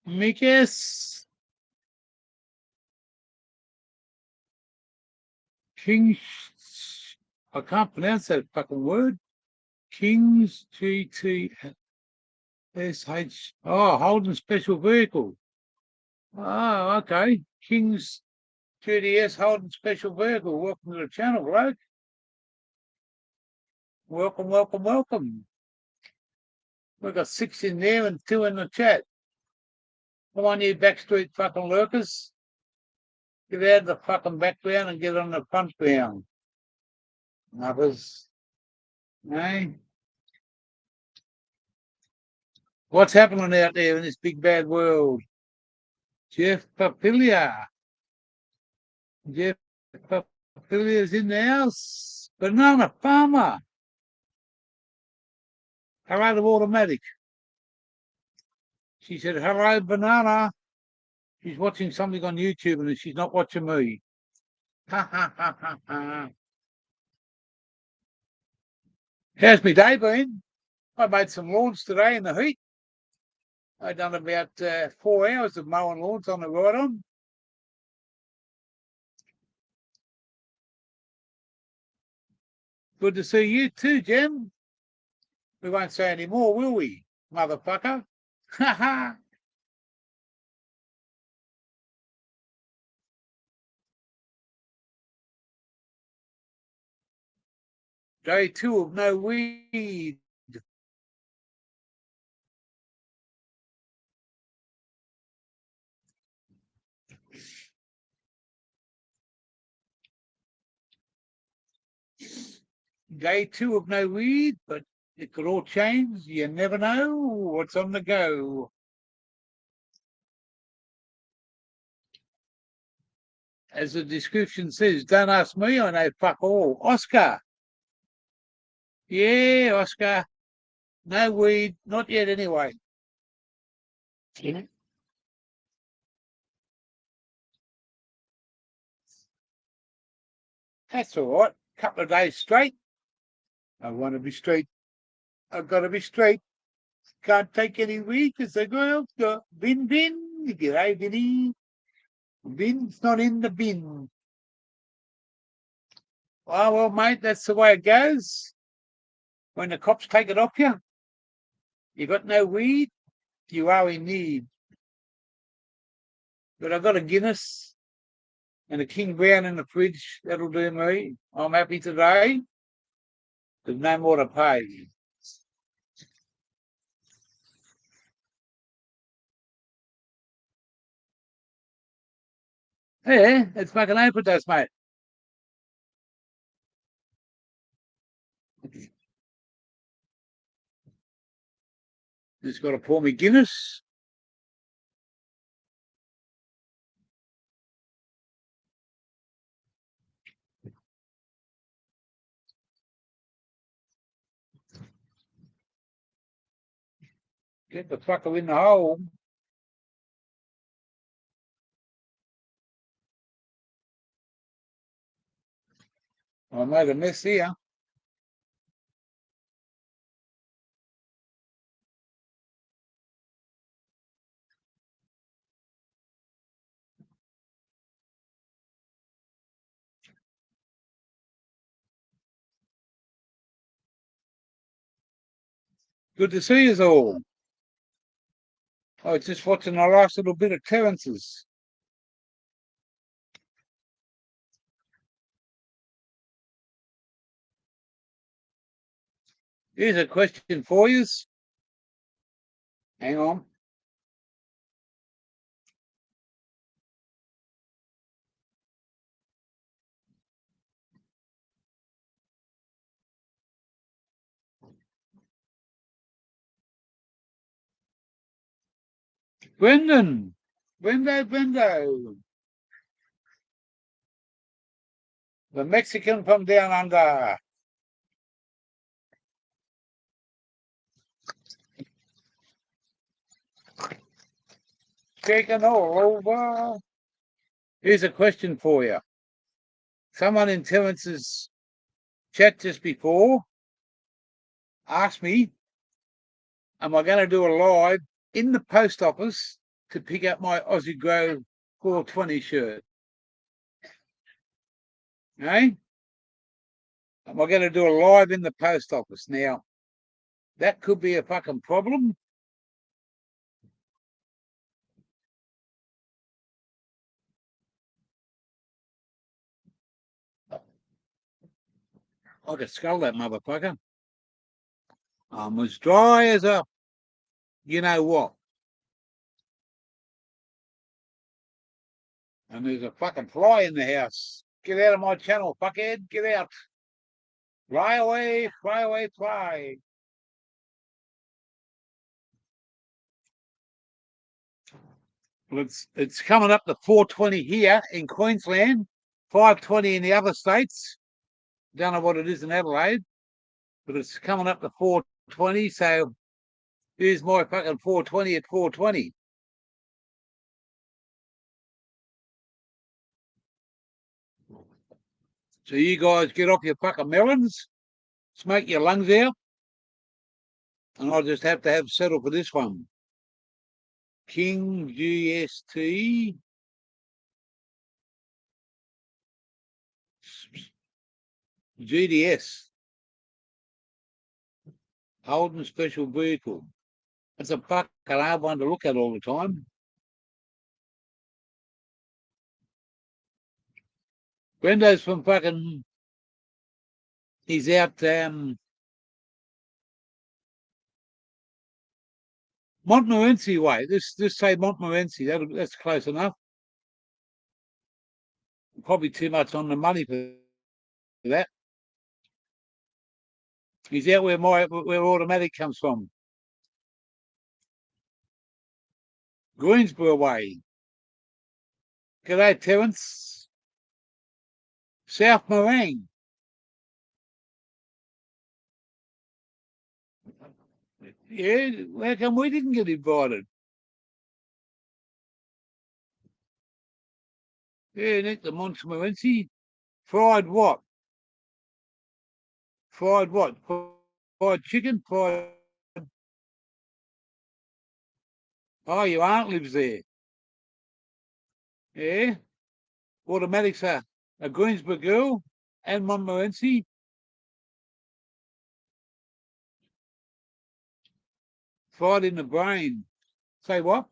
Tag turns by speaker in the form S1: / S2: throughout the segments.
S1: Mikas King. I can't pronounce that fucking word. King's GTSH. Oh, Holden Special Vehicle. Oh, okay. King's GTS Holden Special Vehicle. Welcome to the channel, bloke. Welcome, welcome, welcome. We've got 6 in there and 2 in the chat. Come on, you backstreet fucking lurkers. Get out of the fucking background and get on the front ground. Others. Eh? What's happening out there in this big bad world? Jeff Papilia. Jeff Papilia's in the house. Banana Farmer. Hello to Automatic. She said, hello, Banana. She's watching something on YouTube and she's not watching me. Ha, ha, ha, ha, ha. How's my day been? I made some lawns today in the heat. I've done about 4 hours of mowing lawns on the ride on. Good to see you too, Jem. We won't say any more, will we, motherfucker? Ha ha. Day 2 of no weed. Day 2 of no weed, but it could all change. You never know what's on the go. As the description says, don't ask me, I know fuck all. Oscar. Yeah, Oscar. No weed, not yet anyway. Yeah. That's all right. Couple of days straight. I want to be straight. I've got to be straight. Can't take any weed because the girls got bin. G'day, Vinny. Bin's not in the bin. Oh, well, mate, that's the way it goes. When the cops take it off you, you got no weed, you are in need. But I've got a Guinness and a King Brown in the fridge. That'll do me. I'm happy today. There's no more to pay. Yeah, it's fucking overdose, mate. Just got to pour me Guinness. Get the fucker in the hole. I made a mess here. Good to see you all. I was just watching the last little bit of Terence's. Here's a question for you. Hang on. Brendan. Brendo. The Mexican from down under. Taking all over. Here's a question for you. Someone in Terence's chat just before asked me, am I going to do a live in the post office to pick up my Aussie Grow 420 shirt? Eh? Am I going to do a live in the post office? Now, that could be a fucking problem. I could skull that motherfucker. I'm as dry as a, you know what. And there's a fucking fly in the house. Get out of my channel, fuckhead. Get out. Fly away, fly away, fly. Well, it's coming up to 420 here in Queensland, 520 in the other states. Don't know what it is in Adelaide, but it's coming up to 420. So here's my fucking 420 at 420. So you guys get off your fucking melons, smoke your lungs out, and I'll just have to have settle for this one. King GST. GDS. Holden Special Vehicle. It's a fucking hard one to look at all the time. Brendo's from fucking, he's out Montmorency way. Just say Montmorency. That's close enough. Probably too much on the money for that. He's out where automatic comes from. Greensboro way. G'day, Terence. South Morang. Yeah, how come we didn't get invited? Yeah, Nick the Montmorency. Fried what? Fried what? Fried chicken? Fried. Oh, your aunt lives there. Yeah. Automatics are a Greensboro girl and Montmorency. Fried in the brain. Say what?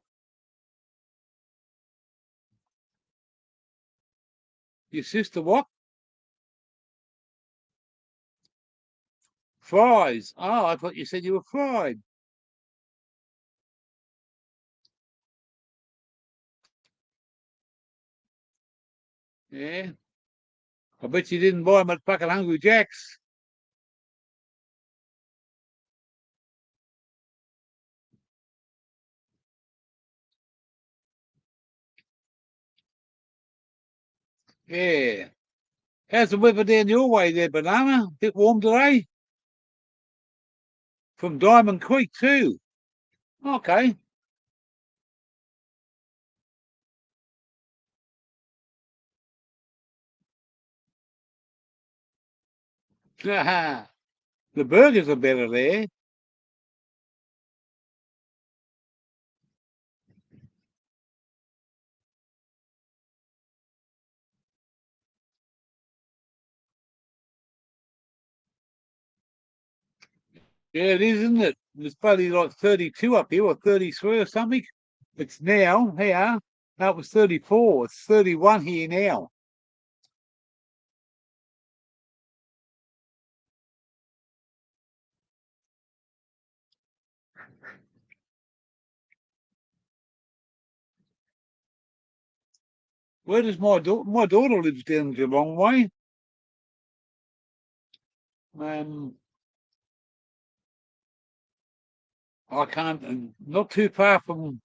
S1: Your sister what? Fries. Oh, I thought you said you were fried. Yeah. I bet you didn't buy them at fucking Hungry Jack's. Yeah. How's the weather down your way there, Banana? Bit warm today? From Diamond Creek too. Okay. The burgers are better there. Yeah, it is, isn't it? It's probably like 32 up here or 33 or something. It's now here. That was 34. It's 31 here now. Where does my daughter lives down Geelong way? I can't. Not too far from.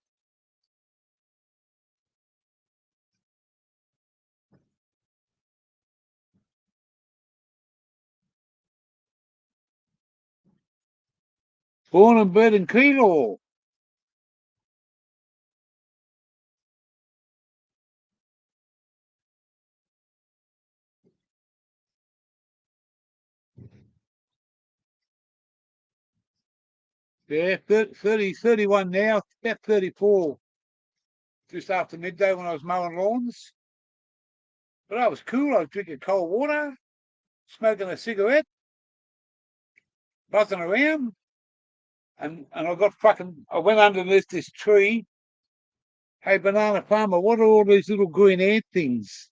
S1: Born and bred in Keilor. Yeah, 31 now. About 34. Just after midday when I was mowing lawns. But I was cool. I was drinking cold water, smoking a cigarette, buzzing around, and I went underneath this tree. Hey, banana farmer, what are all these little green ant things?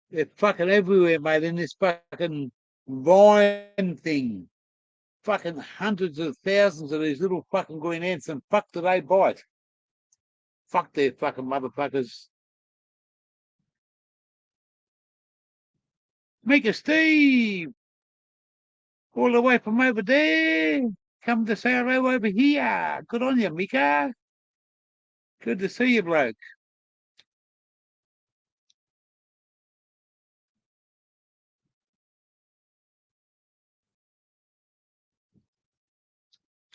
S1: They're fucking everywhere, mate, in this fucking vine thing. Fucking hundreds of thousands of these little fucking green ants, and fuck do they bite. Fuck their fucking motherfuckers. Mika Steve, all the way from over there. Come to say hello over here. Good on you, Mika. Good to see you, bloke.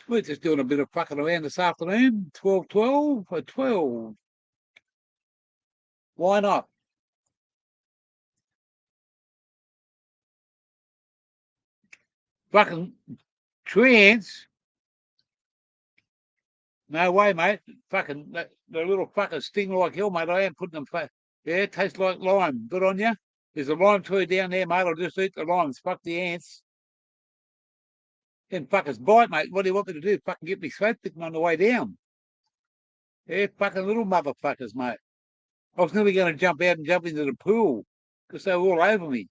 S1: We're just doing a bit of fucking around this afternoon. 12:12 or 12. Why not? Fucking trance. No way, mate. Fucking the little fuckers sting like hell, mate. I am putting them. Yeah, it tastes like lime. Good on you. There's a lime tree down there, mate. I'll just eat the limes. Fuck the ants. Then fuckers bite, mate. What do you want me to do? Fucking get me throat bitten on the way down. Yeah, fucking little motherfuckers, mate. I was nearly going to jump out and jump into the pool because they were all over me.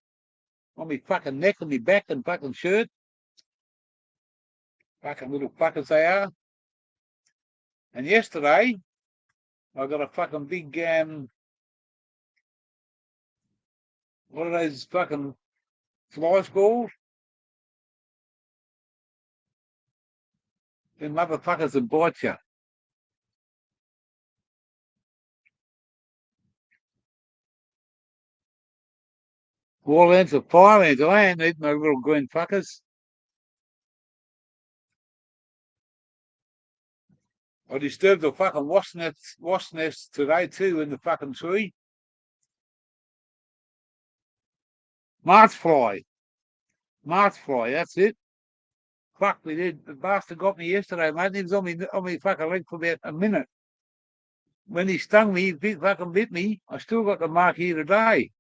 S1: On me fucking neck and me back and fucking shirt. Fucking little fuckers they are. And yesterday, I got a fucking big, what are those fucking flies called? Them motherfuckers that bite you. Wall ants or fire ants. I ain't eating those little green fuckers. I disturbed the fucking wasp nest today too in the fucking tree. March fly. That's it. Fuck me, did. The bastard got me yesterday, mate. He was on me fucking leg for about a minute. When he stung me, he fucking bit me. I still got the mark here today.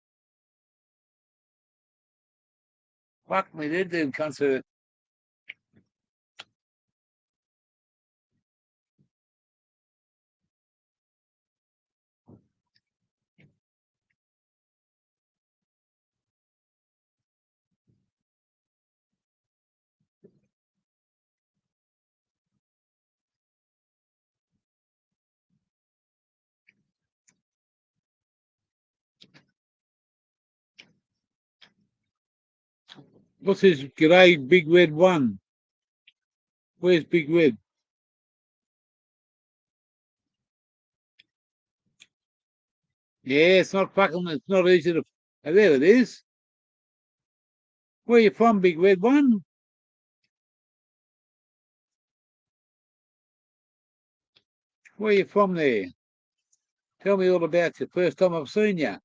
S1: Fuck me, did them cunts hurt. What's this g'day big red one? Where's Big Red? Yeah, it's not easy to. Oh, there it is. Where you from, Big Red one? Where you from there? Tell me all about you. First time I've seen you.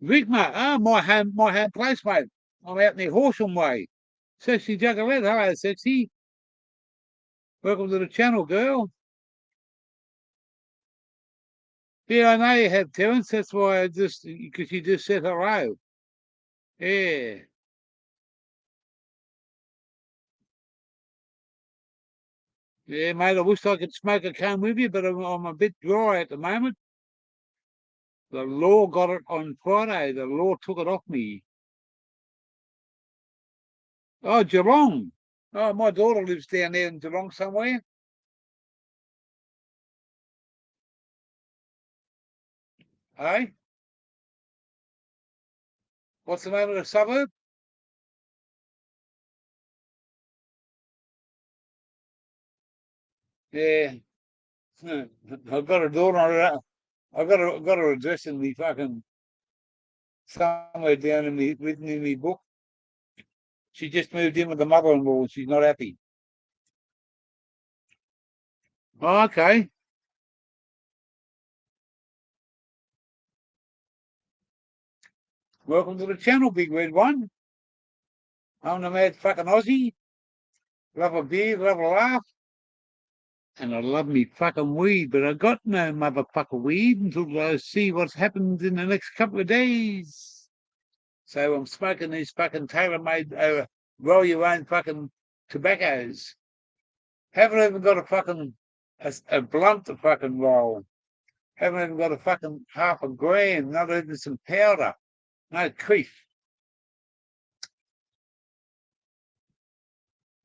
S1: Rick, mate. Ah, my home place, mate. I'm out near Horsham Way. Sexy Juggalette. Hello, Sexy. Welcome to the channel, girl. Yeah, I know you have, Terence. That's why because you just said hello. Yeah. Yeah, mate, I wish I could smoke a cone with you, but I'm a bit dry at the moment. The law got it on Friday. The law took it off me. Oh, Geelong. Oh, my daughter lives down there in Geelong somewhere. Hey, what's the name of the suburb? Yeah. I've got a daughter on it. I've got her address in me fucking somewhere down in me written in me book. She just moved in with the mother-in-law and she's not happy. Oh, okay. Welcome to the channel, big red one. I'm the mad fucking Aussie. Love a beer, love a laugh, and I love me fucking weed, but I got no motherfucker weed until I see what's happened in the next couple of days. So I'm smoking these fucking tailor-made roll your own fucking tobaccos. Haven't even got a fucking a blunt to fucking roll. Haven't even got a fucking half a gram, not even some powder. No creef.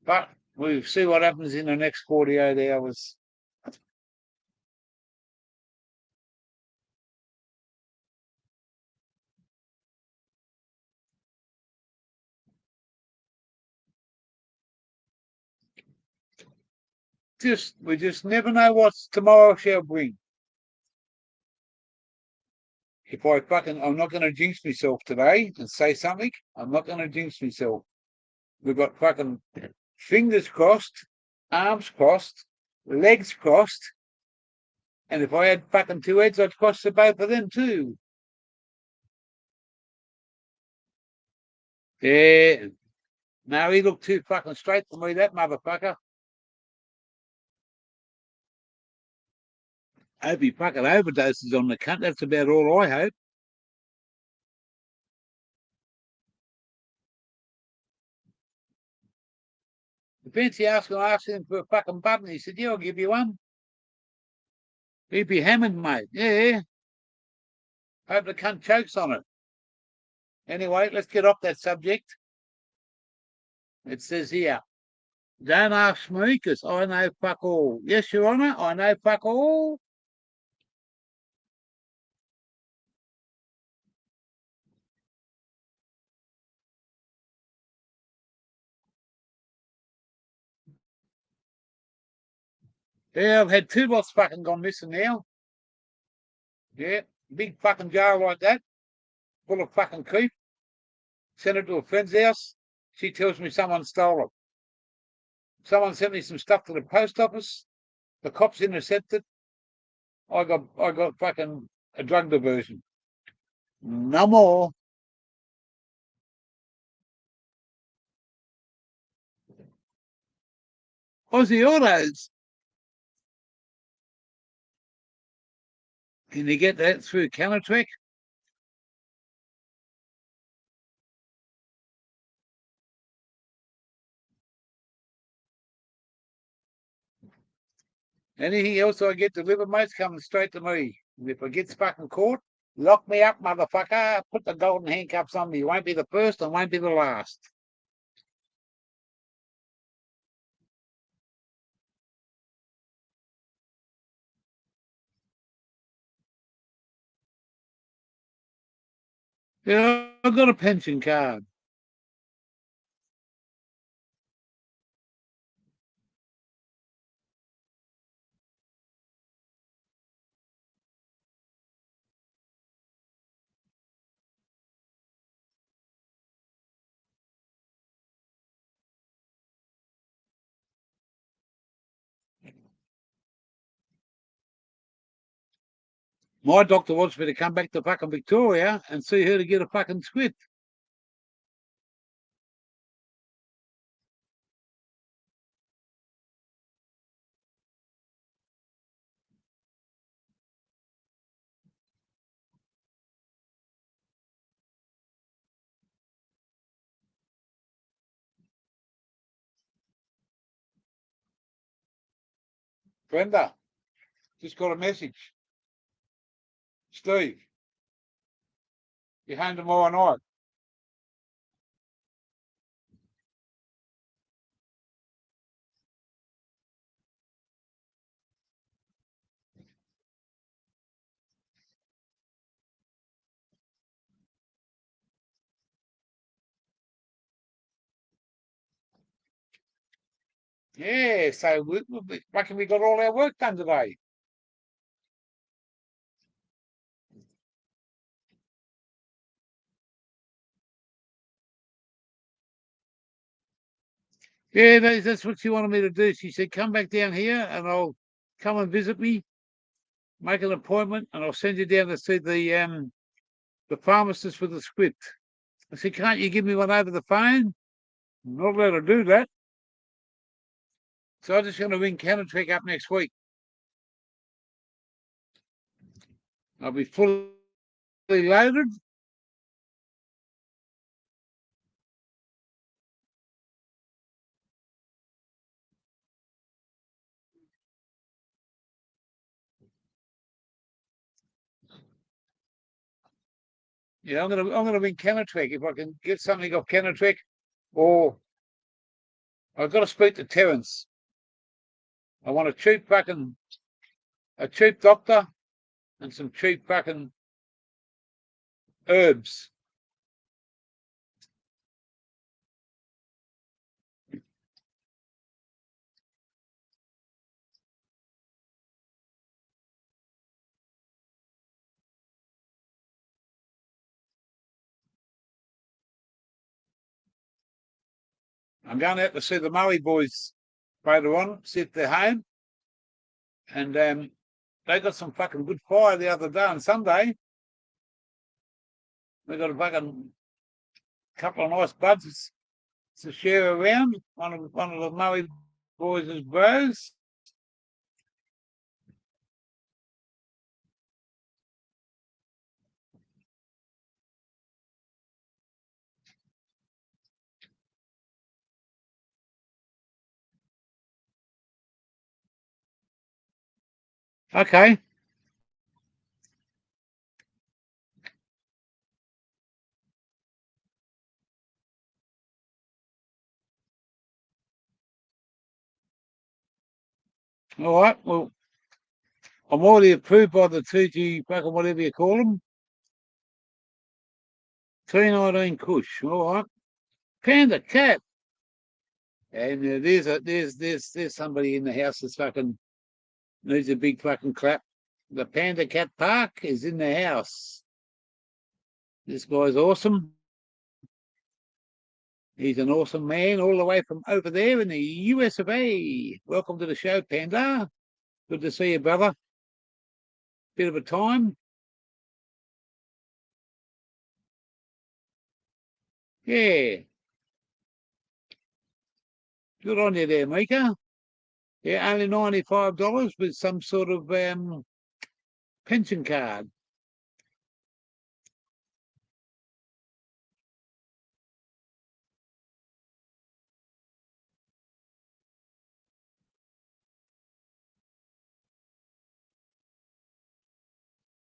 S1: But we'll see what happens in the next 48 hours. We just never know what tomorrow shall bring. If I fucking, I'm not going to jinx myself today and say something. I'm not going to jinx myself. We've got fucking fingers crossed, arms crossed, legs crossed, and if I had fucking two heads, I'd cross the both of them too. Yeah. No, he looked too fucking straight for me, that motherfucker. I hope he fucking overdoses on the cunt. That's about all I hope. The fancy asked him for a fucking button. He said, yeah, I'll give you one. He'd be hammered, mate. Yeah. Hope the cunt chokes on it. Anyway, let's get off that subject. It says here, don't ask me because I know fuck all. Yes, Your Honour, I know fuck all. Yeah, I've had two lots fucking gone missing now. Yeah, big fucking jar like that, full of fucking creep. Sent it to a friend's house. She tells me someone stole it. Someone sent me some stuff to the post office. The cops intercepted. I got fucking a drug diversion. No more. Aussie Autos. Can you get that through Countertrack? Anything else I get delivered, mate's coming straight to me. And if I get fucking caught, lock me up, motherfucker. Put the golden handcuffs on me. You won't be the first and won't be the last. Yeah, I've got a pension card. My doctor wants me to come back to fucking Victoria and see her to get a fucking script. Brenda, just got a message. Steve, you're home tomorrow night. Yeah, so reckon we got all our work done today. Yeah, that's what she wanted me to do. She said, come back down here and I'll come and visit me, make an appointment, and I'll send you down to see the pharmacist with the script. I said, can't you give me one over the phone? I'm not allowed to do that. So I'm just going to ring Canatrek up next week. I'll be fully loaded. Yeah, I'm gonna ring Canatrek if I can get something off Canatrek, or I've got to speak to Terence. I want a cheap doctor and some cheap fucking herbs. I'm going out to see the Murray boys later on, see if they're home. And they got some fucking good fire the other day on Sunday. They got a fucking couple of nice buds to share around. One of the Murray boys' bros. Okay. All right. Well, I'm already approved by the 2G fucking whatever you call them. 319 Kush. All right. Panda cat. And there's somebody in the house that's fucking needs a big fucking clap. The Panda Cat Park is in the house. This guy's awesome. He's an awesome man all the way from over there in the US of A. Welcome to the show, Panda. Good to see you, brother. Bit of a time. Yeah. Good on you there, Mika. Yeah, only $95 with some sort of pension card.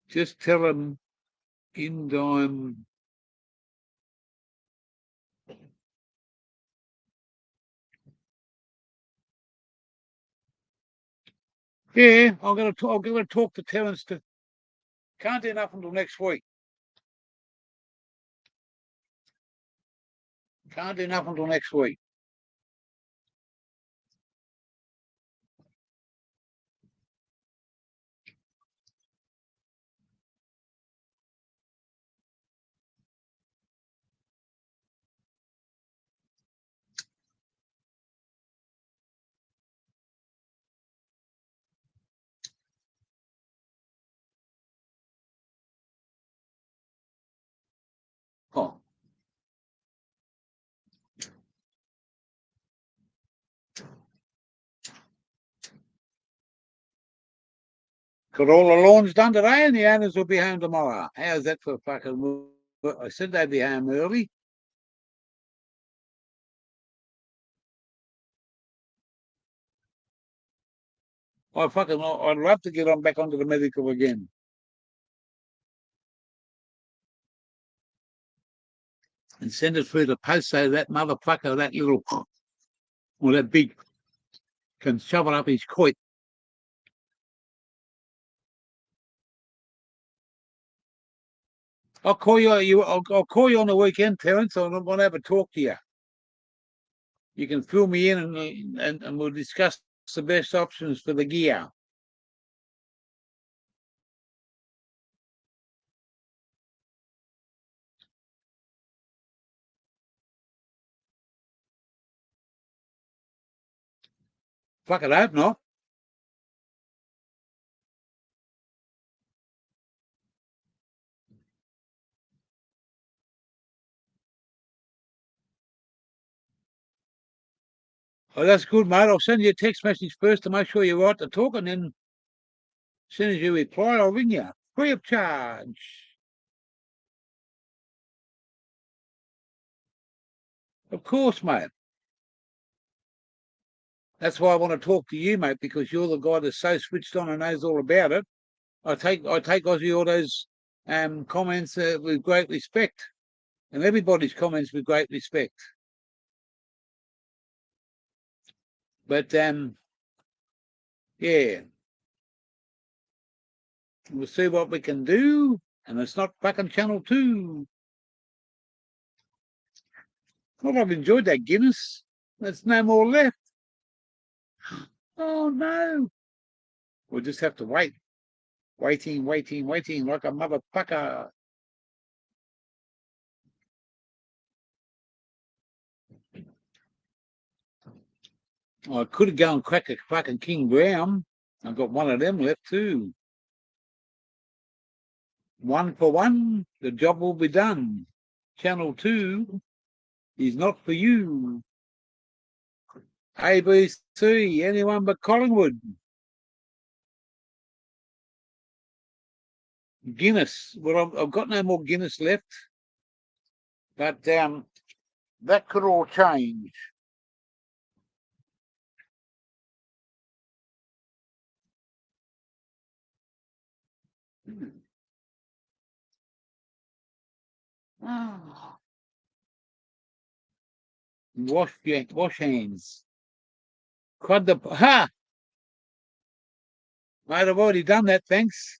S1: Just tell him in dime. Yeah, I'm gonna talk to Terence. Can't do nothing until next week. Can't do nothing until next week. Oh. Got all the lawns done today and the owners will be home tomorrow. How's that for fucking... I said they'd be home early. I'd love to get on back onto the medical again. And send it through the post so that motherfucker, that little, or that big, can shove it up his coit. I'll call you. I'll call you on the weekend, Terence. I want to have a talk to you. You can fill me in, and we'll discuss the best options for the gear. Fuck it, I hope not. Oh, that's good, mate. I'll send you a text message first to make sure you're right to talk, and then as soon as you reply, I'll ring you free of charge. Of course, mate. That's why I want to talk to you, mate, because you're the guy that's so switched on and knows all about it. I take Aussie Auto's comments with great respect, and everybody's comments with great respect. But yeah, we'll see what we can do, and it's not fucking Channel 2. Well, I've enjoyed that Guinness. There's no more left. Oh no. We'll just have to wait. Waiting like a motherfucker. I could have gone and crack a fucking King Brown. I've got one of them left too. 1 for 1, the job will be done. Channel 2 is not for you. ABC, anyone but Collingwood. Guinness. Well, I've got no more Guinness left, but that could all change. Wash hands. Ha! Mate, I've already done that, thanks.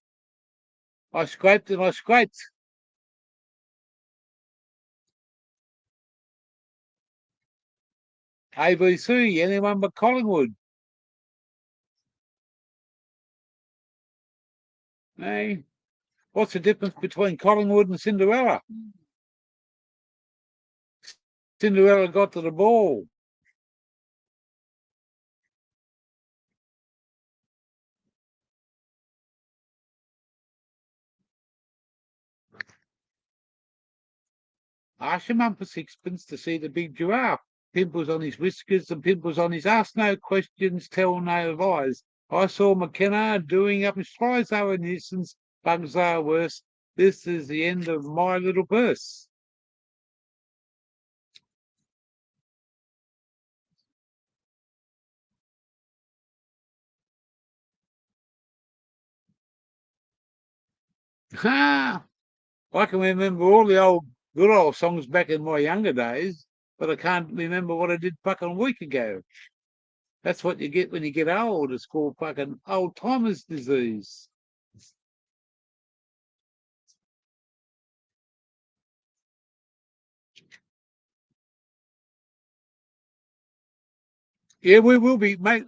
S1: I scraped and I scraped. ABC, anyone but Collingwood. Hey, what's the difference between Collingwood and Cinderella? Cinderella got to the ball. Ask your mum for sixpence to see the big giraffe. Pimples on his whiskers and pimples on his ask no questions, tell no lies. I saw McKenna doing up his flies are a nuisance, bugs are worse. This is the end of my little verse. Ha! I can remember all the good old songs back in my younger days, but I can't remember what I did fucking a week ago. That's what you get when you get old. It's called fucking old timers disease. Yeah, we will be, mate.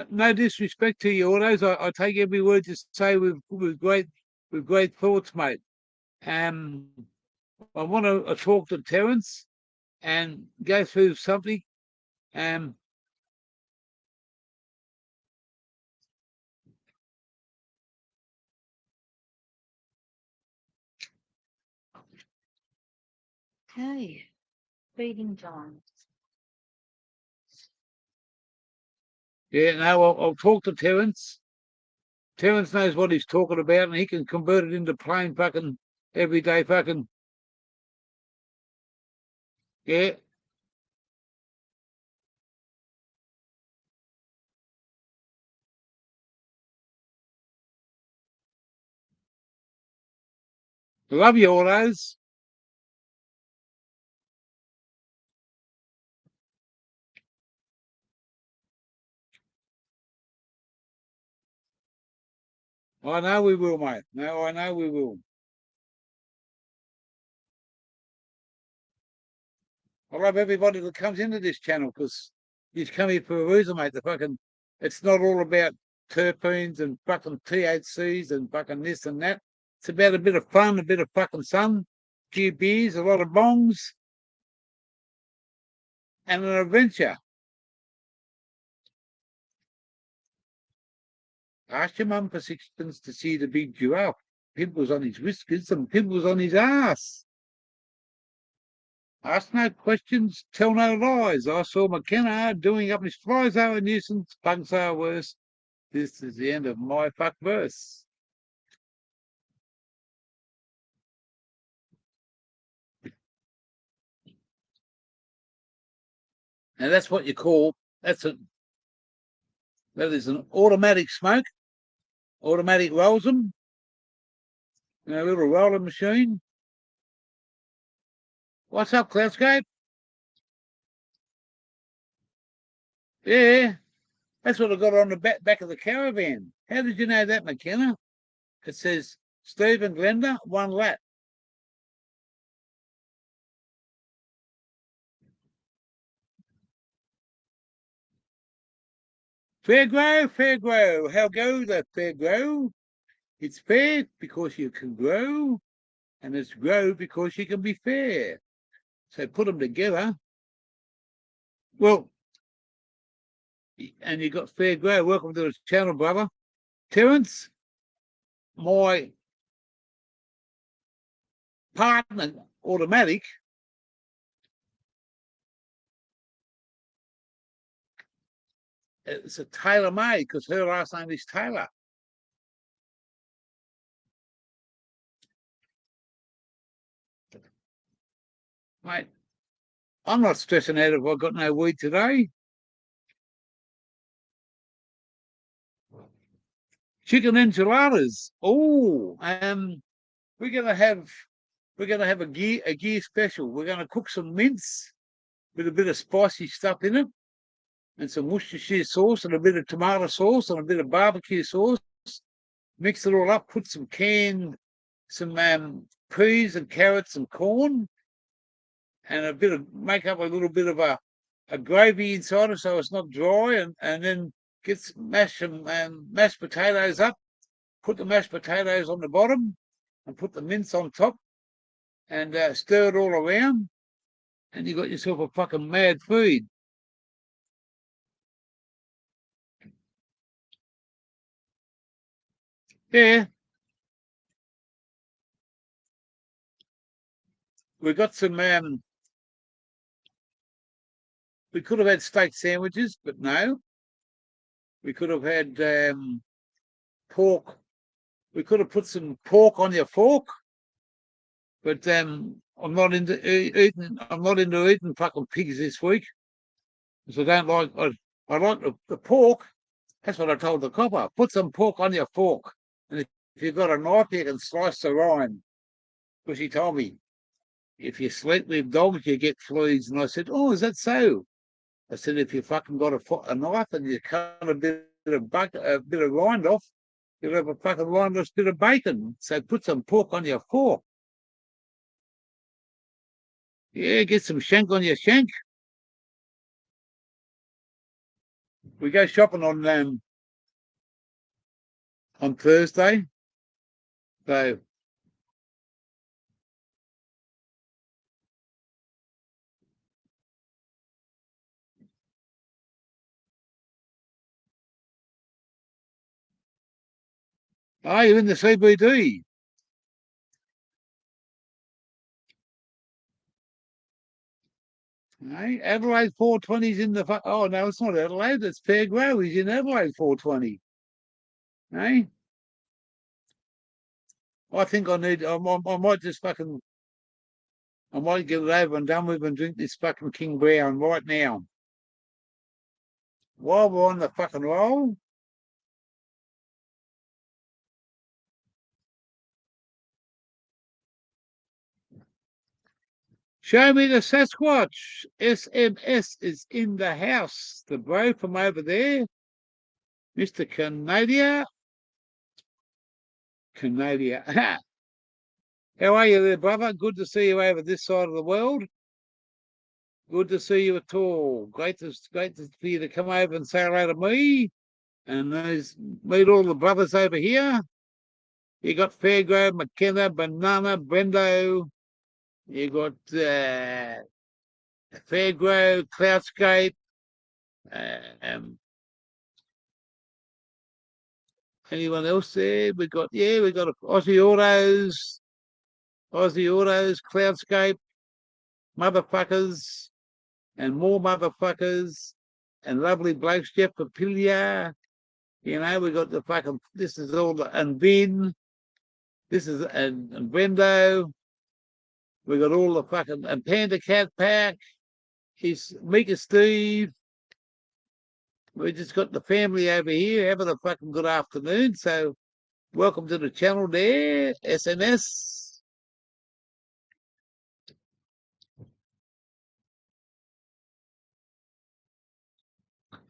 S1: No disrespect to you, Autos. I take every word you say with great thoughts, mate. I want to talk to Terence and go through something. Um,
S2: Okay. Reading John.
S1: yeah, no, I'll talk to Terence. Terence knows what he's talking about, and he can convert it into plain fucking everyday fucking yeah. Love you, all those. I know we will, mate. No, I know we will. I love everybody that comes into this channel because you come here for a reason, mate. It's not all about terpenes and fucking THCs and fucking this and that. It's about a bit of fun, a bit of fucking sun, a few beers, a lot of bongs, and an adventure. Ask your mum for sixpence to see the big giraffe. Pimples on his whiskers and pimples on his ass. Ask no questions, tell no lies. I saw McKenna doing up his flies are a nuisance, bugs are worse. This is the end of my fuck verse. And that's what you call, that is an automatic smoke, automatic rolls them, in a little rolling machine. What's up, Cloudscape? Yeah, that's what I got on the back of the caravan. How did you know that, McKenna? It says Stephen Glenda, 1 lap. Fair grow. How goes that fair grow? It's fair because you can grow, and it's grow because you can be fair. So put them together. Well, and you got fair grow. Welcome to the channel, brother. Terence, my partner, automatic, it's a Taylor made because her last name is Taylor. Mate, I'm not stressing out if I've got no weed today. Chicken enchiladas. Oh, we're gonna have a gear special. We're gonna cook some mince with a bit of spicy stuff in it, and some Worcestershire sauce and a bit of tomato sauce and a bit of barbecue sauce. Mix it all up. Put some peas and carrots and corn, and make up a little bit of a gravy inside it so it's not dry, and then mash some mashed potatoes up. Put the mashed potatoes on the bottom and put the mince on top, and stir it all around, and you got yourself a fucking mad feed. Yeah, we got some. We could have had steak sandwiches, but no. We could have had pork. We could have put some pork on your fork, but I'm not into eating. I'm not into eating fucking pigs this week, because I don't like. I like the pork. That's what I told the copper. Put some pork on your fork, and if you've got a knife, you can slice the rind. Because he told me, if you sleep with dogs, you get fleas. And I said, oh, is that so? I said, if you fucking got a knife and you cut a bit of rind off, you'll have a fucking rindless bit of bacon. So put some pork on your fork. Yeah, get some shank on your shank. We go shopping on Thursday. So you're in the CBD. Hey, Adelaide 420's in the oh no, it's not Adelaide, it's Fairgrow. He's in Adelaide 420. Hey, I think I might just fucking I might get it over and done with and drink this fucking King Brown right now. While we're on the fucking roll, Show me the Sasquatch. SMS is in the house. The bro from over there, Mr. Canada. How are you there, brother? Good to see you over this side of the world. Good to see you at all. Great for you to come over and say hello to me. And meet all the brothers over here. You got Fairgrove, McKenna, Banana, Brendo. You got Fairgrove, Cloudscape. Anyone else there? We got Aussie Autos, Cloudscape, motherfuckers, and more motherfuckers, and lovely blokes, Jeff Papilia. You know, we got the fucking, this is all the, and Ben, this is, and Brendo. We got all the fucking, and Panda Cat Pack. He's Mika Steve. We just got the family over here having a fucking good afternoon. So welcome to the channel there, SMS.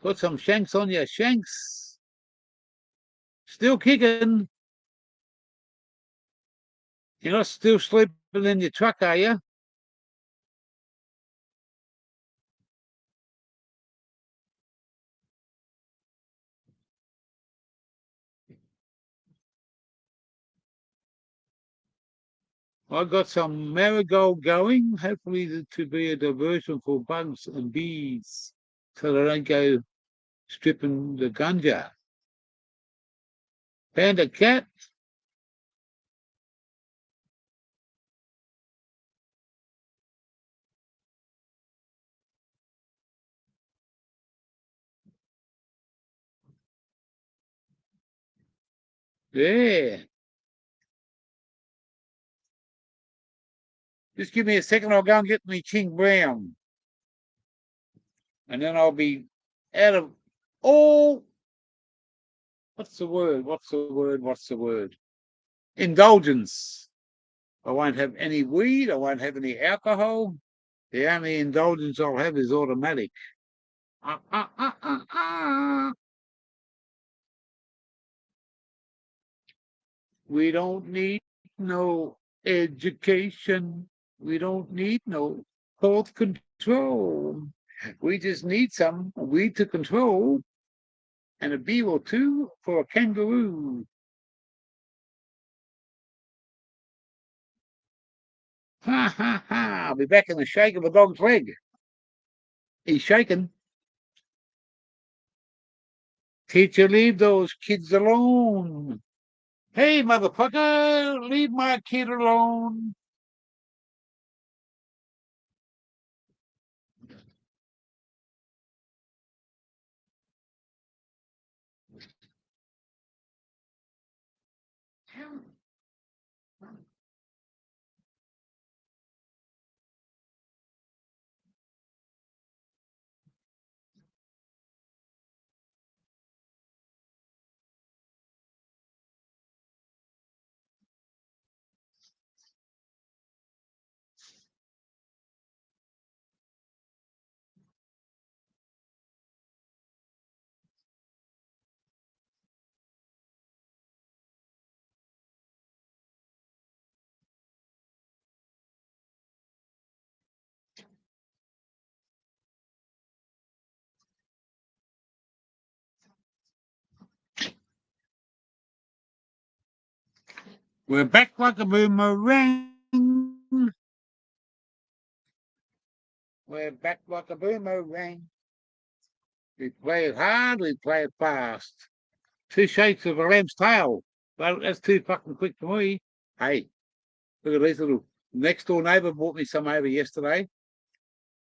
S1: Put some shanks on your shanks. Still kicking. You're not still sleeping in your truck, are you? I got some marigold going, hopefully to be a diversion for bugs and bees so they don't go stripping the ganja. Panda Cat. Yeah. Just give me a second, I'll go and get me King Brown. And then I'll be out of all, what's the word? Indulgence. I won't have any weed, I won't have any alcohol. The only indulgence I'll have is automatic. We don't need no education. We don't need no thought control. We just need some weed to control and a bee or two for a kangaroo. Ha ha ha! I'll be back in the shake of a dog's leg. He's shaking. Teacher, leave those kids alone. Hey, motherfucker, leave my kid alone. We're back like a boomerang. We're back like a boomerang. We play it hard, we play it fast. 2 shakes of a lamb's tail. That's too fucking quick for me. Hey, look at these little. Next door neighbour brought me some over yesterday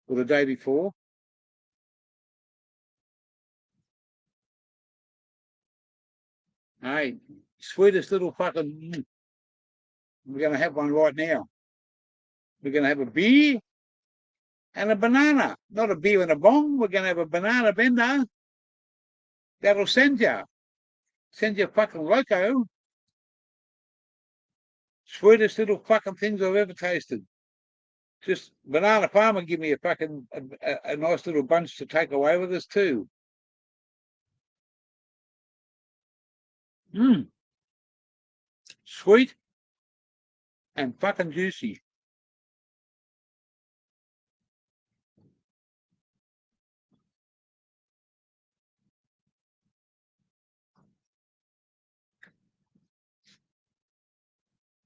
S1: or the day before. Hey, sweetest little fucking. We're going to have one right now. We're going to have a beer and a banana. Not a beer and a bong. We're going to have a banana bender. That'll send you fucking loco. Sweetest little fucking things I've ever tasted. Just Banana Farmer give me a fucking a nice little bunch to take away with us too. Sweet and fucking juicy.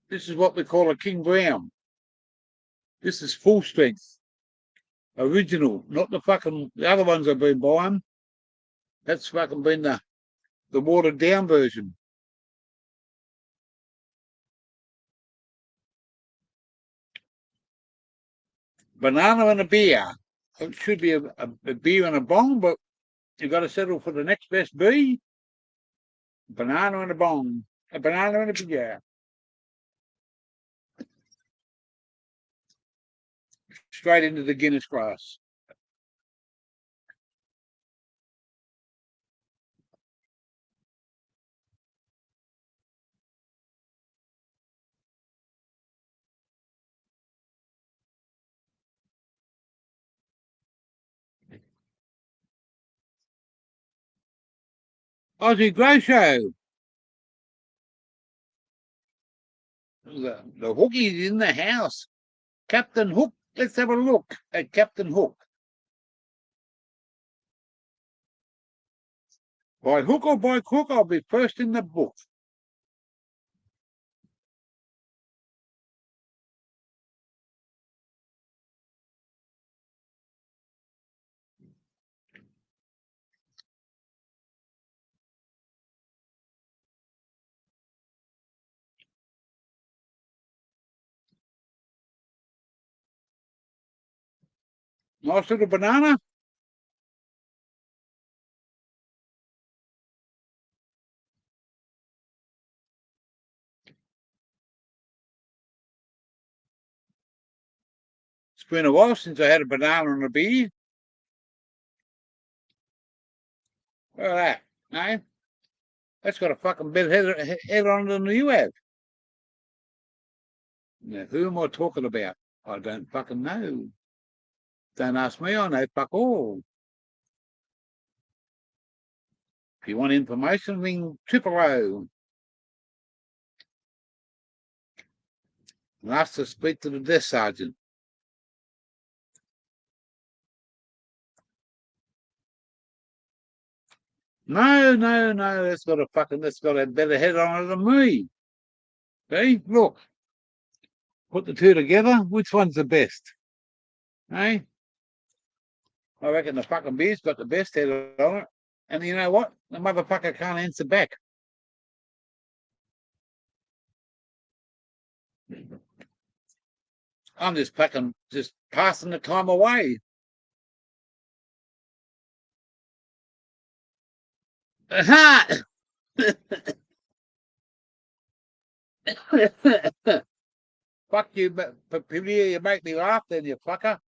S1: This is what we call a King Brown. This is full strength. Original, not the other ones I've been buying. That's fucking been the watered down version. Banana and a beer. It should be a beer and a bong, but you've got to settle for the next best B. Banana and a bong. A banana and a beer. Straight into the Guinness glass. Aussie Grow Show. The hooky's in the house. Captain Hook. Let's have a look at Captain Hook. By hook or by crook, I'll be first in the book. Nice little banana. It's been a while since I had a banana and a beer. Look at that, eh? That's got a fucking better head on it than you have. Now, who am I talking about? I don't fucking know. Don't ask me, I know fuck all. If you want information, ring 000 and ask to speak to the desk sergeant. No, that's got a better head on it than me. See, look. Put the two together, which one's the best? Eh? I reckon the fucking beer's got the best head on it. And you know what? The motherfucker can't answer back. I'm just passing the time away. Aha! Fuck you, Papillia, you make me laugh then, you fucker.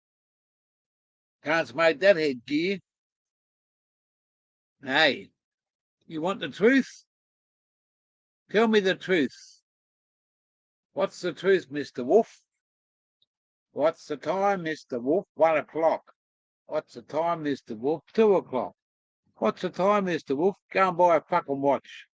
S1: Can't make that head gear. Hey, you want the truth? Tell me the truth. What's the truth, Mr. Wolf? What's the time, Mr. Wolf? 1 o'clock. What's the time, Mr. Wolf? 2 o'clock. What's the time, Mr. Wolf? Go and buy a fucking watch.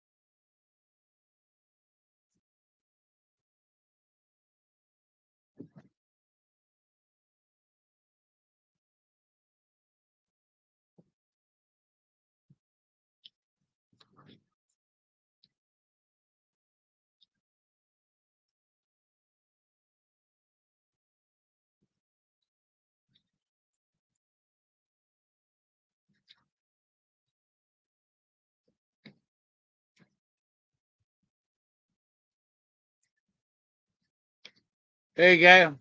S1: There you go.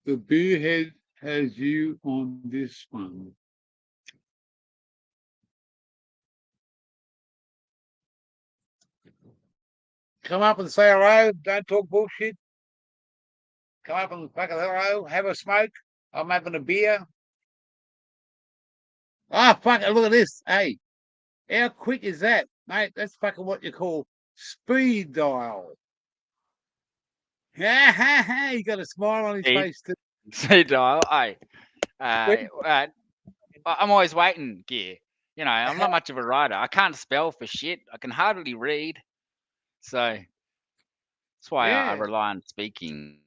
S1: The beerhead has you on this one. Come up and say hello. Don't talk bullshit. Come up and fucking hello. Have a smoke. I'm having a beer. Ah, fuck it. Look at this. Hey, how quick is that, mate? That's fucking what you call Speed dial. Ha ha ha! He got a smile on his
S3: Speed.
S1: face too.
S3: Speed dial. I'm
S1: When-
S3: always waiting, gear. You know, I'm not much of a writer. I can't spell for shit. I can hardly read. So that's why I
S1: Yeah.
S3: rely on speaking.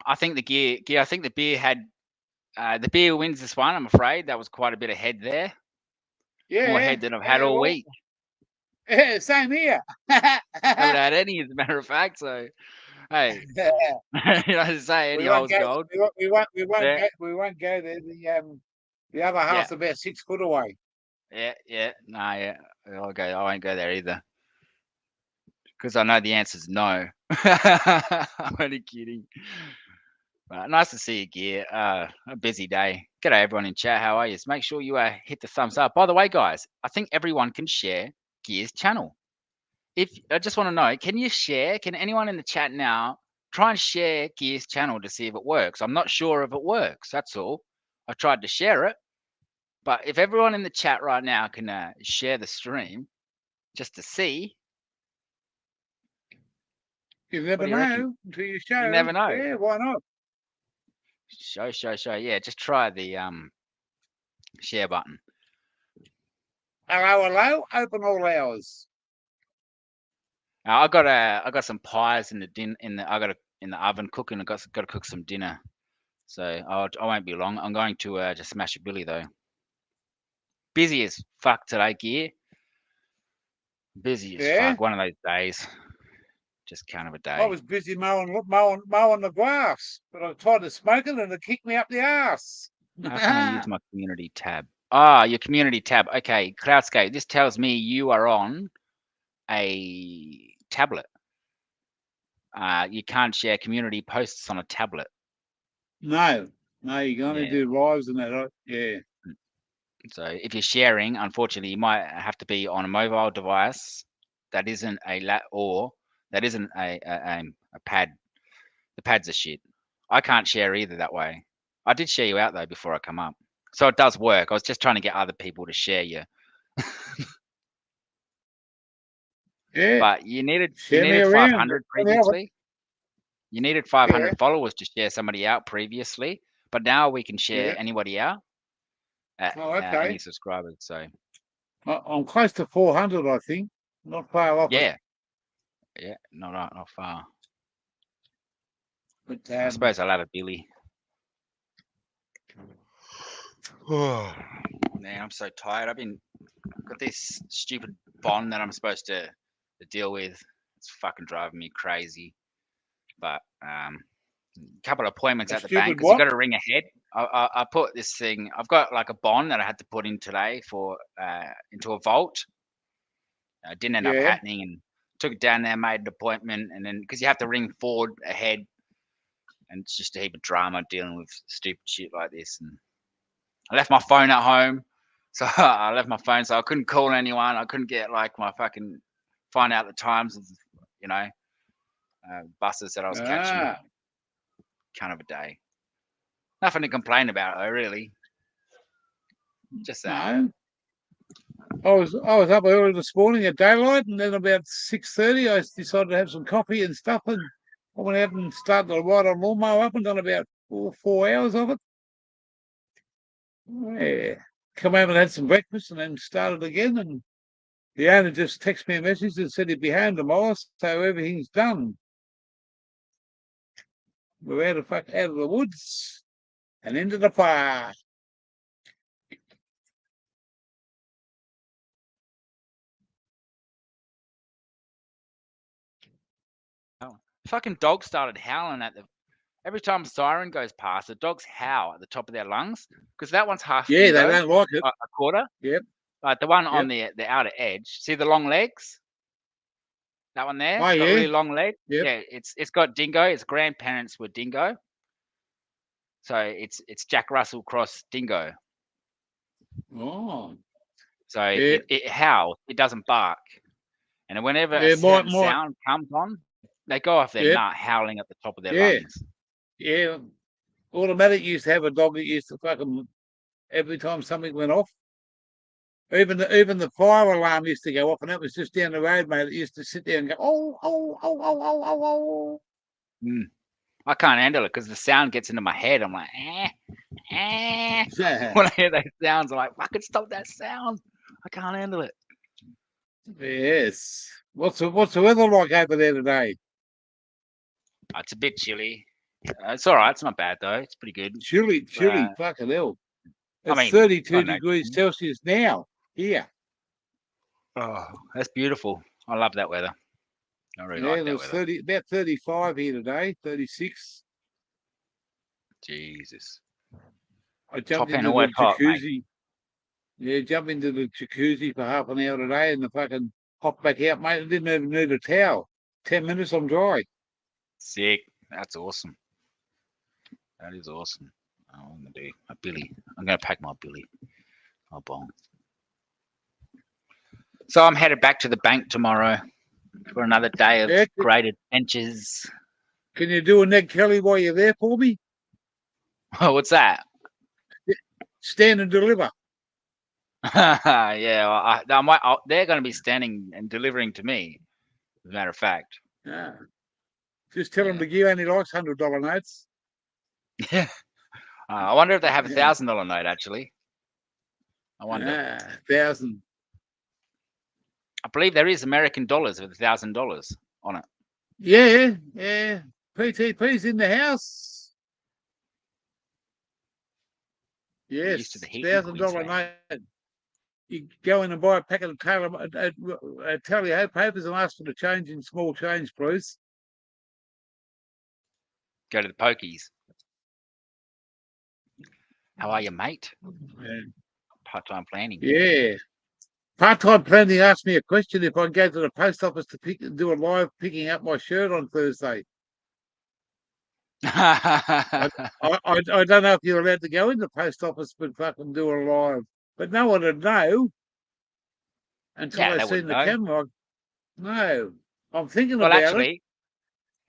S3: I think the gear. I think the beer had. The beer wins this one. I'm afraid that was quite a bit ahead there.
S1: Yeah.
S3: More ahead than I've had
S1: yeah,
S3: all
S1: well,
S3: week.
S1: Yeah, same here.
S3: Haven't had any, as a matter of fact. So, hey, you know, to say any
S1: we won't
S3: old's
S1: go.
S3: gold.
S1: We won't
S3: Yeah.
S1: go. We won't go there. The other half's about 6 foot away.
S3: Yeah. No, yeah. I won't go there either. Because I know the answer's no. I'm only kidding. Nice to see you, Gear. A busy day. G'day, everyone in chat. How are you? Make sure you hit the thumbs up. By the way, guys, I think everyone can share Gear's channel. If I just want to know, can you share? Can anyone in the chat now try and share Gear's channel to see if it works? I'm not sure if it works. That's all. I tried to share it, but if everyone in the chat right now can share the stream, just to see.
S1: You never
S3: What do you reckon?
S1: know until you show.
S3: You never know.
S1: Yeah, why not?
S3: Show. Yeah, just try the share button.
S1: Hello. Open all hours.
S3: I got some pies in the in the oven cooking. I got to cook some dinner, so I won't be long. I'm going to just smash a billy though. Busy as fuck today, Gear. Busy as
S1: Yeah.
S3: fuck. One of those days. Just kind of a day.
S1: I was busy mowing the grass, but I tried to smoke it and it kicked me up the ass.
S3: How can I use my community tab? Ah, your community tab. Okay, Cloudscape. This tells me you are on a tablet. You can't share community posts on a tablet.
S1: No, you can only
S3: Yeah.
S1: do lives and that. Yeah.
S3: So if you're sharing, unfortunately, you might have to be on a mobile device that isn't a pad. The pads are shit. I can't share either that way. I did share you out though before I come up, so it does work. I was just trying to get other people to share you.
S1: Yeah.
S3: But you needed
S1: Share me around.
S3: 500 previously. You needed 500 followers to share somebody out previously, but now we can share anybody out at any subscribers. So
S1: I'm close to 400, I think. Not far off.
S3: Yeah, not far.
S1: But,
S3: I suppose I'll have a Billy. Man, I'm so tired. I've got this stupid bond that I'm supposed to deal with. It's fucking driving me crazy. But a couple of appointments at the bank because you got to ring ahead. I put this thing. I've got like a bond that I had to put in today for into a vault. Didn't end up happening, and took it down there, made an appointment, and then because you have to ring forward ahead, and it's just a heap of drama dealing with stupid shit like this. And I left my phone at home, so I left my phone, so I couldn't call anyone. I couldn't get like my fucking find out the times of buses that I was catching. Kind of a day. Nothing to complain about though, really. Just that.
S1: No. I was up early this morning at daylight, and then about 6:30, I decided to have some coffee and stuff, and I went out and started to ride a lawnmower up and done about 4 hours of it. Yeah. Come home and had some breakfast, and then started again. And the owner just texted me a message and said he'd be home tomorrow, so everything's done. We're out of the woods and into the fire.
S3: Fucking dog started howling every time a siren goes past. The dogs howl at the top of their lungs because that one's half.
S1: Yeah, they don't like it.
S3: A quarter.
S1: Yep.
S3: Like the one on the outer edge. See the long legs. That one there. It's got really long legs.
S1: Yep.
S3: Yeah, it's got dingo. Its grandparents were dingo. So it's Jack Russell cross dingo.
S1: Oh.
S3: So it howls. It doesn't bark. And whenever a certain sound comes on, they go off their nut howling at the top of their lungs.
S1: Yeah. Automatic used to have a dog that used to fucking every time something went off, Even the fire alarm used to go off, and that was just down the road, mate. It used to sit there and go, oh.
S3: I can't handle it because the sound gets into my head. I'm like, when I hear those sounds, I'm like, fucking stop that sound. I can't handle it.
S1: Yes. What's the weather like over there today?
S3: It's a bit chilly. It's all right. It's not bad though. It's pretty good.
S1: Chilly, fucking hell.
S3: I
S1: It's
S3: mean,
S1: 32
S3: I know.
S1: degrees Celsius now. Here.
S3: Oh, that's beautiful. I love that weather. I really
S1: Yeah,
S3: like that
S1: there's
S3: weather.
S1: about 35 here today, 36.
S3: Jesus.
S1: I jumped
S3: Top end
S1: into the
S3: always hot, mate.
S1: jacuzzi. Yeah, jumped into the jacuzzi for half an hour today and the fucking hopped back out, mate. I didn't even need a towel. 10 minutes, I'm dry.
S3: Sick. That's awesome. That is awesome. I'm gonna do a billy. I'm gonna pack my billy. My bong. So I'm headed back to the bank tomorrow for another day of
S1: Yeah,
S3: great adventures.
S1: can you do a Ned Kelly while you're there for me?
S3: What's that?
S1: Stand and deliver.
S3: Yeah, well, they're going to be standing and delivering to me. As a matter of fact.
S1: Yeah. Just tell
S3: Yeah.
S1: him the gear only likes $100 notes.
S3: Yeah. I wonder if they have a
S1: Yeah.
S3: $1,000 note actually. I wonder.
S1: 1,000.
S3: I believe there is American dollars with $1,000 on it.
S1: Yeah. PTP's in the house. Yes,
S3: Used to the heat in
S1: $1,000
S3: Queensland.
S1: note. You go in and buy a packet of Tally Ho papers and ask for the change in small change, please.
S3: Go to the pokies. How are you, mate?
S1: Yeah.
S3: Part-time planning.
S1: Yeah. Part-time planning asked me a question if I go to the post office to do a live picking up my shirt on Thursday. I don't know if you're allowed to go in the post office but fucking do a live. But no one would know until
S3: Yeah,
S1: they
S3: they
S1: seen
S3: wouldn't
S1: the
S3: know.
S1: camera. No. I'm thinking
S3: Well,
S1: about it.
S3: actually,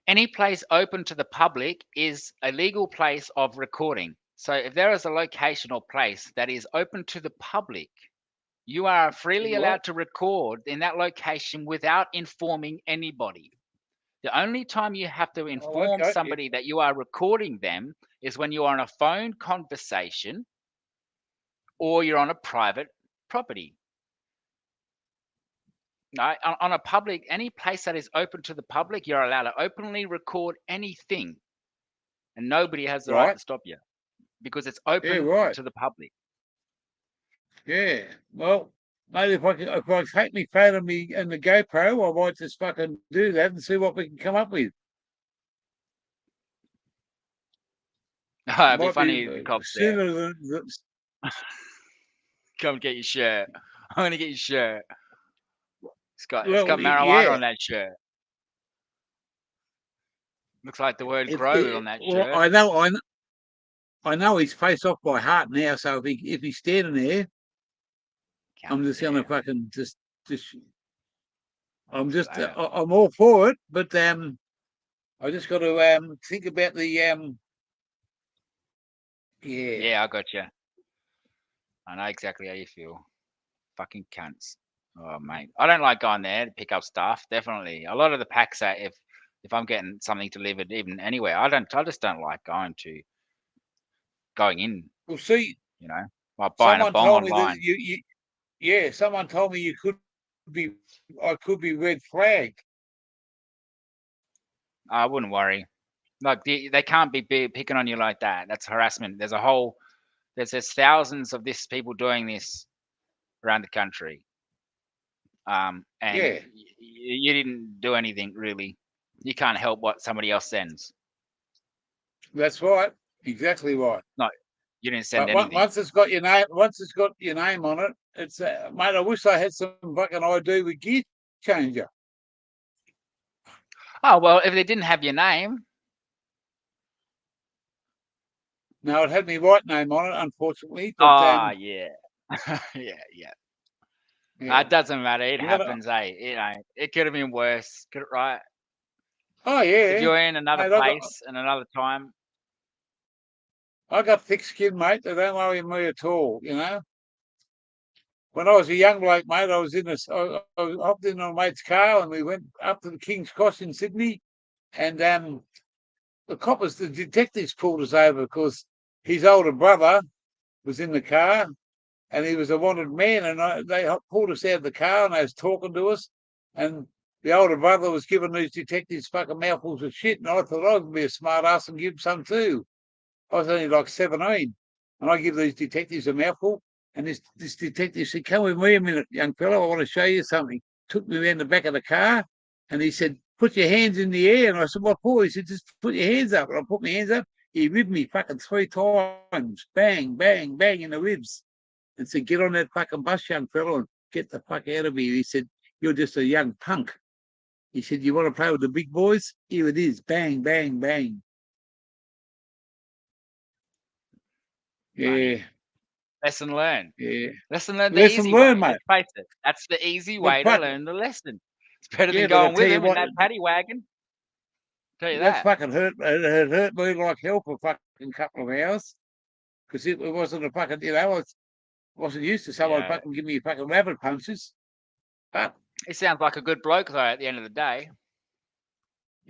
S3: any place open to the public is a legal place of recording. So if there is a location or place that is open to the public, you are freely
S1: Right.
S3: allowed to record in that location without informing anybody. The only time you have to inform
S1: okay.
S3: somebody that you are recording them is when you're on a phone conversation or you're on a private property. No, on a public, any place that is open to the public, you're allowed to openly record anything, and nobody has the right
S1: Right.
S3: to stop you because it's
S1: Yeah,
S3: open
S1: right.
S3: to the public.
S1: Yeah. Well, maybe if I take me phone and me and the GoPro, I might just fucking do that and see what we can come up with.
S3: It'd be
S1: Might
S3: funny
S1: be
S3: if the cops there.
S1: sooner than
S3: Come get your shirt. I'm gonna get your shirt. It's got
S1: well,
S3: marijuana
S1: yeah.
S3: on that shirt. Looks like the word
S1: Well,
S3: grow on that shirt.
S1: I know he's face off by heart now. So if he's standing there, I'm just gonna fucking just. I'm all for it, but I just got to think about the Yeah.
S3: Yeah, I got you. I know exactly how you feel. Fucking cunts. Oh mate, I don't like going there to pick up stuff. Definitely, a lot of the packs are if I'm getting something delivered, even anywhere, I just don't like going in.
S1: Well, see,
S3: You know, like buying a
S1: someone
S3: bong
S1: told me that
S3: online.
S1: someone told me I could be red flagged.
S3: I wouldn't worry. Like they can't be picking on you like that. That's harassment. There's thousands of this people doing this around the country. And
S1: Yeah,
S3: you didn't do anything really. You can't help what somebody else sends.
S1: that's right. Exactly right.
S3: No, you didn't send
S1: But
S3: anything.
S1: once it's got your name on it, it's mate. I wish I had some fucking ID with gear changer.
S3: Oh well, if they didn't have your name,
S1: No, it had my right name on it, unfortunately. But
S3: yeah, yeah.
S1: yeah.
S3: It doesn't matter. It
S1: You gotta-
S3: happens, eh? It could have been worse. Could it, right?
S1: Oh yeah.
S3: If you're in another
S1: Mate,
S3: place and another time,
S1: I got thick skin, mate. They don't worry me at all. You know. when I was a young bloke, mate, I hopped in on a mate's car and we went up to the King's Cross in Sydney, and the detectives pulled us over because his older brother was in the car and he was a wanted man, and they pulled us out of the car and they was talking to us, and the older brother was giving these detectives fucking mouthfuls of shit, and I thought I would be a smart ass and give some too. I was only like 17, and I give these detectives a mouthful, and this detective said, "Come with me a minute, young fellow, I want to show you something." Took me around the back of the car, and he said, "Put your hands in the air." And I said, "What for?" He said, "Just put your hands up." And I put my hands up. He ribbed me fucking 3 times. Bang, bang, bang in the ribs. And said, "Get on that fucking bus, young fellow, and get the fuck out of here." He said, "You're just a young punk." He said, "You want to play with the big boys? Here it is. Bang, bang, bang." Yeah,
S3: Lesson learned.
S1: yeah.
S3: Lesson learned the
S1: Lesson
S3: easy
S1: learned,
S3: way.
S1: mate.
S3: Let's face it. That's the easy
S1: But
S3: way to
S1: fuck,
S3: learn the lesson. It's better
S1: yeah,
S3: than
S1: but I
S3: going
S1: tell
S3: with
S1: you
S3: him in
S1: what,
S3: that paddy wagon. Tell you
S1: that
S3: that.
S1: fucking hurt. It hurt me like hell for a fucking couple of hours because it wasn't a fucking, I wasn't used to someone
S3: Yeah.
S1: fucking give me fucking rabbit punches. But
S3: He sounds like a good bloke though. At the end of the day,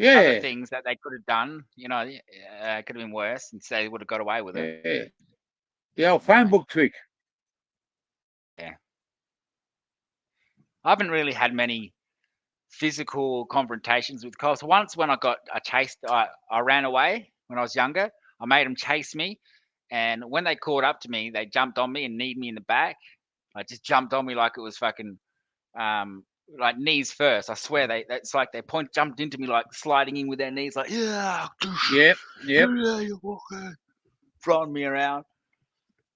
S3: other
S1: yeah,
S3: things that they could have done, could have been worse, and say they would have got away with it.
S1: yeah, the old phone book trick.
S3: Yeah. I haven't really had many physical confrontations with cops. Once when I ran away when I was younger. I made them chase me, and when they caught up to me, they jumped on me and kneed me in the back. Like just jumped on me like it was fucking like knees first. I swear it's like they jumped into me like sliding in with their knees, like yeah,
S1: Yep, yep.
S3: yeah, you're walking, throwing me around.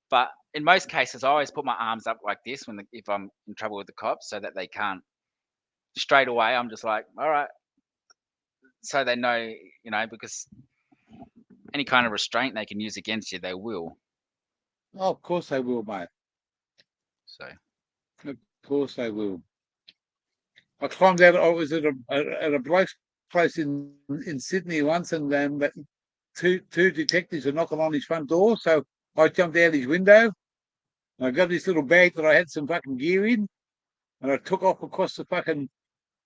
S3: But in most cases, I always put my arms up like this if I'm in trouble with the cops, so that they can't straight away. I'm just like, all right, so they know, because any kind of restraint they can use against you, they will.
S1: Oh, of course they will, mate.
S3: So
S1: Of course they will. I climbed out. I was at a bloke's place in Sydney once, and then two detectives were knocking on his front door. So I jumped out his window. And I got this little bag that I had some fucking gear in, and I took off across the fucking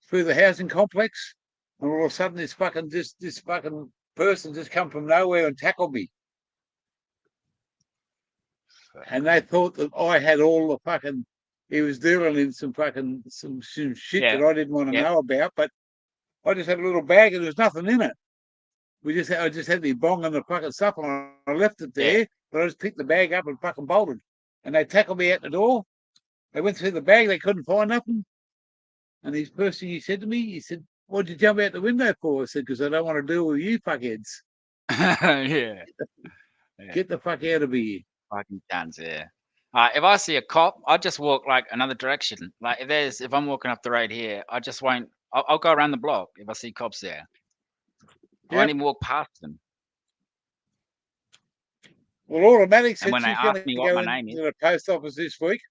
S1: through the housing complex. And all of a sudden, this fucking person just come from nowhere and tackled me. And they thought that I had all the fucking. He was dealing in some shit
S3: yeah,
S1: that I didn't want to
S3: yeah,
S1: know about, but I just had a little bag and there was nothing in it. I just had the bong and the fucking stuff, and I left it
S3: yeah.
S1: there. But I just picked the bag up and fucking bolted. And they tackled me at the door. They went through the bag. They couldn't find nothing. And this person, he said to me, he said, "What'd you jump out the window for?" I said, "Because I don't want to deal with you fuckheads.
S3: Yeah.
S1: Get the fuck out of here."
S3: Fucking cunts, yeah. If I see a cop, I just walk like another direction. Like if I'm walking up the road here, I just won't. I'll go around the block if I see cops there. I won't
S1: Yep.
S3: even walk past them.
S1: Well, Automatic
S3: And
S1: said
S3: when they
S1: she's going
S3: ask
S1: to
S3: me what
S1: go
S3: my
S1: into
S3: name is,
S1: the post office this week.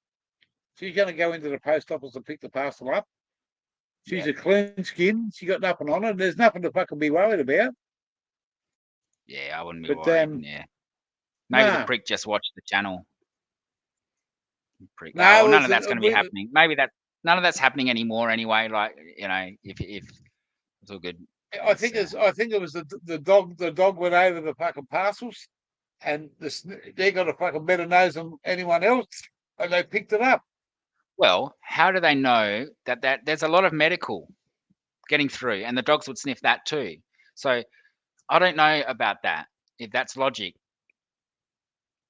S1: She's going to go into the post office and pick the parcel up. She's
S3: yeah,
S1: a clean skin. She got nothing on her. There's nothing to fucking be worried about.
S3: yeah, I wouldn't be
S1: But
S3: worried. Yeah, maybe the
S1: nah,
S3: prick just watched the channel. Prick. Oh,
S1: no,
S3: well,
S1: it
S3: none
S1: was,
S3: of that's going to be happening. Maybe none of that's happening anymore anyway. Like if it's all good.
S1: I think it was the dog went over the fucking parcels, and they got a fucking better nose than anyone else, and they picked it up.
S3: Well, how do they know that there's a lot of medical getting through, and the dogs would sniff that too? So I don't know about that. If that's logic,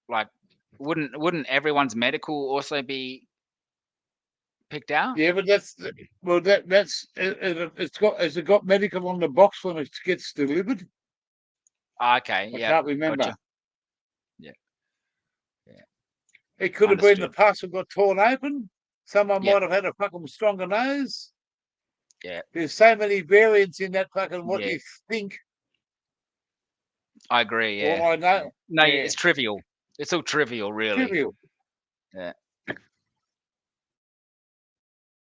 S3: like, wouldn't everyone's medical also be picked out?
S1: Yeah, but has it got medical on the box when it gets delivered?
S3: Okay,
S1: I
S3: yeah,
S1: can't remember.
S3: gotcha. Yeah, yeah,
S1: It could have been the
S3: understood.
S1: parcel got torn open. Someone
S3: Yep,
S1: might have had a fucking stronger nose.
S3: yeah,
S1: There's so many variants in that fucking what
S3: yeah.
S1: you think.
S3: I agree.
S1: All
S3: Yeah,
S1: I
S3: yeah.
S1: know,
S3: No,
S1: yeah,
S3: it's trivial. It's all trivial, really.
S1: trivial,
S3: Yeah.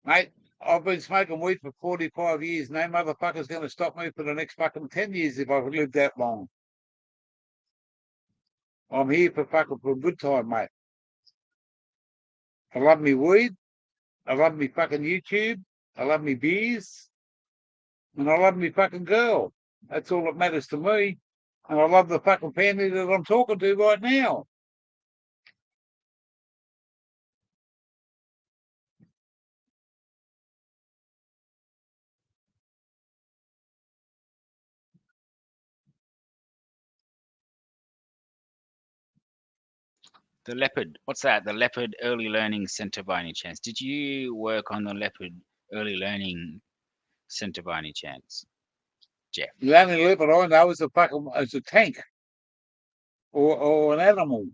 S1: mate. I've been smoking weed for 45 years. No motherfucker's going to stop me for the next fucking 10 years if I've lived that long. I'm here for a good time, mate. I love me weed. I love me fucking YouTube. I love me beers. And I love me fucking girl. That's all that matters to me. And I love the fucking family that I'm talking to right now.
S3: The Leopard. What's that? The Leopard Early Learning Center by any chance? Did you work on the Leopard Early Learning Center by any chance, Jeff?
S1: The only leopard I know is a tank or an animal.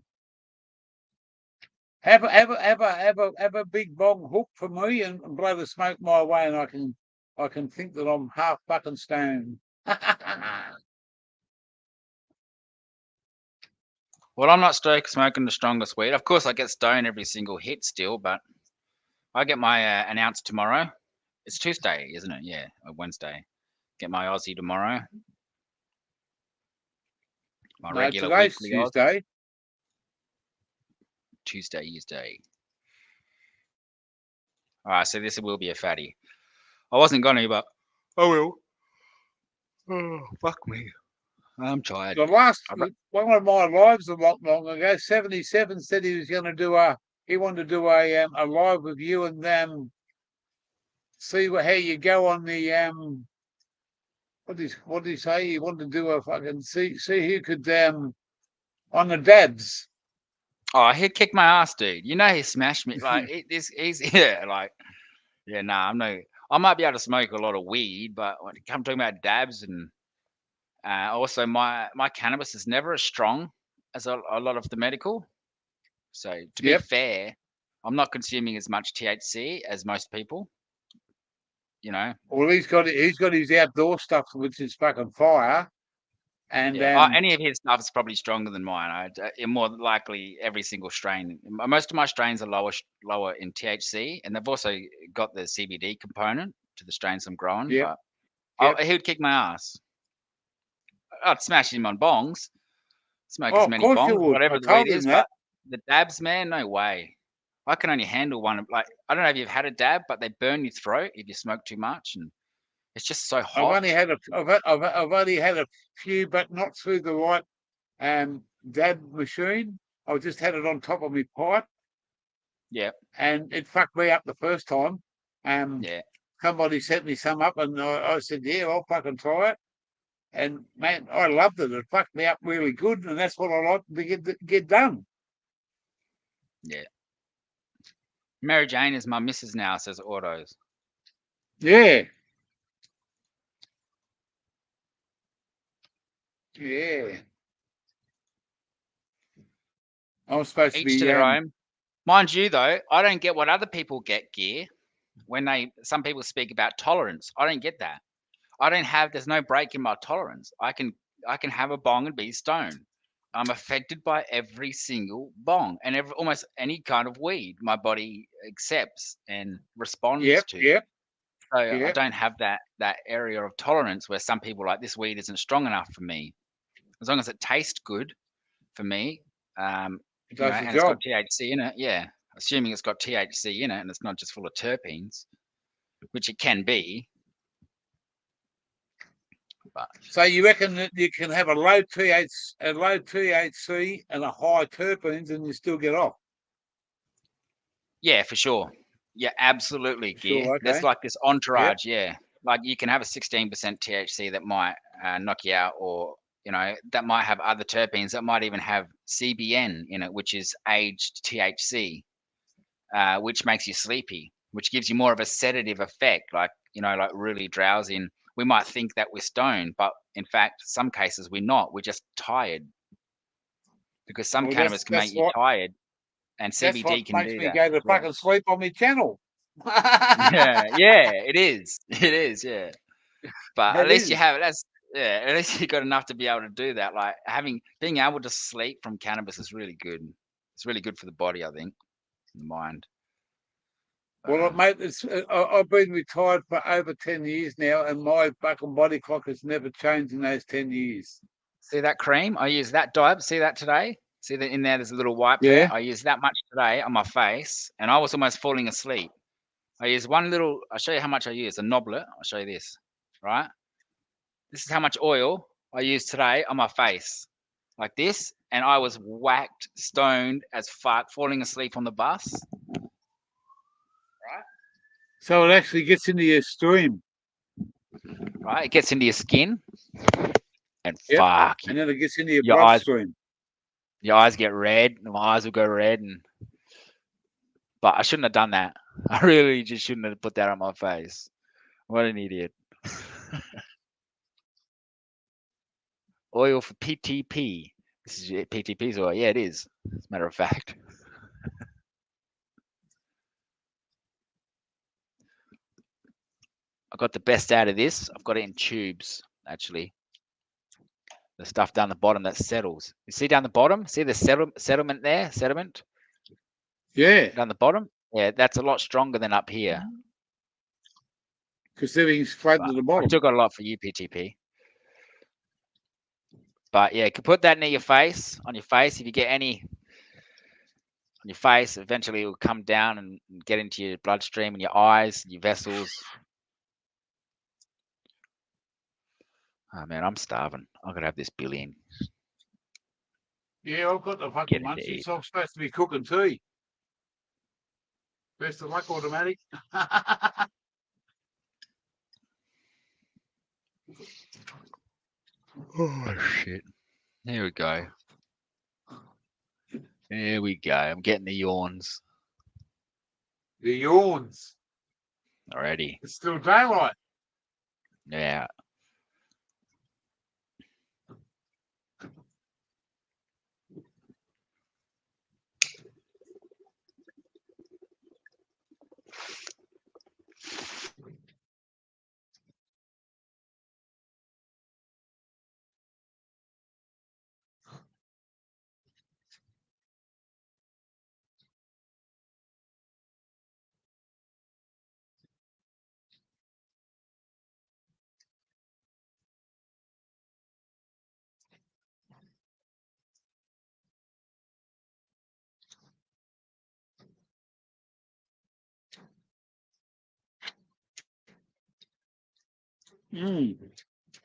S1: Have a big bong hook for me and blow the smoke my way, and I can think that I'm half fucking stoned.
S3: Well, I'm not smoking the strongest weed. Of course, I get stoned every single hit still, but I get my announced tomorrow. It's Tuesday, isn't it? Yeah, or Wednesday. Get my Aussie tomorrow. My
S1: No,
S3: regular
S1: today's
S3: weekly Oz.
S1: Tuesday.
S3: Tuesday. All right, so this will be a fatty. I wasn't gonna, but I will. Oh, fuck me. I'm tired.
S1: The last
S3: I bet-
S1: one of my lives a lot long ago, 77 said he was going to do he wanted to do a live with you and see how you go on the what did he say? He wanted to do a fucking see who could on the dabs.
S3: Oh, he kicked my ass, dude. You know he smashed me. Like he's yeah, like yeah. Nah, I'm no. I might be able to smoke a lot of weed, but when it comes talking about dabs and also my cannabis is never as strong as a lot of the medical. So to be
S1: Yep.
S3: fair, I'm not consuming as much THC as most people. You know.
S1: Well, he's got his outdoor stuff, which is fucking fire. And
S3: Yeah, any of his stuff is probably stronger than mine. More likely, every single strain. Most of my strains are lower in THC, and they've also got the CBD component to the strains I'm growing.
S1: Yep.
S3: But he would kick my ass. I'd smash him on bongs, smoke
S1: Oh,
S3: as
S1: of
S3: many
S1: course you
S3: bongs,
S1: would. I
S3: whatever the
S1: told
S3: weed
S1: him
S3: is.
S1: that.
S3: But the dabs, man, no way. I can only handle one. Like I don't know if you've had a dab, but they burn your throat if you smoke too much, and it's just so
S1: I've
S3: hot.
S1: only had I've only had a few, but not through the right dab machine. I just had it on top of my pipe.
S3: Yeah.
S1: And it fucked me up the first time.
S3: Yeah.
S1: Somebody sent me some up, and I said, "Yeah, I'll fucking try it." And man, I loved it. It fucked me up really good, and that's what I like to get done.
S3: Yeah. Mary Jane is my missus now, says Autos.
S1: Yeah. Yeah. I'm supposed to
S3: Each
S1: be
S3: to their own. Mind you, though, I don't get what other people get, Gear. When some people speak about tolerance, I don't get that. There's no break in my tolerance. I can have a bong and be stoned. I'm affected by every single bong and almost any kind of weed my body accepts and responds to.
S1: Yep.
S3: So I don't have that area of tolerance where some people are like, this weed isn't strong enough for me. As long as it tastes good for me,
S1: It
S3: you know,
S1: does the
S3: and it's got
S1: job.
S3: THC in it, yeah. Assuming it's got THC in it and it's not just full of terpenes, which it can be. But
S1: So you reckon that you can have a low THC and a high terpenes, and you still get off?
S3: yeah, for sure. Yeah, absolutely, Gear.
S1: Sure,
S3: There's
S1: okay.
S3: like this entourage, yeah. Like you can have a 16% THC that might knock you out, or that might have other terpenes that might even have CBN in it, which is aged THC, which makes you sleepy, which gives you more of a sedative effect, like like really drowsy. And we might think that we're stoned, but in fact, some cases we're not. We're just tired because some
S1: Well,
S3: cannabis can make you tired, and
S1: that's what
S3: CBD can
S1: makes
S3: do
S1: me
S3: that.
S1: go to
S3: Yeah.
S1: fucking sleep on my channel.
S3: Yeah, it is. It is, yeah. But at
S1: It
S3: least you
S1: is.
S3: have that's at least you got enough to be able to do that. Like being able to sleep from cannabis is really good. It's really good for the body, I think, and the mind.
S1: Well, mate, I've been retired for over 10 years now, and my fucking body clock has never changed in those 10 years.
S3: See that cream? I use that dab. See that today? See that in there? There's a little wipe
S1: Yeah.
S3: there. I used that much today on my face, and I was almost falling asleep. I used one little. I'll show you how much I used. A knoblet. I'll show you this. Right. This is how much oil I used today on my face, like this, and I was whacked, stoned as fuck, falling asleep on the bus.
S1: So it actually gets into your stream,
S3: Right. It gets into your skin, and
S1: Yep.
S3: fuck,
S1: and then it gets into your
S3: Your eyes-
S1: bloodstream.
S3: your eyes get red. And my eyes will go red, and but I shouldn't have done that. I really just shouldn't have put that on my face. What an idiot. Oil for PTP. This is PTP's oil. Yeah, it is. As a matter of fact. I got the best out of this. I've got it in tubes, actually. The stuff down the bottom that settles. You see down the bottom? See the settlement there? Sediment
S1: Yeah,
S3: down the bottom? Yeah, that's a lot stronger than up here.
S1: because everything's floating to the
S3: I've
S1: bottom.
S3: still got a lot for you, PTP. But yeah, you can put that near your face, on your face. If you get any on your face, eventually it will come down and get into your bloodstream and your eyes, your vessels. Oh man, I'm starving. I'm gonna have this billion.
S1: Yeah, I've got the
S3: Get
S1: fucking
S3: it to
S1: munchies.
S3: eat.
S1: So I'm supposed to be cooking tea. Best of luck, automatic.
S3: Oh shit. There we go. There we go. I'm getting the yawns
S1: The yawns.
S3: already.
S1: It's still daylight.
S3: Yeah.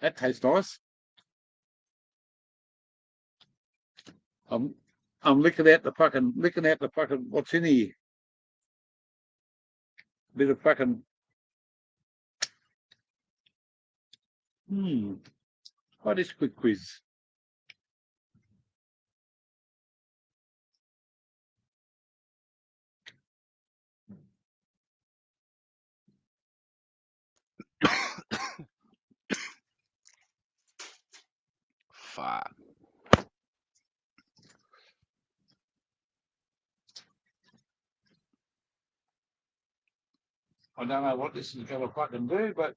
S1: That tastes nice. I'm looking at the fucking what's in here. Bit of fucking What is quick quiz?
S3: Fuck.
S1: I don't know what this is gonna fucking do, but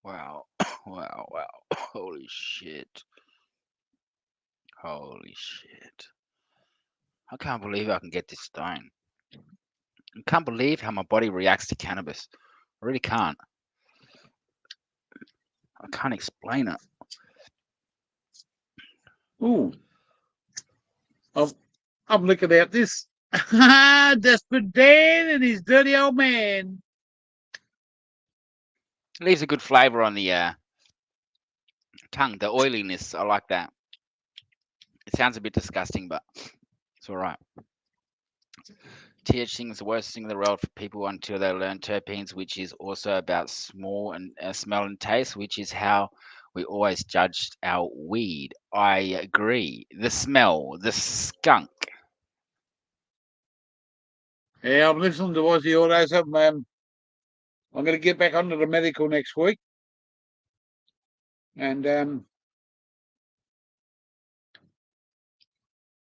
S3: Wow. Wow. Wow. Holy shit. Holy shit. I can't believe I can get this stone. I can't believe how my body reacts to cannabis. I really can't. I can't explain it.
S1: ooh, I'm looking at this. Desperate Dan and his dirty old man.
S3: It leaves a good flavor on the tongue, the oiliness. I like that. It sounds a bit disgusting, but it's all right. THC is the worst thing in the world for people until they learn terpenes, which is also about smell and taste, which is how we always judged our weed. I agree. The smell, the skunk.
S1: Yeah, I'm listening to Aussie Autos. I'm going to get back onto the medical next week, and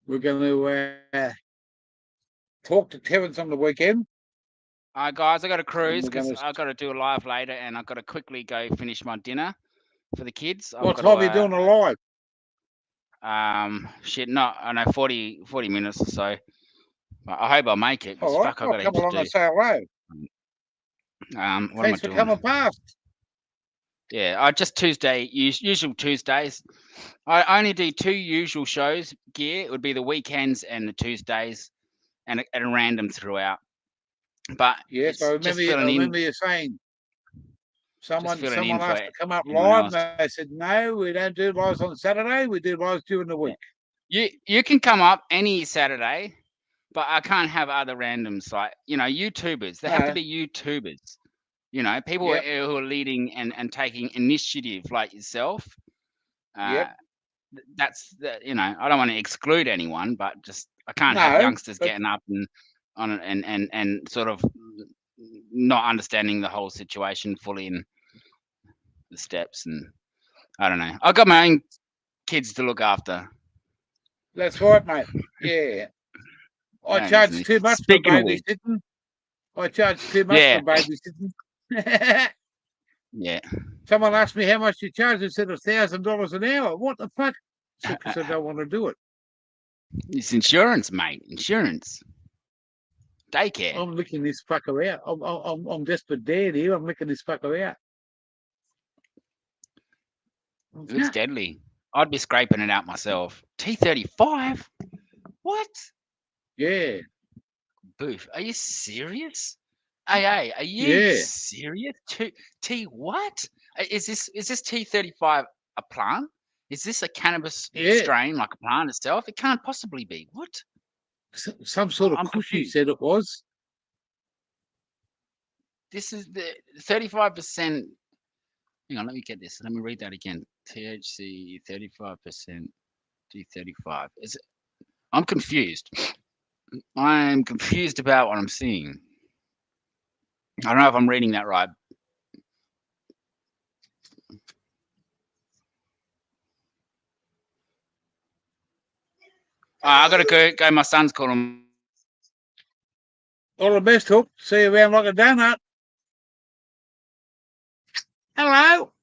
S1: we're going to talk to Terence on the weekend.
S3: All right, guys, I got to cruise
S1: we're
S3: because
S1: gonna-
S3: I've got to do a live later, and I've got to quickly go finish my dinner for the kids. I've
S1: What
S3: got
S1: time
S3: to,
S1: are you doing a live?
S3: Shit, not I know 40 minutes or so. But I hope I make it. 'Cause
S1: All right,
S3: fuck, I
S1: I'll
S3: got
S1: come
S3: heaps
S1: along
S3: to
S1: and
S3: do.
S1: say hello.
S3: What am I
S1: Thanks for
S3: doing?
S1: coming past.
S3: Yeah, I just Tuesday, usual Tuesdays. I only do 2 usual shows. Gear it would be the weekends and the Tuesdays, and a random throughout. But
S1: Yes, I
S3: it's just
S1: remember. I
S3: filling in,
S1: remember you saying
S3: just filling in
S1: someone
S3: for
S1: asked to come up
S3: everyone
S1: live,
S3: else.
S1: and they said no, we don't do lives on Saturday. We do lives during the week.
S3: You can come up any Saturday, but I can't have other randoms like YouTubers. They have to
S1: No.
S3: be YouTubers. People
S1: Yep.
S3: who are leading and taking initiative like yourself. Uh,
S1: Yep.
S3: that's I don't want to exclude anyone, but just I can't have
S1: No,
S3: youngsters
S1: but
S3: getting up and sort of not understanding the whole situation fully and the steps, and I don't know. I got my own kids to look after.
S1: that's right, mate. Yeah. I
S3: Don't listen
S1: charge
S3: to me.
S1: too much for
S3: Speaking of which,
S1: babysitting. I charge too much
S3: yeah,
S1: for babysitting.
S3: yeah.
S1: Someone asked me how much you charge. I said $1,000 an hour. What the fuck? Because I don't want to do it.
S3: It's insurance, mate. Insurance. Daycare.
S1: I'm licking this fucker out. I'm desperate dad here. I'm licking this fucker out.
S3: It's deadly. I'd be scraping it out myself. T35? What?
S1: Yeah.
S3: Boof. Are you serious? AA, are you
S1: Yeah.
S3: serious? T what? Is this T35 a plant? Is this a cannabis
S1: Yeah.
S3: strain like a plant itself? It can't possibly be. What?
S1: Some sort of
S3: I'm
S1: cushy
S3: confused.
S1: said it was.
S3: This is the 35%. Hang on, let me get this. Let me read that again. THC 35%, T35. I'm confused. I'm confused about what I'm seeing. I don't know if I'm reading that right. I gotta go. My son's calling.
S1: All the best, Hook. See you around like a donut. Hello.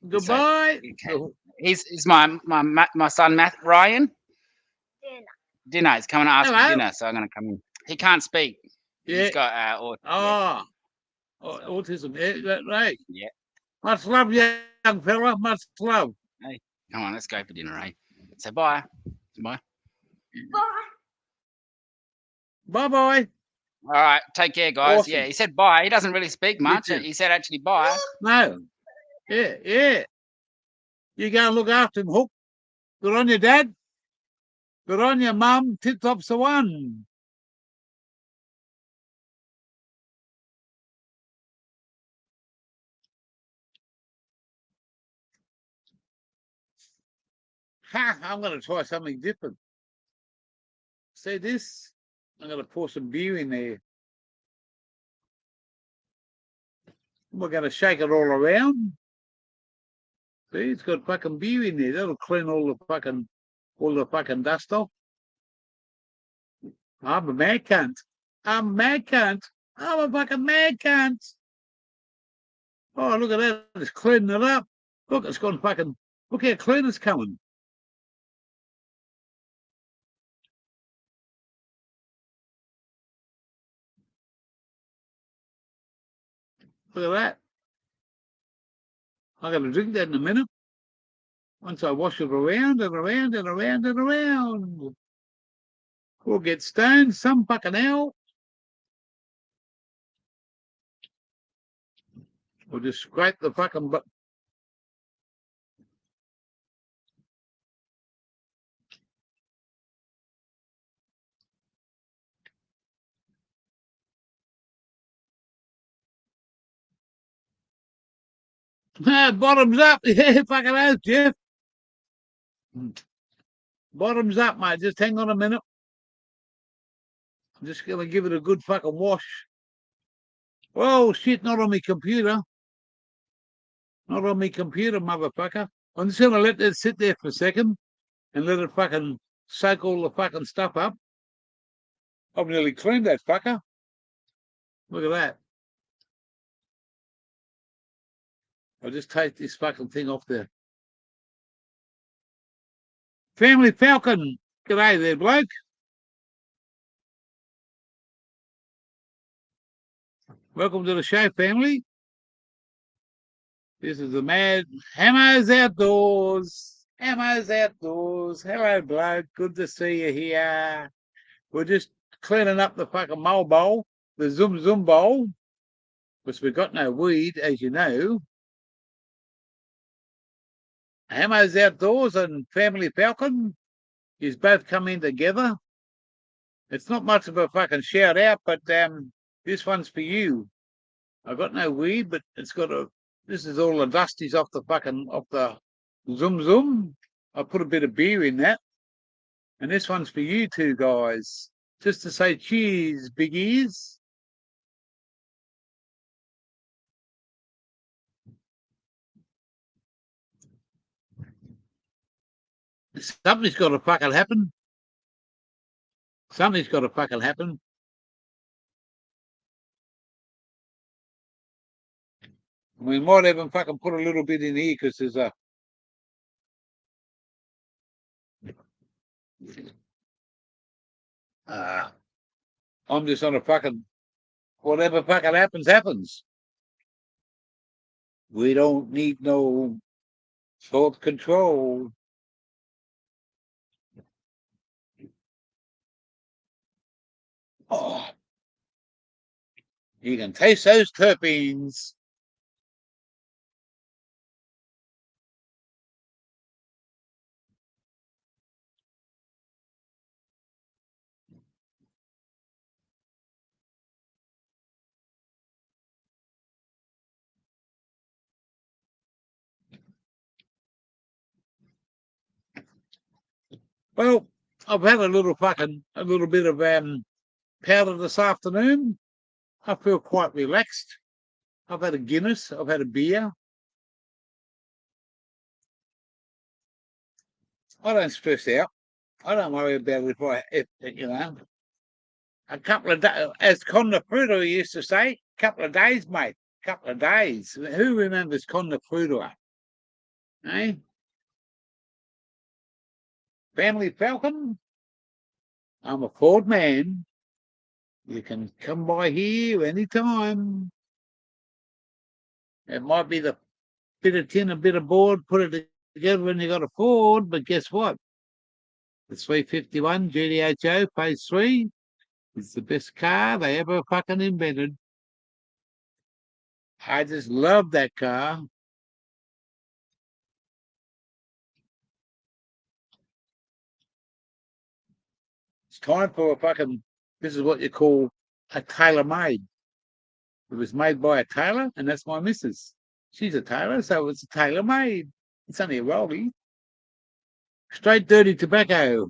S1: Goodbye.
S3: Okay. He's my son Ryan. Dinner. He's coming to ask for
S1: Hello.
S3: dinner, so I'm gonna come in. He can't speak.
S1: Yeah.
S3: He's got autism.
S1: Oh, autism. Yeah, right.
S3: Yeah.
S1: Much love, young fella. Much love.
S3: Hey, come on, let's go for dinner, eh? Say bye. Bye.
S1: Bye-bye.
S3: All right, take care, guys.
S1: Awesome.
S3: Yeah, he said bye. He doesn't really speak much.
S1: too.
S3: He said actually bye.
S1: No. Yeah, yeah. You go and look after him, Hook. Good on you, Dad. Good on you, Mum. Tip-top's the one. Ha! I'm going to try something different. See this? I'm going to pour some beer in there. We're going to shake it all around. See, it's got fucking beer in there. That'll clean all the fucking dust off. I'm a mad cunt. I'm a mad cunt. I'm a fucking mad cunt. Oh, look at that. It's cleaning it up. Look, it's gone fucking... Look how clean it's coming. Look at that. I'm going to drink that in a minute. Once I wash it around and around and around and around. We'll get stoned some fucking hell. We'll just scrape the fucking... Bottoms up. Yeah, fucking hell, Jeff. Bottoms up, mate. Just hang on a minute. I'm just going to give it a good fucking wash. Oh, shit, not on my computer. Not on my computer, motherfucker. I'm just going to let that sit there for a second and let it fucking soak all the fucking stuff up. I've nearly cleaned that fucker. Look at that. I'll just take this fucking thing off there. Family Falcon. G'day there, bloke. Welcome to the show, family. This is the Mad Hammers Outdoors. Hammers Outdoors. Hello, bloke. Good to see you here. We're just cleaning up the fucking mole bowl, the Zoom Zoom bowl, because we've got no weed, as you know. Hammers Outdoors and Family Falcon is both coming together. It's not much of a fucking shout out, but this one's for you. I've got no weed, but it's got a. This is all the dusties off the Zoom Zoom. I put a bit of beer in that, and this one's for you two guys, just to say cheers, big ears. Something's got to fucking happen. Something's got to fucking happen. We might even fucking put a little bit in here because there's a. I'm just on a fucking. Whatever fucking happens, happens. We don't need no thought control. Oh, you can taste those terpenes. Well, I've had a little bit of powder this afternoon. I feel quite relaxed. I've had a Guinness. I've had a beer. I don't stress out. I don't worry about it if you know, a couple of days, as Conor Fruto used to say, couple of days, mate, couple of days. Who remembers Conor Fruto? Eh? Family Falcon? I'm a Ford man. You can come by here anytime. It might be the bit of tin, a bit of board, put it together when you got a Ford, but guess what? The 351 GTHO Phase 3 is the best car they ever fucking invented. I just love that car. It's time for a fucking, this is what you call a tailor-made. It was made by a tailor, and that's my missus. She's a tailor, so it's a tailor-made. It's only a rollie. Straight dirty tobacco.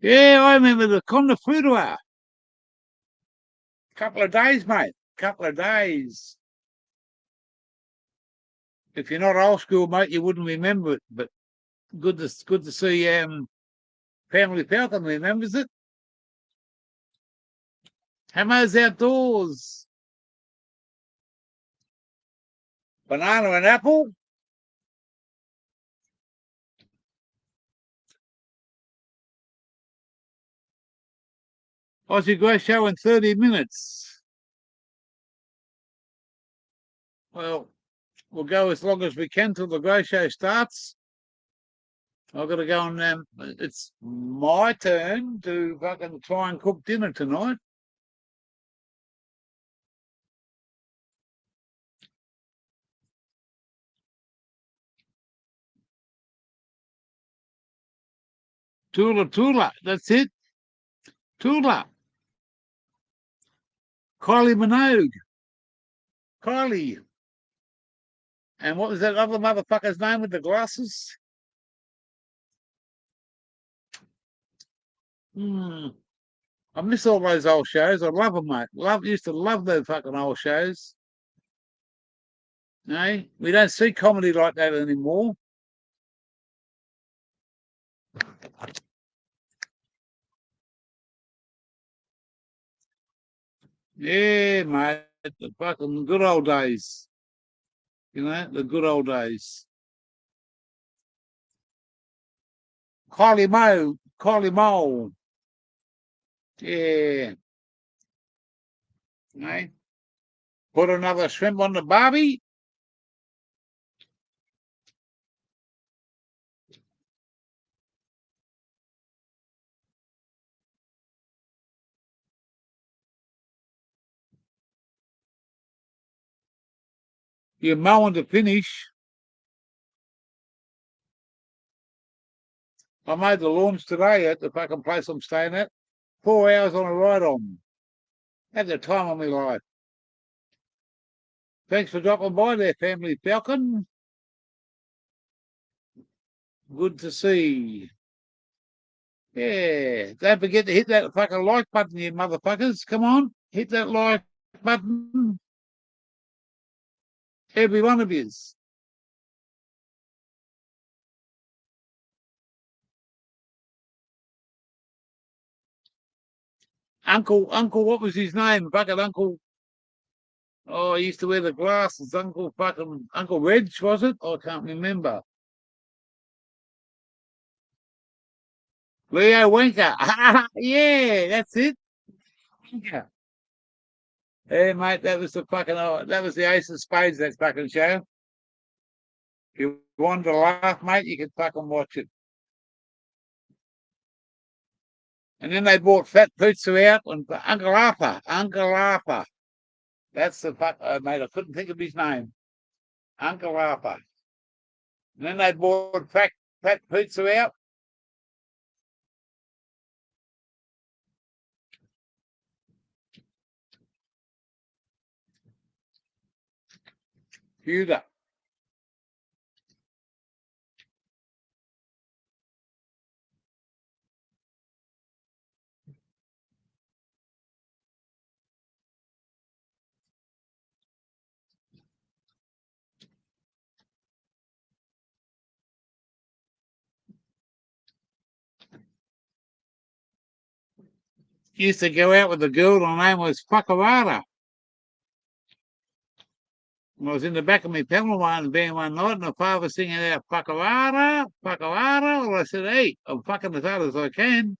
S1: Yeah, I remember the Conor Fruitoir. Couple of days, mate. Couple of days. If you're not old school, mate, you wouldn't remember it. But good to see Family Falcon remembers it. Hammers Outdoors. Banana and apple. Aussie Grey Show in 30 minutes. Well, we'll go as long as we can till the Grey Show starts. I've got to go and it's my turn to fucking try and cook dinner tonight. Tula, that's it. Tula. Kylie Minogue. Kylie. And what was that other motherfucker's name with the glasses? I miss all those old shows. I love them, mate. Used to love those fucking old shows. No, we don't see comedy like that anymore. Yeah, mate. The fucking good old days. You know, the good old days. Kylie Mole. Yeah. No. Put another shrimp on the barbie. You're mowing to finish. I made the lawns today at the fucking place I'm staying at. 4 hours on a ride on. Had the time of my life. Thanks for dropping by there, Family Falcon. Good to see. Yeah, don't forget to hit that fucking like button, you motherfuckers. Come on, hit that like button. Every one of yous. Uncle, what was his name? Fucking Uncle. Oh, he used to wear the glasses. Uncle Reg, was it? I can't remember. Leo Winker. Yeah, that's it. Winker. Yeah, mate, that was the Ace of Spades, that fucking show. If you wanted to laugh, mate, you could fucking watch it. And then they brought Fat Pizza out and Uncle Arthur. That's the fuck, mate. I couldn't think of his name. Uncle Arthur. And then they brought Fat Pizza out. Huda. Used to go out with a girl, her name was Whakawara. I was in the back of my Pamela van one night, and the father singing out Whakawara. Well, I said, hey, I'm fucking as hard as I can.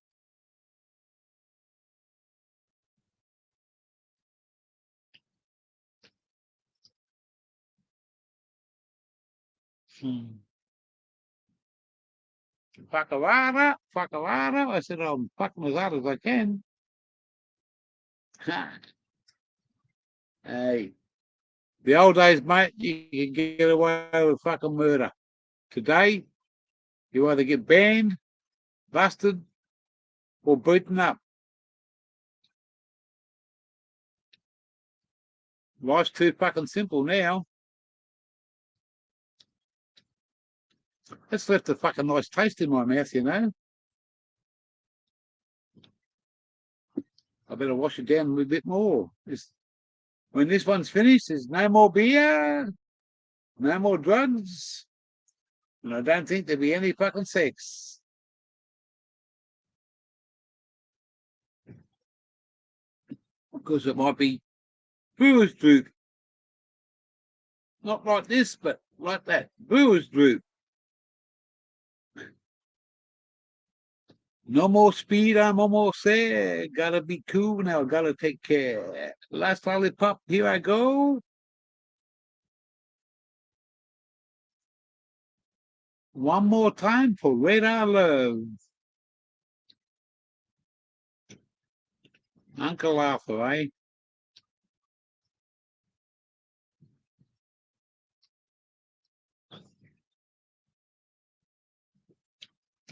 S1: Whakawara. I said, I'm fucking as hard as I can. Hey, the old days, mate, you could get away with fucking murder. Today, you either get banned, busted, or beaten up. Life's too fucking simple now. That's left a fucking nice taste in my mouth, you know. I better wash it down a little bit more. When this one's finished, there's no more beer, no more drugs, and I don't think there'll be any fucking sex. Because it might be brewer's droop. Not like this, but like that. Brewer's droop. No more speed, no more say. Gotta be cool now, gotta take care. Last lollipop, here I go. One more time for Radar Love. Uncle Arthur, eh?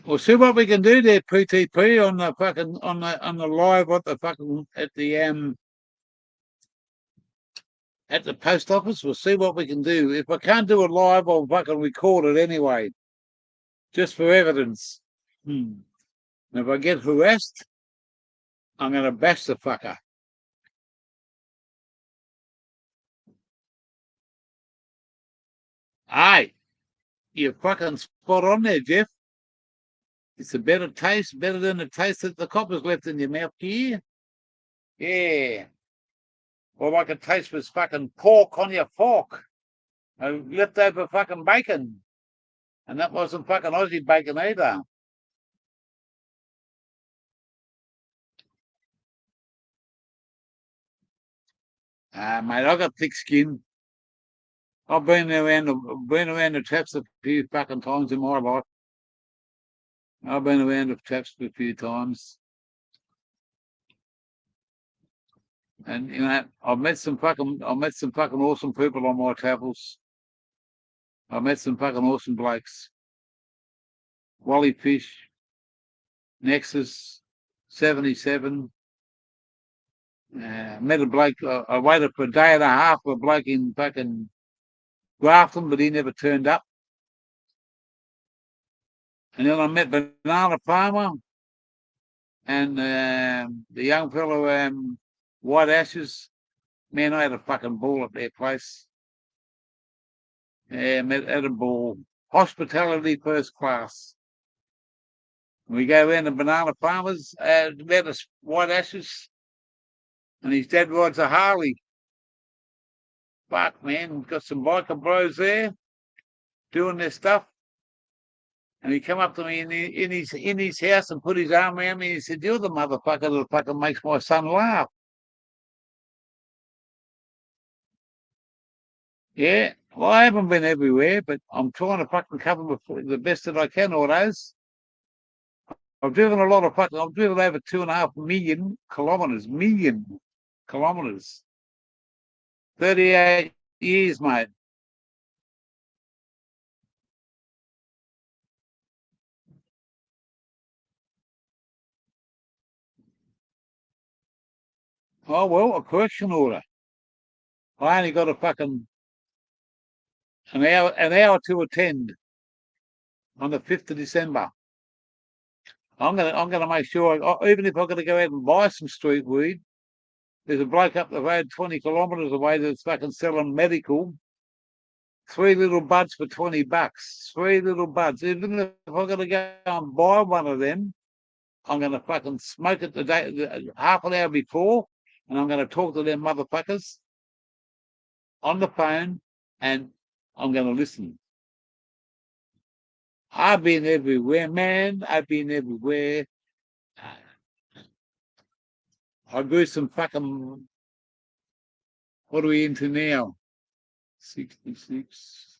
S1: We'll see what we can do there, PTP, on the fucking on the live at the fucking at the post office. We'll see what we can do. If I can't do it live, I'll fucking record it anyway, just for evidence. And if I get harassed, I'm gonna bash the fucker. Hey, you're fucking spot on there, Jeff. It's a better taste, better than the taste that the coppers left in your mouth here. Yeah. Well, like a taste was fucking pork on your fork. Leftover fucking bacon. And that wasn't fucking Aussie bacon either. Mate, I got thick skin. I've been around the traps a few fucking times in my life. I've been around the traps a few times. And you know, I've met some fucking awesome people on my travels. I met some fucking awesome blokes. Wally Fish, Nexus, 77. Met a bloke. I waited for a day and a half for a bloke in fucking Grafton, but he never turned up. And then I met Banana Farmer and the young fellow, White Ashes. Man, I had a fucking ball at their place. Yeah, met at a ball. Hospitality first class. We go around to Banana Farmers, met us White Ashes, and his dad rides a Harley. Fuck, man, got some biker bros there doing their stuff. And he come up to me in his house and put his arm around me and he said, "You're the motherfucker that fucking makes my son laugh." Yeah, well, I haven't been everywhere, but I'm trying to fucking cover the best that I can all those. I've driven a lot of fucking. I've driven over 2.5 million kilometers. 38 years, mate. Oh well, a correction order. I only got a fucking an hour to attend on the 5th of December. I'm gonna make sure, even if I've got to go out and buy some street weed, there's a bloke up the road 20 kilometres away that's fucking selling medical. 3 little buds for $20. 3 little buds. Even if I've got to go and buy one of them, I'm gonna fucking smoke it half an hour before, and I'm gonna talk to them motherfuckers on the phone, and I'm gonna listen. I've been everywhere, man. I've been everywhere. I grew some fucking. What are we into now? 66.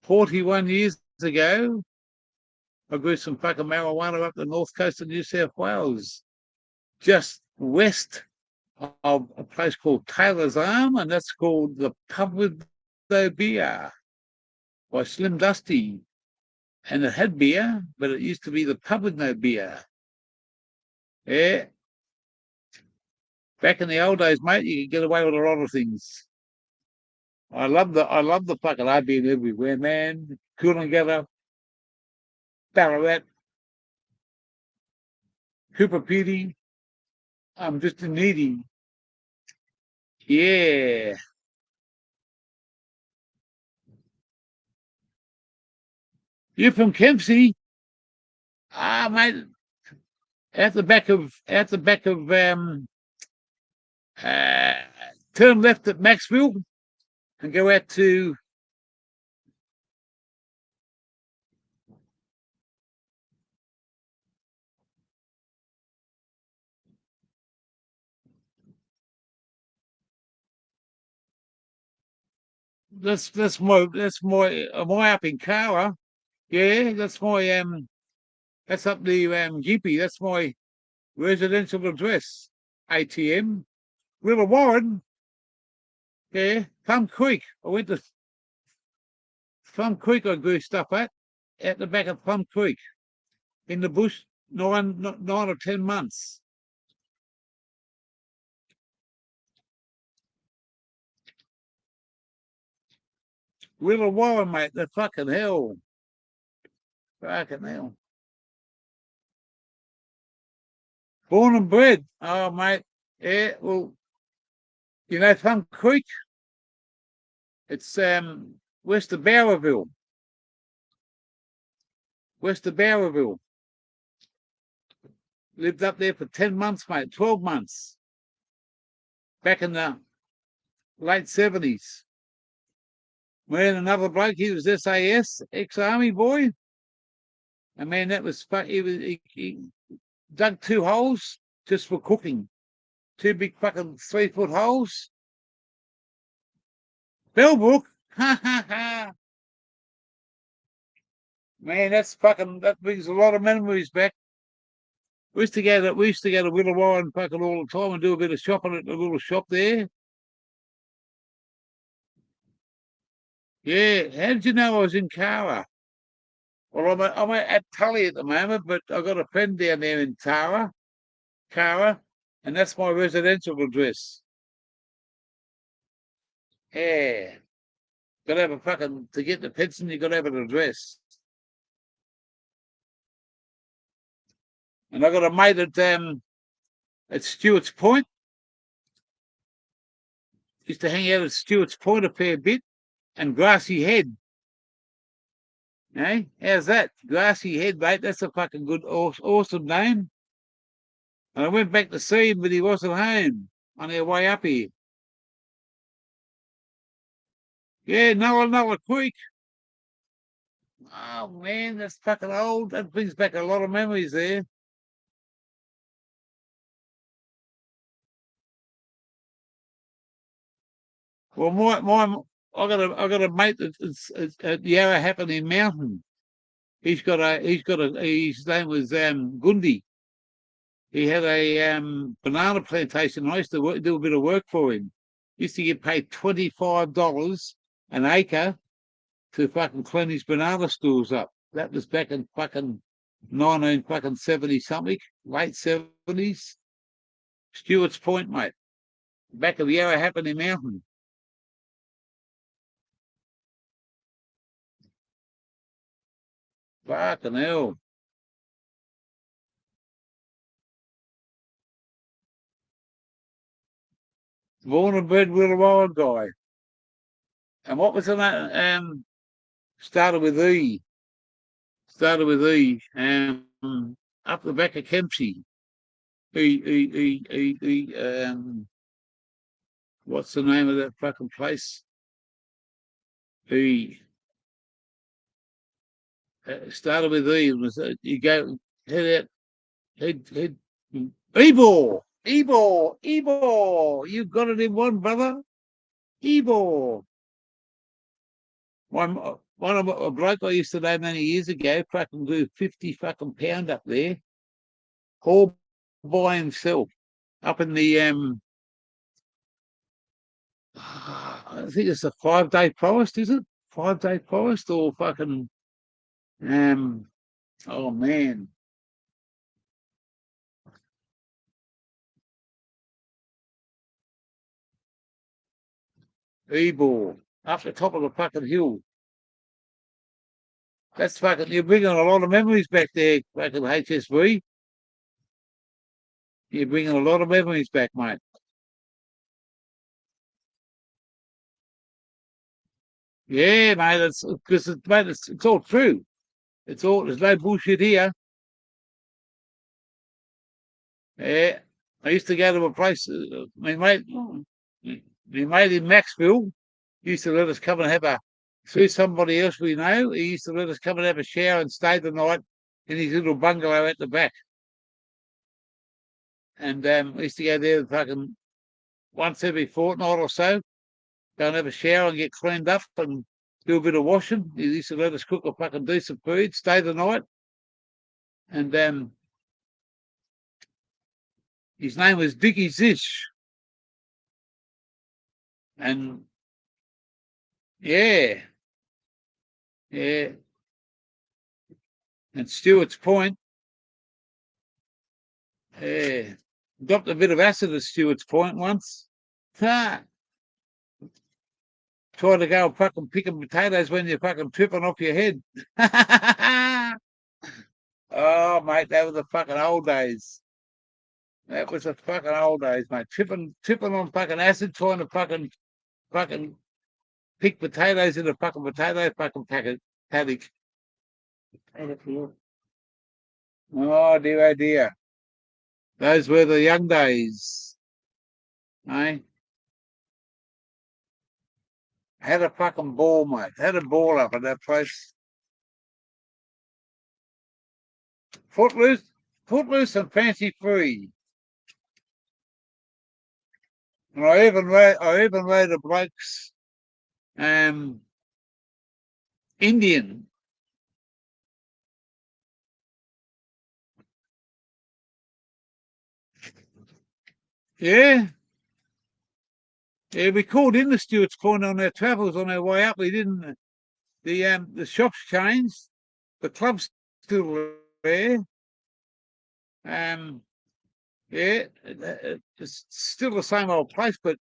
S1: 41 years ago, I grew some fucking marijuana up the north coast of New South Wales, just west of a place called Taylor's Arm, and that's called the Pub with No Beer by Slim Dusty. And it had beer, but it used to be the Pub with No Beer. Yeah. Back in the old days, mate, you could get away with a lot of things. I love the fucking. I've been everywhere, man. Coolangatta, Ballarat, Cooper Pedy. I'm just a needy. Yeah. You're from Kempsey? Ah, mate. At the back of turn left at Maxville and go out to that's my am I up in Cara? Yeah, that's my that's up the Gympie. That's my residential address. ATM. River Warren. Yeah. Plum Creek. I went to Plum Creek. I grew stuff at the back of Plum Creek in the bush 9 or 10 months. River Warren, mate. The fucking hell. Fucking hell. Born and bred. Oh, mate. Yeah, well, you know Plum Creek? It's west of Bowerville. West of Bowerville. Lived up there for 10 months, mate. 12 months. Back in the late 70s. Man, another bloke, he was SAS, ex-army boy. And man, that was he dug 2 holes just for cooking. 2 big fucking 3-foot holes. Bellbrook, ha ha ha. Man, that brings a lot of memories back. We used to go to Willawarra fucking all the time and do a bit of shopping at the little shop there. Yeah, how did you know I was in Cara? Well, I'm at Tully at the moment, but I've got a friend down there in Cara, and that's my residential address. Yeah. Got to have a fucking, to get the pension, you got to have an address. And I got a mate at Stewart's Point. Used to hang out at Stewart's Point a fair bit, and Grassy Head. Eh? How's that? Grassy Head, mate. That's a fucking good, awesome name. And I went back to see him, but he wasn't home on our way up here. Yeah, Noah Creek. Oh man, that's fucking old. That brings back a lot of memories there. Well, I got a mate that's at Yarra Mountain. His name was Gundi. He had a banana plantation. I used to do a bit of work for him. Used to get paid $25 an acre to fucking clean his banana stores up. That was back in fucking 1970 something, late 70s. Stewart's Point, mate. Back of Yarra Mountain. Fucking hell. Born and bred Willawarra guy. And what was the name? Started with E. Up the back of Kempsey. What's the name of that fucking place? Started with E. You go head Ebor. You got it in one, brother. Ebor. One of a bloke I used to know many years ago fucking grew 50 fucking pound up there, all by himself, up in the I think it's a 5-day forest, is it? 5-day forest or fucking oh man. Ebor, up the top of the fucking hill. That's fucking, you're bringing a lot of memories back there, fucking HSV. You're bringing a lot of memories back, mate. Yeah, mate, it's because it's all true. There's no bullshit here. Yeah. I used to go to a place, my mate in Maxville used to let us come and through somebody else we know, he used to let us come and have a shower and stay the night in his little bungalow at the back. And we used to go there fucking once every fortnight or so, go and have a shower and get cleaned up and do a bit of washing. He used to let us cook a fucking decent food, stay the night. And his name was Dickie Zish. And yeah. And Stewart's Point. Yeah. Dropped a bit of acid at Stewart's Point once. Ha! Trying to go and fucking picking potatoes when you're fucking tripping off your head. Oh, mate, that was the fucking old days. That was the fucking old days, mate. Tripping on fucking acid, trying to fucking pick potatoes in a fucking potato fucking paddock. Oh dear, oh dear. Those were the young days. Eh? Had a fucking ball, mate. Had a ball up at that place. Footloose and fancy free. And I even rode a bloke's Indian. Yeah. Yeah, we called in the Stewart's Point on our travels on our way up. We didn't. The shops changed. The club's still there. Yeah, it's still the same old place, but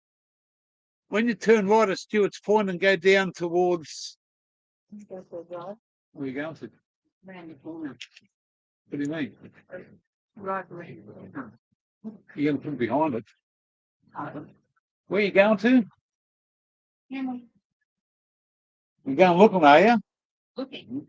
S1: when you turn right at Stewart's Point and go down towards, where are you going to?
S2: Round the corner.
S1: What do you mean?
S2: Right around the corner.
S1: You're going to put behind it. Where are you going to?
S2: Yeah,
S1: You're going looking, are you?
S2: looking.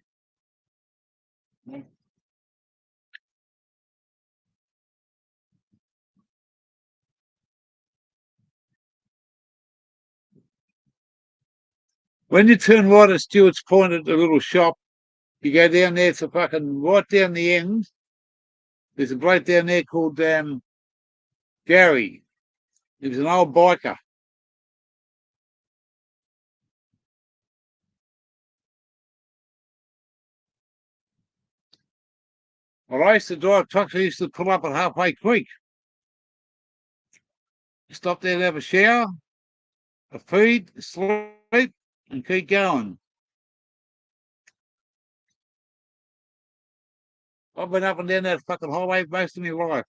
S1: When you turn right at Stewart's Point at the little shop, you go down there to fucking right down the end. There's a bloke down there called Gary. He was an old biker. Well, I used to drive trucks. I used to pull up at Halfway Creek. Stop there to have a shower, a feed, sleep, and keep going. I've been up and down that fucking highway most of my life.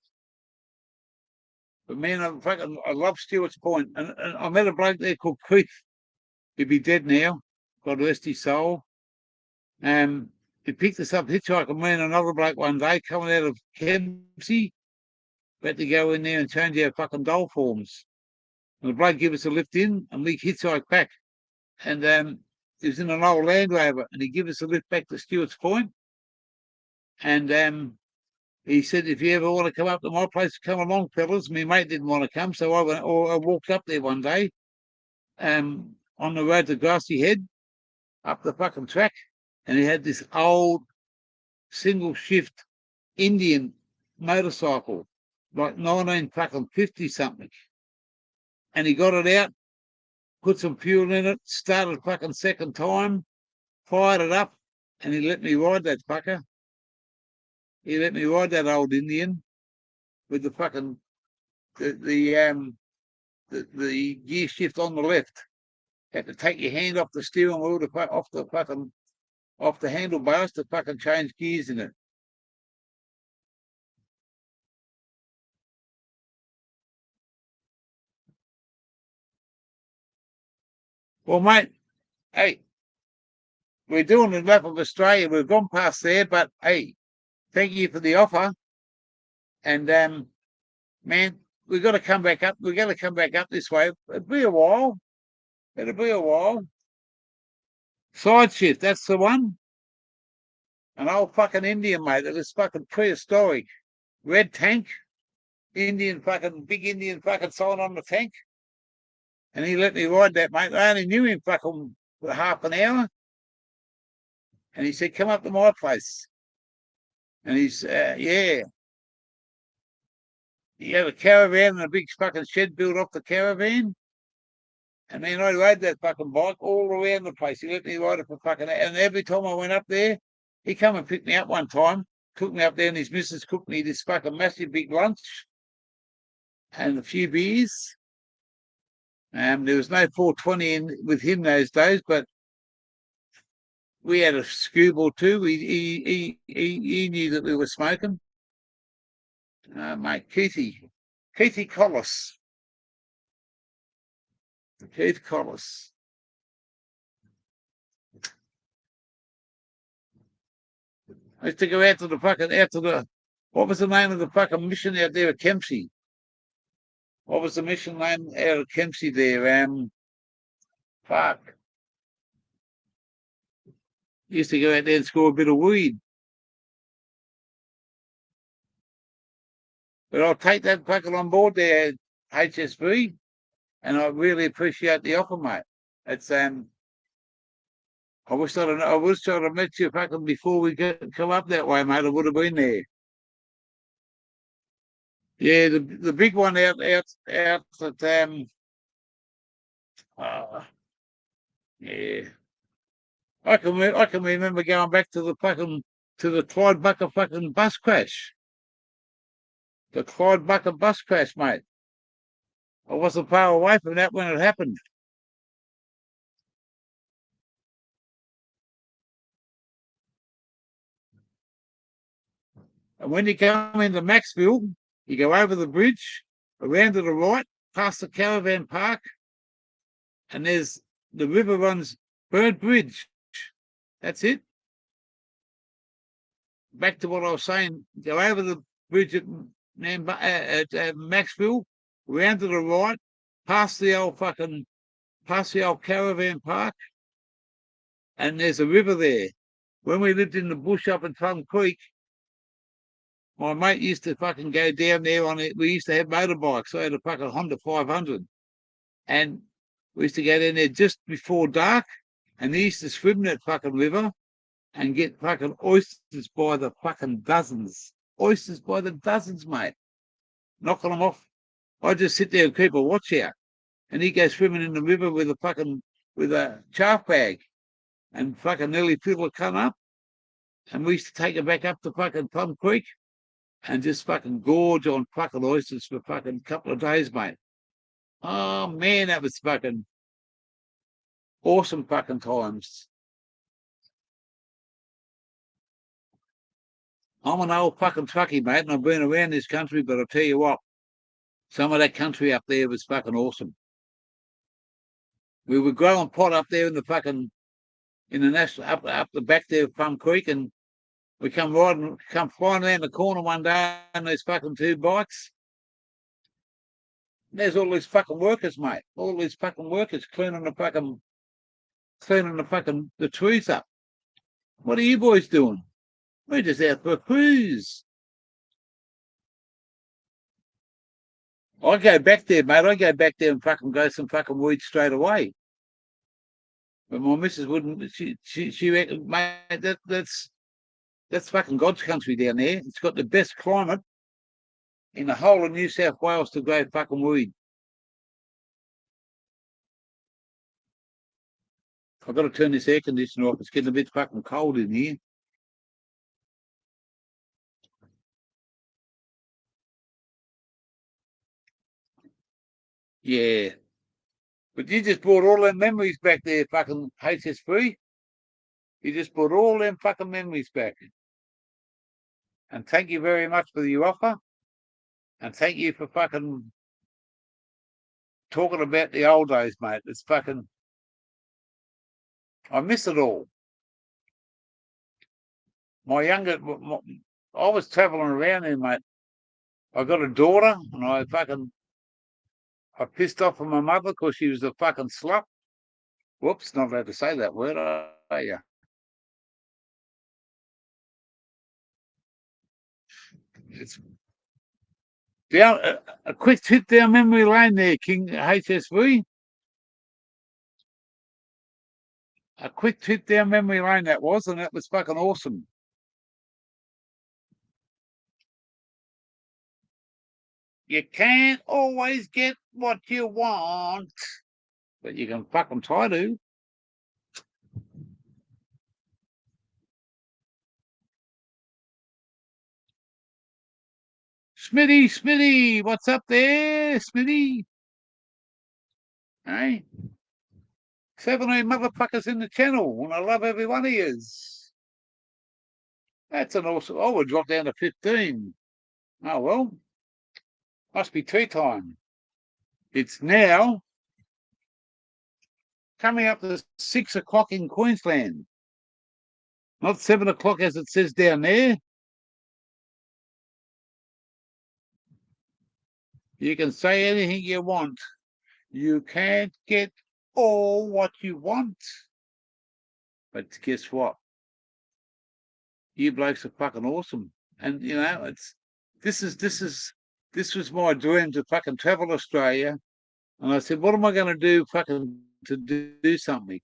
S1: But man, I love Stewart's Point. And I met a bloke there called Keith. He'd be dead now. God rest his soul. He picked us up hitchhiking, me and another bloke one day coming out of Kempsey. We had to go in there and change our fucking dole forms. And the bloke gave us a lift in and we hitchhiked back. And he was in an old Land Rover and he gave us a lift back to Stewart's Point. And he said, if you ever want to come up to my place, come along, fellas. My mate didn't want to come, so I walked up there one day on the road to Grassy Head, up the fucking track, and he had this old single shift Indian motorcycle, like 1950 something. And he got it out, put some fuel in it, started fucking second time, fired it up, and he let me ride that fucker. He let me ride that old Indian with the fucking the gear shift on the left. Had to take your hand off the steering wheel to off the handlebars to fucking change gears in it. Well, mate, hey, we're doing the map of Australia. We've gone past there, but hey, thank you for the offer. And man, we've got to come back up. We've got to come back up this way. It'll be a while. It'll be a while. Side shift, that's the one. An old fucking Indian, mate. That is fucking prehistoric. Red tank, Indian fucking big Indian fucking sign on the tank. And he let me ride that, mate. I only knew him fucking for half an hour. And he said, come up to my place. And he's, yeah. He had a caravan and a big fucking shed built off the caravan. And man, I rode that fucking bike all around the place. He let me ride it for fucking, and every time I went up there, he come and picked me up one time, took me up there, and his missus cooked me this fucking massive big lunch and a few beers. There was no 420 in with him those days, but we had a scoop or two. He knew that we were smoking. Mate, Keithy Collis. Keith Collis. I used to go out to the what was the name of the fucking mission out there at Kempsey? What was the mission name out of Kempsey there? Fuck. Used to go out there and score a bit of weed. But I'll take that fucking on board there, HSV, and I really appreciate the offer, mate. It's I wish I'd have met you fucking before we come up that way, mate. I would have been there. Yeah, the big one out at yeah. I can remember going back to the Clyde Bucker fucking bus crash. The Clyde Bucker bus crash, mate. I wasn't far away from that when it happened. And when you come into Maxville, you go over the bridge, around to the right, past the caravan park, and there's the river runs Bird Bridge. That's it. Back to what I was saying, go over the bridge at Maxville, round to the right, past the old caravan park, and there's a river there. When we lived in the bush up in Plum Creek, my mate used to fucking go down there on it. We used to have motorbikes. I had a fucking Honda 500. And we used to go down there just before dark, and he used to swim that fucking river and get fucking oysters by the fucking dozens. Oysters by the dozens, mate. Knocking them off. I just sit there and keep a watch out. And he goes swimming in the river with a chaff bag and fucking nearly fill the cunt up. And we used to take it back up to fucking Plum Creek and just fucking gorge on fucking oysters for fucking couple of days, mate. Oh man, that was fucking awesome fucking times. I'm an old fucking truckie, mate, and I've been around this country, but I'll tell you what, some of that country up there was fucking awesome. We were growing pot up there in the national up the back there of Plum Creek, and we come flying around the corner one day on these fucking two bikes. And there's all these fucking workers, mate. All these fucking workers cleaning the trees up. What are you boys doing? We're just out for a cruise. I go back there, mate. I go back there and fucking grow some fucking weed straight away. But my missus wouldn't. She reckoned, mate, that's fucking God's country down there. It's got the best climate in the whole of New South Wales to grow fucking weed. I've got to turn this air conditioner off. It's getting a bit fucking cold in here. Yeah. But you just brought all them memories back there, fucking HSP. You just brought all them fucking memories back. And thank you very much for your offer. And thank you for fucking talking about the old days, mate. It's fucking... I miss it all. I was travelling around there, mate. I got a daughter, and I pissed off at my mother because she was a fucking slut. Whoops, not allowed to say that word, are you? It's down a quick trip down memory lane there, King HSV. A quick trip down memory lane that was, and that was fucking awesome. You can't always get what you want, but you can fucking try to. Smitty, what's up there, Smitty? Hey, 17 motherfuckers in the channel, and I love every one of yous. That's an awesome... Oh, we'll drop down to 15. Oh, well. Must be tea time. It's now coming up to 6 o'clock in Queensland. Not 7 o'clock as it says down there. You can say anything you want. You can't get all what you want. But guess what? You blokes are fucking awesome. And you know, this was my dream to fucking travel Australia. And I said, what am I going to do fucking to do something?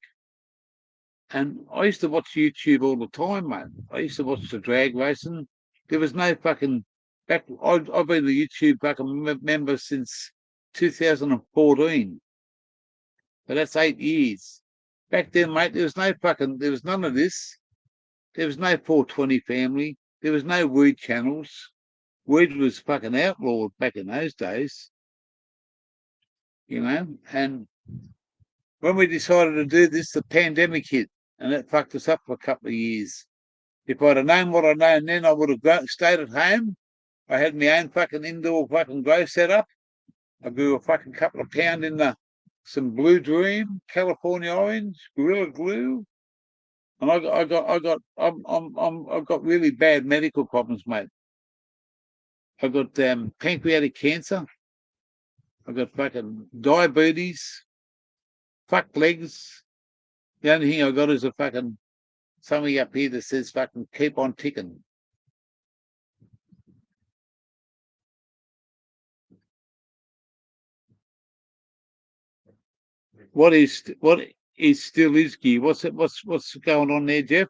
S1: And I used to watch YouTube all the time, mate. I used to watch the drag racing. There was no fucking... I've been a YouTube fucking member since 2014. So that's 8 years. Back then, mate, there was none of this. There was no 420 family. There was no weed channels. Weed was fucking outlawed back in those days. And when we decided to do this, the pandemic hit, and that fucked us up for a couple of years. If I'd have known what I know then, I would have stayed at home. I had my own fucking indoor fucking grow set up. I grew a fucking couple of pound in some Blue Dream, California Orange, Gorilla Glue, and I've got really bad medical problems, mate. I've got pancreatic cancer. I've got fucking diabetes. Fuck legs. The only thing I got is a fucking something up here that says fucking keep on ticking. What is still is gear? What's going on there, Jeff?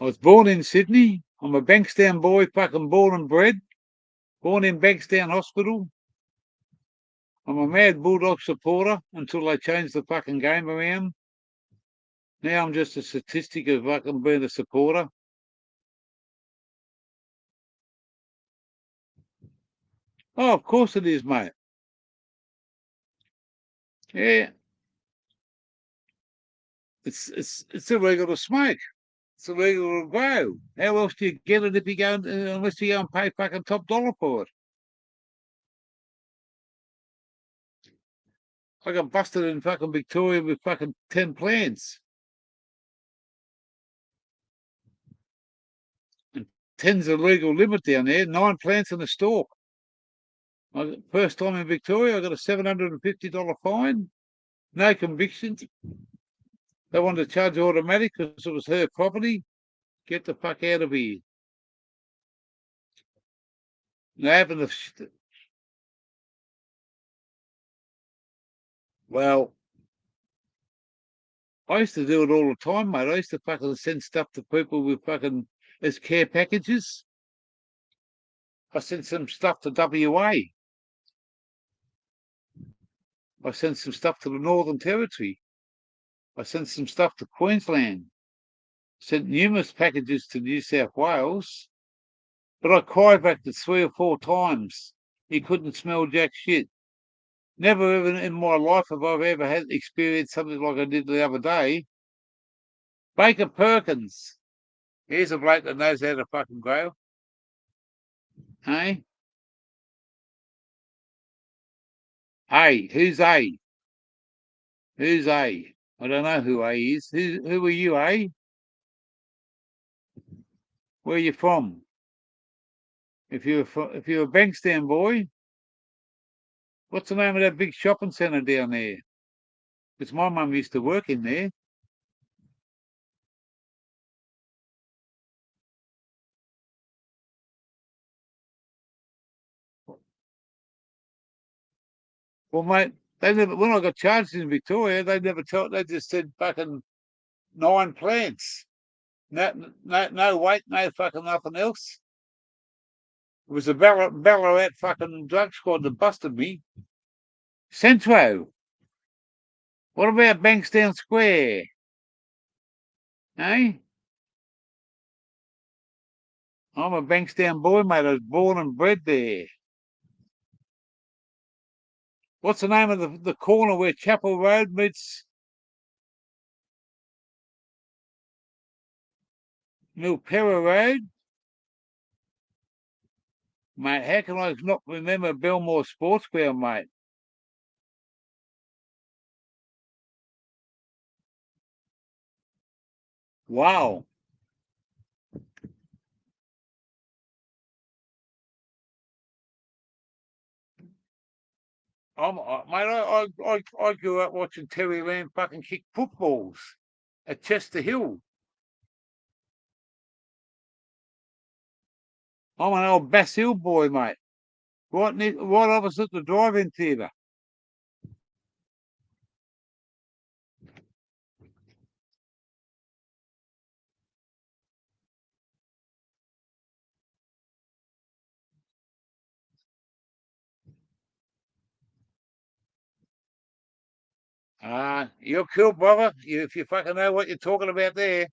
S1: I was born in Sydney. I'm a Bankstown boy, fucking born and bred. Born in Bankstown Hospital. I'm a mad Bulldog supporter until they changed the fucking game around. Now I'm just a statistic of fucking being a supporter. Oh, of course it is, mate. Yeah. It's illegal to smoke. It's illegal to grow. How else do you get it if you go unless you go and pay fucking top dollar for it? I got busted in fucking Victoria with fucking 10 plants. And 10's a legal limit down there, 9 plants in a stalk. First time in Victoria, I got a $750 fine. No convictions. They wanted to charge automatic because it was her property. Get the fuck out of here. And they happened to... Well, I used to do it all the time, mate. I used to fucking send stuff to people with fucking as care packages. I sent some stuff to WA. I sent some stuff to the Northern Territory. I sent some stuff to Queensland. Sent numerous packages to New South Wales. But I cryovacked it 3 or 4 times. He couldn't smell jack shit. Never even in my life have I ever had experienced something like I did the other day. Baker Perkins. Here's a bloke that knows how to fucking grow. Hey? Hey, who's A? Who's A? I don't know who A is. Who are you, A? Where are you from? If you're a Bankstown boy, what's the name of that big shopping centre down there? Because my mum used to work in there. Well, mate, they never. When I got charged in Victoria, they never told. They just said fucking 9 plants. No weight, no fucking nothing else. It was a Ballarat fucking drug squad that busted me. Centro. What about Bankstown Square? Eh? I'm a Bankstown boy, mate. I was born and bred there. What's the name of the corner where Chapel Road meets Milpera Road? Mate, how can I not remember Belmore Sports Ground, mate? Wow. Mate, I grew up watching Terry Lamb fucking kick footballs at Chester Hill. I'm an old Bass Hill boy, mate. Right opposite the drive-in theatre. You're cool, brother. If you fucking know what you're talking about there.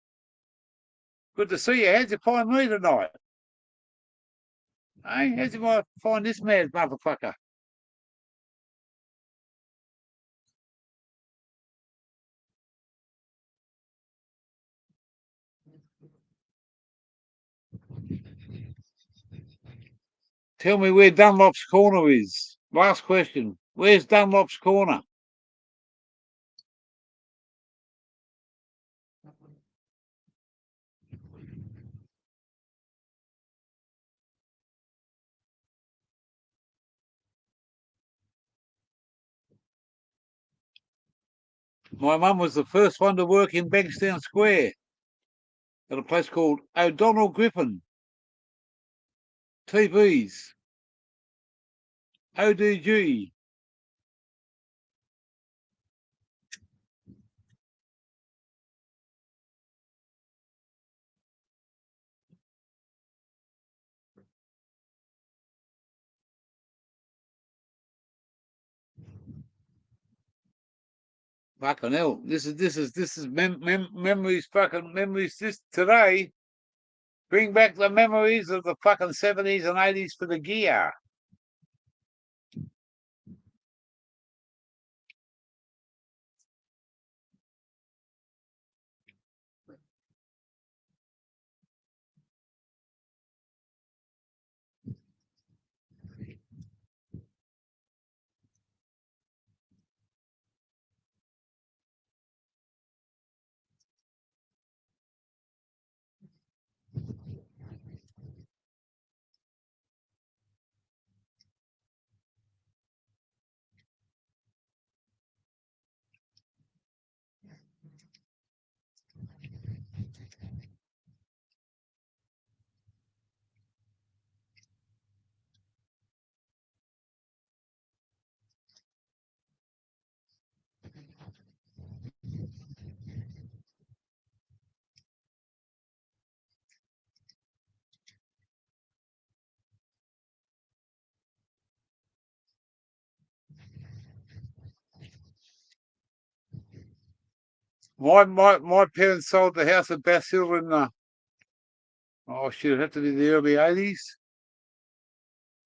S1: Good to see you. How'd you find me tonight? Hey, how'd you find this mad motherfucker? Tell me where Dunlop's Corner is. Last question. Where's Dunlop's Corner? My mum was the first one to work in Bankstown Square at a place called O'Donnell Griffin. TVs. ODG. Fucking hell. This is memories, fucking memories this today. Bring back the memories of the fucking 70s and 80s for the gear. My parents sold the house at Bass Hill in the shit, it'd have to be the early 80s.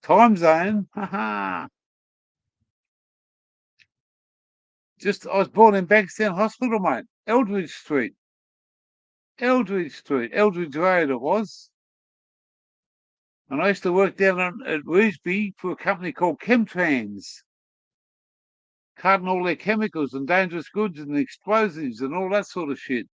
S1: Time zone. Haha. I was born in Bankstown Hospital, mate. Eldridge Street. Eldridge Road it was. And I used to work down at Revesby for a company called Chemtrans. Carting all their chemicals and dangerous goods and explosives and all that sort of shit.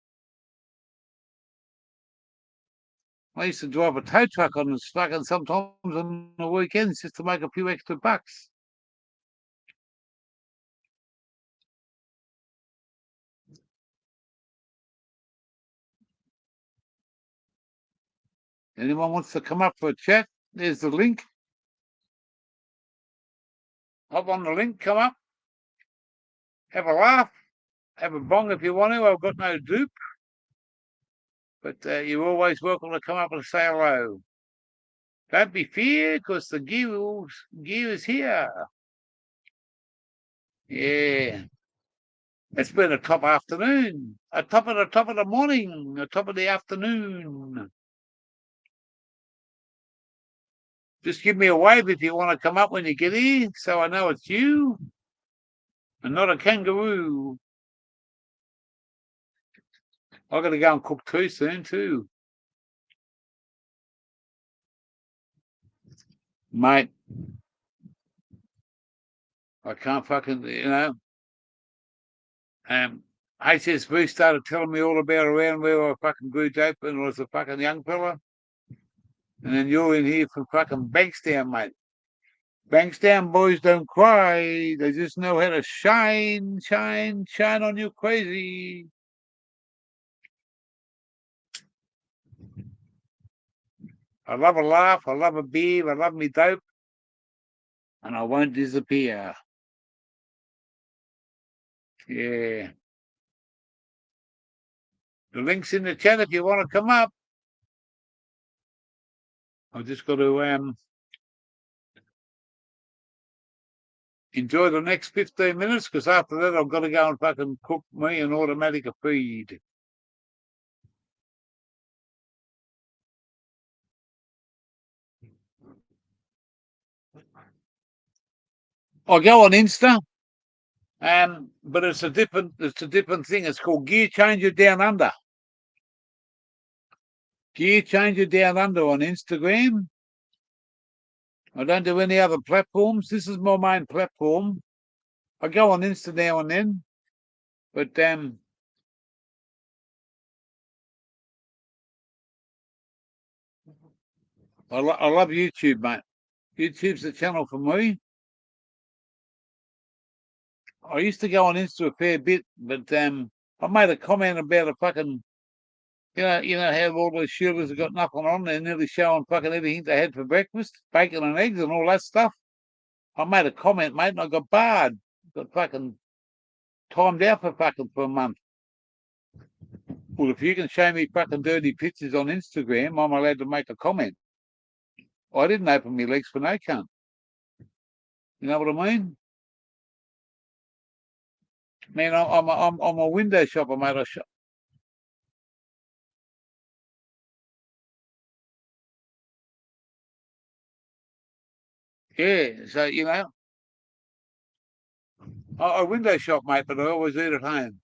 S1: I used to drive a tow truck on the fucking sometimes on the weekends just to make a few extra bucks. Anyone wants to come up for a chat? There's the link. Hop on the link, come up. Have a laugh. Have a bong if you want to. I've got no dupe. But you're always welcome to come up and say hello. Don't be feared, because the gear is here. Yeah. It's been a top afternoon. A top of the morning. A top of the afternoon. Just give me a wave if you want to come up when you get here, so I know it's you and not a kangaroo. I've got to go and cook tea soon too. Mate, I can't fucking, HSV started telling me all about around where I fucking grew dope when I was a fucking young fella. And then you're in here from fucking Bankstown, mate. Bankstown boys don't cry. They just know how to shine on you crazy. I love a laugh. I love a beer. I love me dope. And I won't disappear. Yeah. The link's in the chat if you want to come up. I've just got to enjoy the next 15 minutes because after that I've got to go and fucking cook me an automatic feed. I go on Insta, but it's a different thing. It's called Gear Changer Down Under. Gear Changer Down Under on Instagram. I don't do any other platforms. This is my main platform. I go on Insta now and then, but I love YouTube, mate. YouTube's the channel for me. I used to go on Insta a fair bit, but I made a comment about a fucking, you know how all those shooters have got nothing on. They're nearly showing fucking everything they had for breakfast, bacon and eggs and all that stuff. I made a comment, mate, and I got barred. Got fucking timed out for a month. Well, if you can show me fucking dirty pictures on Instagram, I'm allowed to make a comment. I didn't open my legs for no cunt. You know what I mean? Man, I'm a window shopper, mate. I shop. Yeah, so you know, I window shop, mate, but I always eat at home.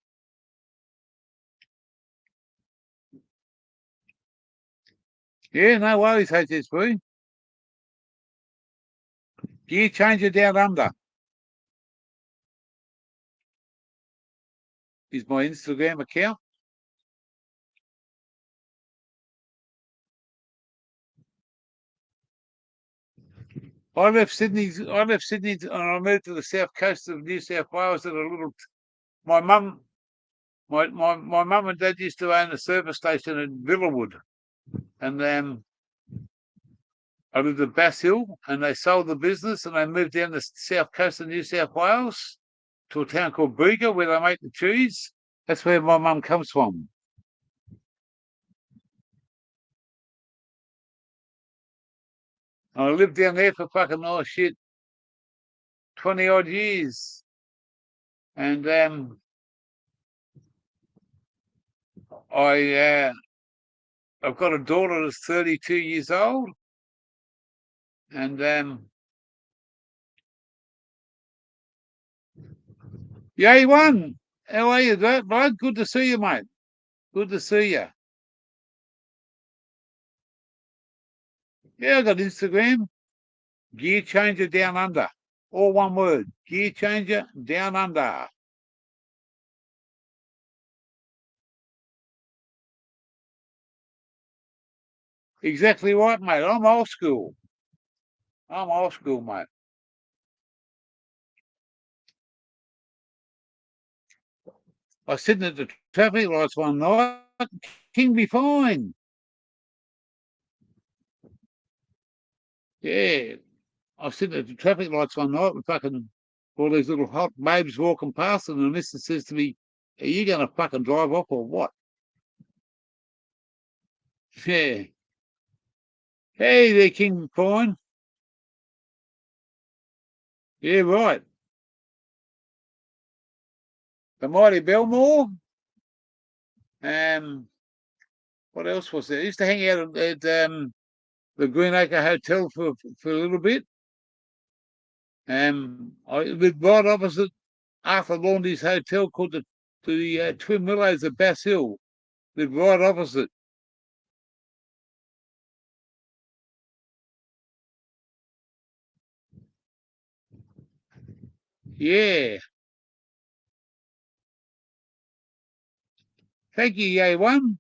S1: Yeah, no worries, HSP. Gear Changer Down Under is my Instagram account. I left Sydney and I moved to the south coast of New South Wales at a little. My mum and dad used to own a service station in Villawood, and I lived at Bass Hill, and they sold the business, and they moved down the south coast of New South Wales to a town called Bega, where they make the cheese. That's where my mum comes from. And I lived down there for fucking 20 odd years, and I've got a daughter that's 32 years old, and yeah, one. How are you, blood? Good to see you, mate. Good to see you. Yeah, I got Instagram. Gear Changer Down Under. All one word. Gear Changer Down Under. Exactly right, mate. I'm old school. I'm old school, mate. I was sitting at the traffic lights one night. King be fine. Yeah. I was sitting at the traffic lights one night with fucking all these little hot babes walking past, and the mister says to me, "Are you going to fucking drive off or what?" Yeah. Hey there, King Fine. Yeah, right. The mighty Belmore. What else was there? I used to hang out at the Greenacre Hotel for a little bit. I lived right opposite Arthur Laundy's hotel called the Twin Willows at Bass Hill. Lived right opposite. Yeah. Thank you, A1.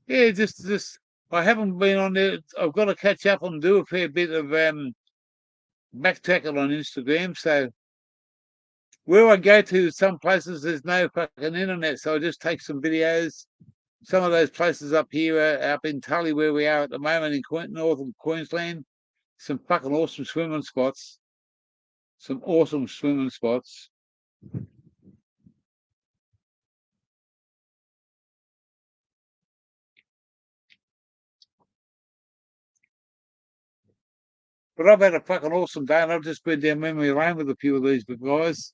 S1: Yeah, just I haven't been on there. I've got to catch up and do a fair bit of backtracking on Instagram. So where I go to, some places there's no fucking internet, so I just take some videos some of those places up here, up in Tully, where we are at the moment in northern Queensland, some fucking awesome swimming spots. Some awesome swimming spots. But I've had a fucking awesome day, and I've just been down memory lane with a few of these guys.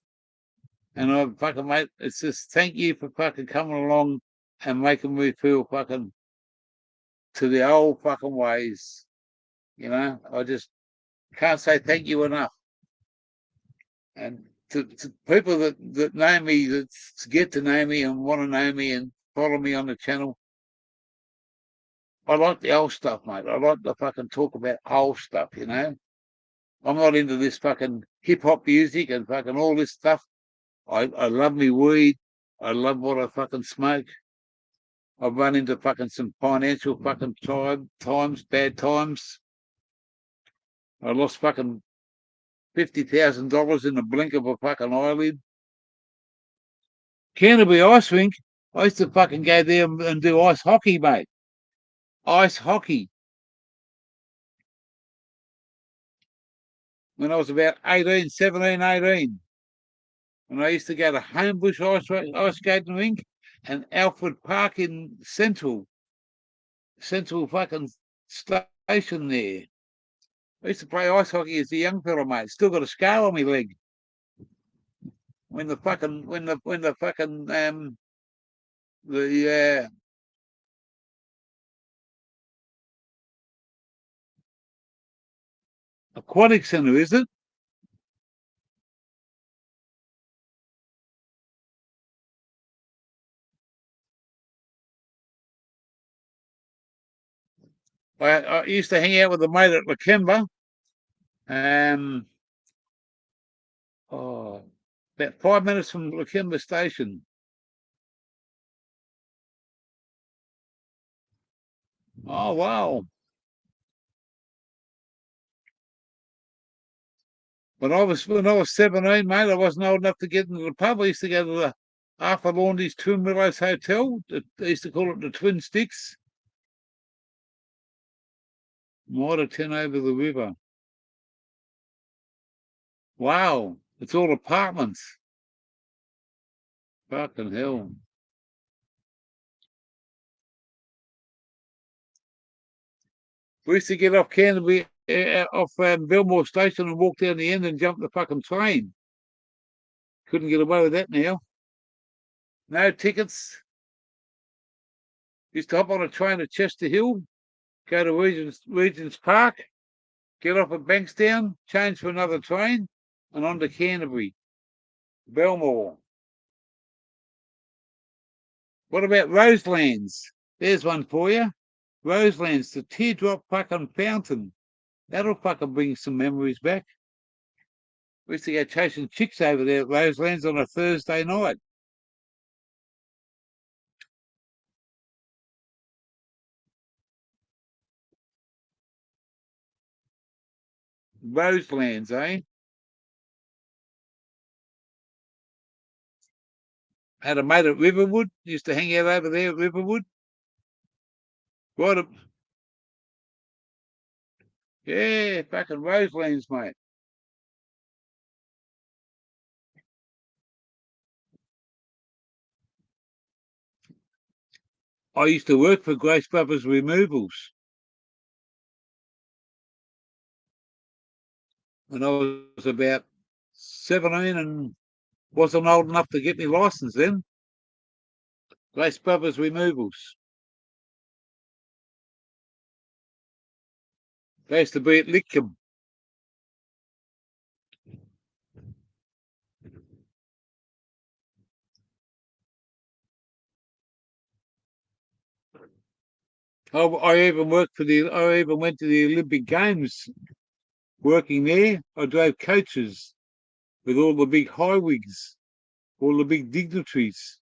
S1: And I've fucking, mate, it's just thank you for fucking coming along and making me feel fucking to the old fucking ways. You know, I just can't say thank you enough. And to people that know me, that get to know me and want to know me and follow me on the channel, I like the old stuff, mate. I like to fucking talk about old stuff, you know. I'm not into this fucking hip-hop music and fucking all this stuff. I love me weed. I love what I fucking smoke. I've run into fucking some financial fucking times, bad times. I lost fucking $50,000 in the blink of a fucking eyelid. Canterbury Ice Rink, I used to fucking go there and do ice hockey, mate. Ice hockey. When I was about 18, 17, 18. And I used to go to Homebush Ice Skating Rink and Alfred Park in Central fucking station there. I used to play ice hockey as a young fella, mate. Still got a scar on my leg. When the aquatic centre, is it? I used to hang out with a mate at Lakemba. About 5 minutes from Lakemba station. Oh wow. When I was 17, mate, I wasn't old enough to get into the pub. I used to go to the Arthur Laundy's Twin Willows Hotel. They used to call it the Twin Sticks. Mitre 10 over the river. Wow, it's all apartments. Fucking hell. We used to get off Canterbury, off Belmore Station and walk down the end and jump the fucking train. Couldn't get away with that now. No tickets. Used to hop on a train at Chester Hill, go to Regent's Park, get off at Bankstown, change for another train, and on to Canterbury, Belmore. What about Roselands? There's one for you. Roselands, the teardrop fucking fountain. That'll fucking bring some memories back. We used to go chasing chicks over there at Roselands on a Thursday night. Roselands, eh? Had a mate at Riverwood. Used to hang out over there at Riverwood. Right. Yeah, fucking Roselands, mate. I used to work for Grace Brothers Removals when I was about 17 and wasn't old enough to get my license then. Grace Brothers Removals. They used to be at Litcombe. I even went to the Olympic Games working there. I drove coaches with all the big highwigs, all the big dignitaries.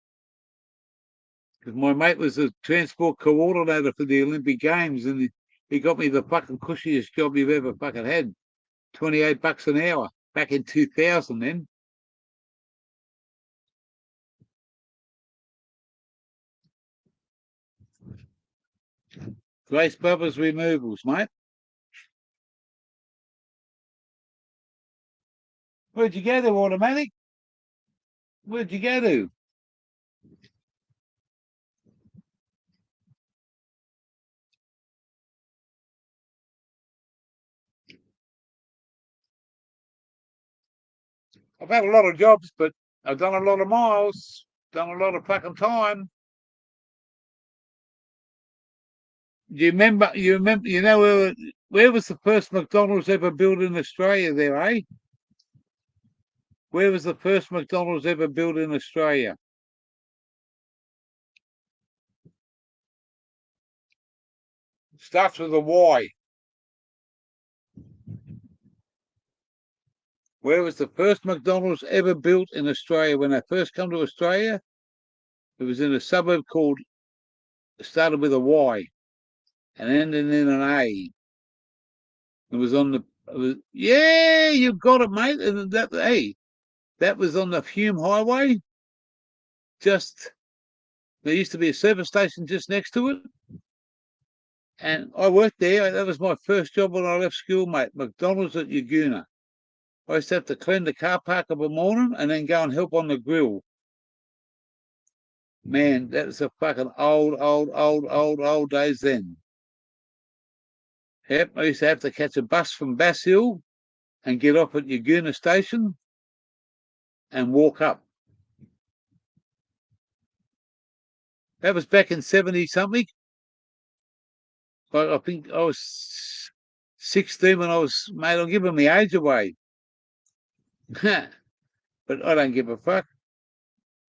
S1: Because my mate was a transport coordinator for the Olympic Games, and he got me the fucking cushiest job you've ever fucking had. $28 an hour back in 2000 then. Grace Brothers Removals, mate. Where'd you go to, Automatic? Where'd you go to? I've had a lot of jobs, but I've done a lot of miles, done a lot of fucking time. Do you remember? You know where was the first McDonald's ever built in Australia? There, eh? Where was the first McDonald's ever built in Australia? Starts with a Y. Where was the first McDonald's ever built in Australia? When I first come to Australia, it was in a suburb called, started with a Y and ended in an A. It was on the, yeah, you got it, mate. And that was on the Hume Highway. Just, there used to be a service station just next to it. And I worked there. That was my first job when I left school, mate. McDonald's at Yagoona. I used to have to clean the car park of a morning and then go and help on the grill. Man, that was a fucking old days then. Yep, I used to have to catch a bus from Bass Hill and get off at Yagoona Station and walk up. That was back in 70 something. I think I was 16 when I was, mate, I'm giving my age away. But I don't give a fuck.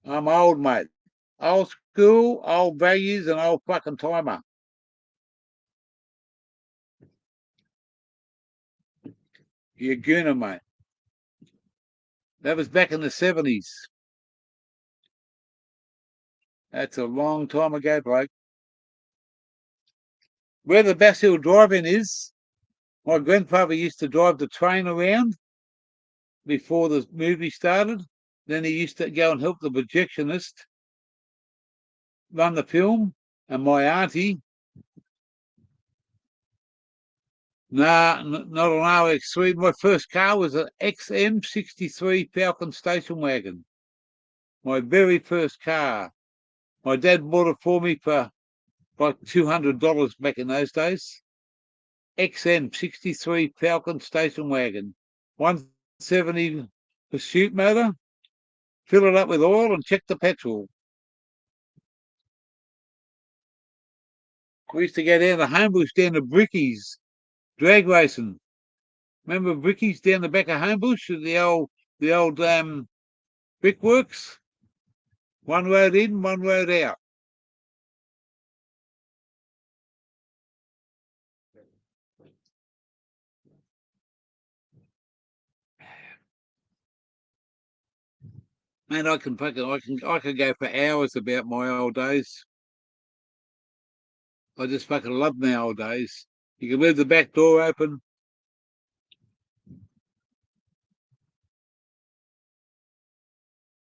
S1: I'm old, mate. Old school, old values, and old fucking timer. Yagoona, mate. That was back in the 70s. That's a long time ago, bloke. Where the Bass Hill Drive-In is, my grandfather used to drive the train around before the movie started. Then he used to go and help the projectionist run the film. And my auntie, not an RX3. My first car was an XM63 Falcon station wagon. My very first car. My dad bought it for me for like $200 back in those days. XM63 Falcon station wagon. 170 pursuit motor. Fill it up with oil and check the petrol. We used to go down to Homebush, down to Brickies, drag racing. Remember Brickies down the back of Homebush, the old brickworks? One road in, one road out. Man, I could go for hours about my old days. I just fucking love my old days. You can leave the back door open.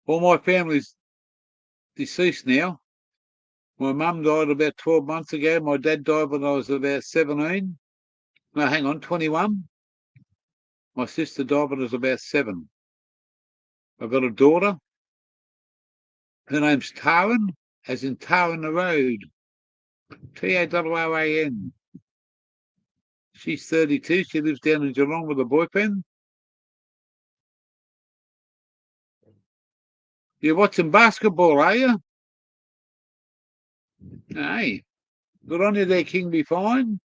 S1: All my family's deceased now. My mum died about 12 months ago. My dad died when I was about 17. No, hang on, 21. My sister died when I was about 7. I've got a daughter. Her name's Taryn, as in Taryn the Road. Tarran. She's 32. She lives down in Geelong with a boyfriend. You're watching basketball, are you? Hey, good on you there, King Be Fine.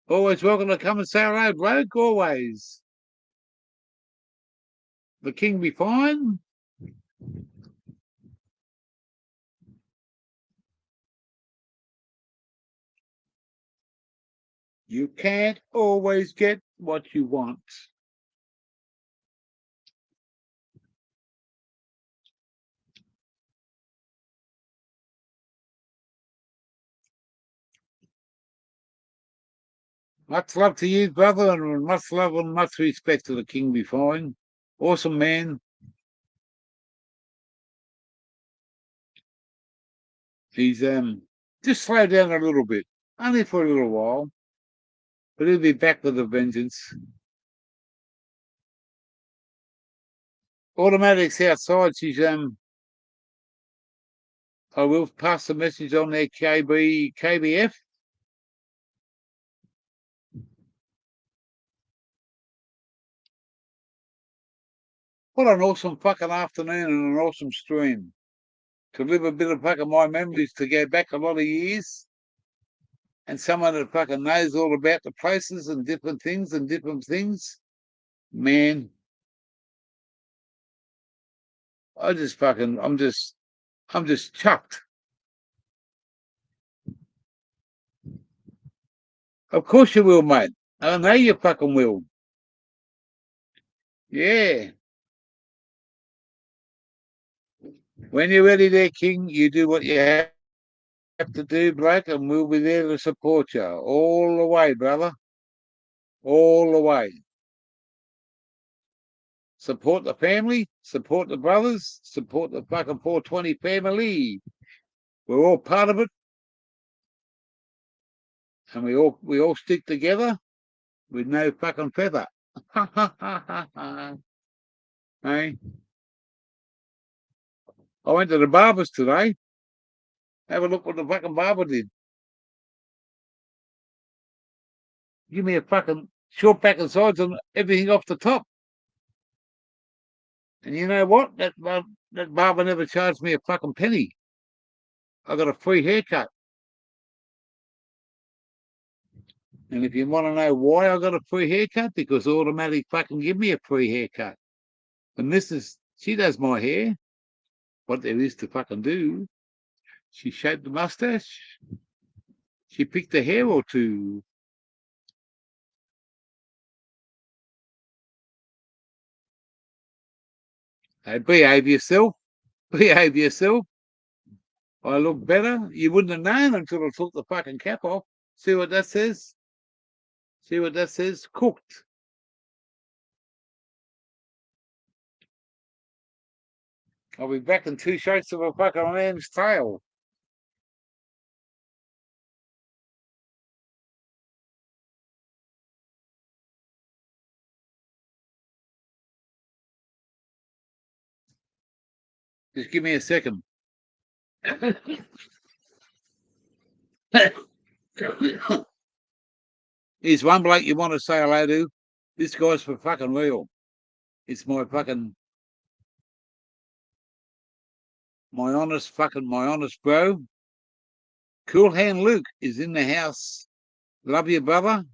S1: Always welcome to come and say hello, bloke, always. The King Be Fine. You can't always get what you want. Much love to you, brother, and much love and much respect to the King Be Fine. Awesome man. He's Just slow down a little bit, only for a little while. But he'll be back with a vengeance. Automatics outside. She's I will pass the message on there, KBF. What an awesome fucking afternoon and an awesome stream. To live a bit of fucking my memories, to go back a lot of years. And someone that fucking knows all about the places and different things. Man, I'm just chuffed. Of course you will, mate. I know you fucking will. Yeah. When you're ready there, King, you do what you have to do, bloke, and we'll be there to support you all the way, brother. All the way. Support the family, support the brothers, support the fucking 420 family. We're all part of it. And we all stick together with no fucking feather. Hey? I went to the barber's today. Have a look what the fucking barber did. Give me a fucking short back and sides and everything off the top. And you know what? That barber never charged me a fucking penny. I got a free haircut. And if you want to know why I got a free haircut, because Automatic fucking give me a free haircut. And she does my hair. What there is to fucking do. She shaved the mustache. She picked a hair or two. Hey, behave yourself. Behave yourself. I look better. You wouldn't have known until I took the fucking cap off. See what that says? See what that says? Cooked. I'll be back in 2 shakes of a fucking lamb's tail. Just give me a second. Here's one bloke you want to say hello to. This guy's for fucking real. It's my honest bro. Cool Hand Luke is in the house. Love you, brother.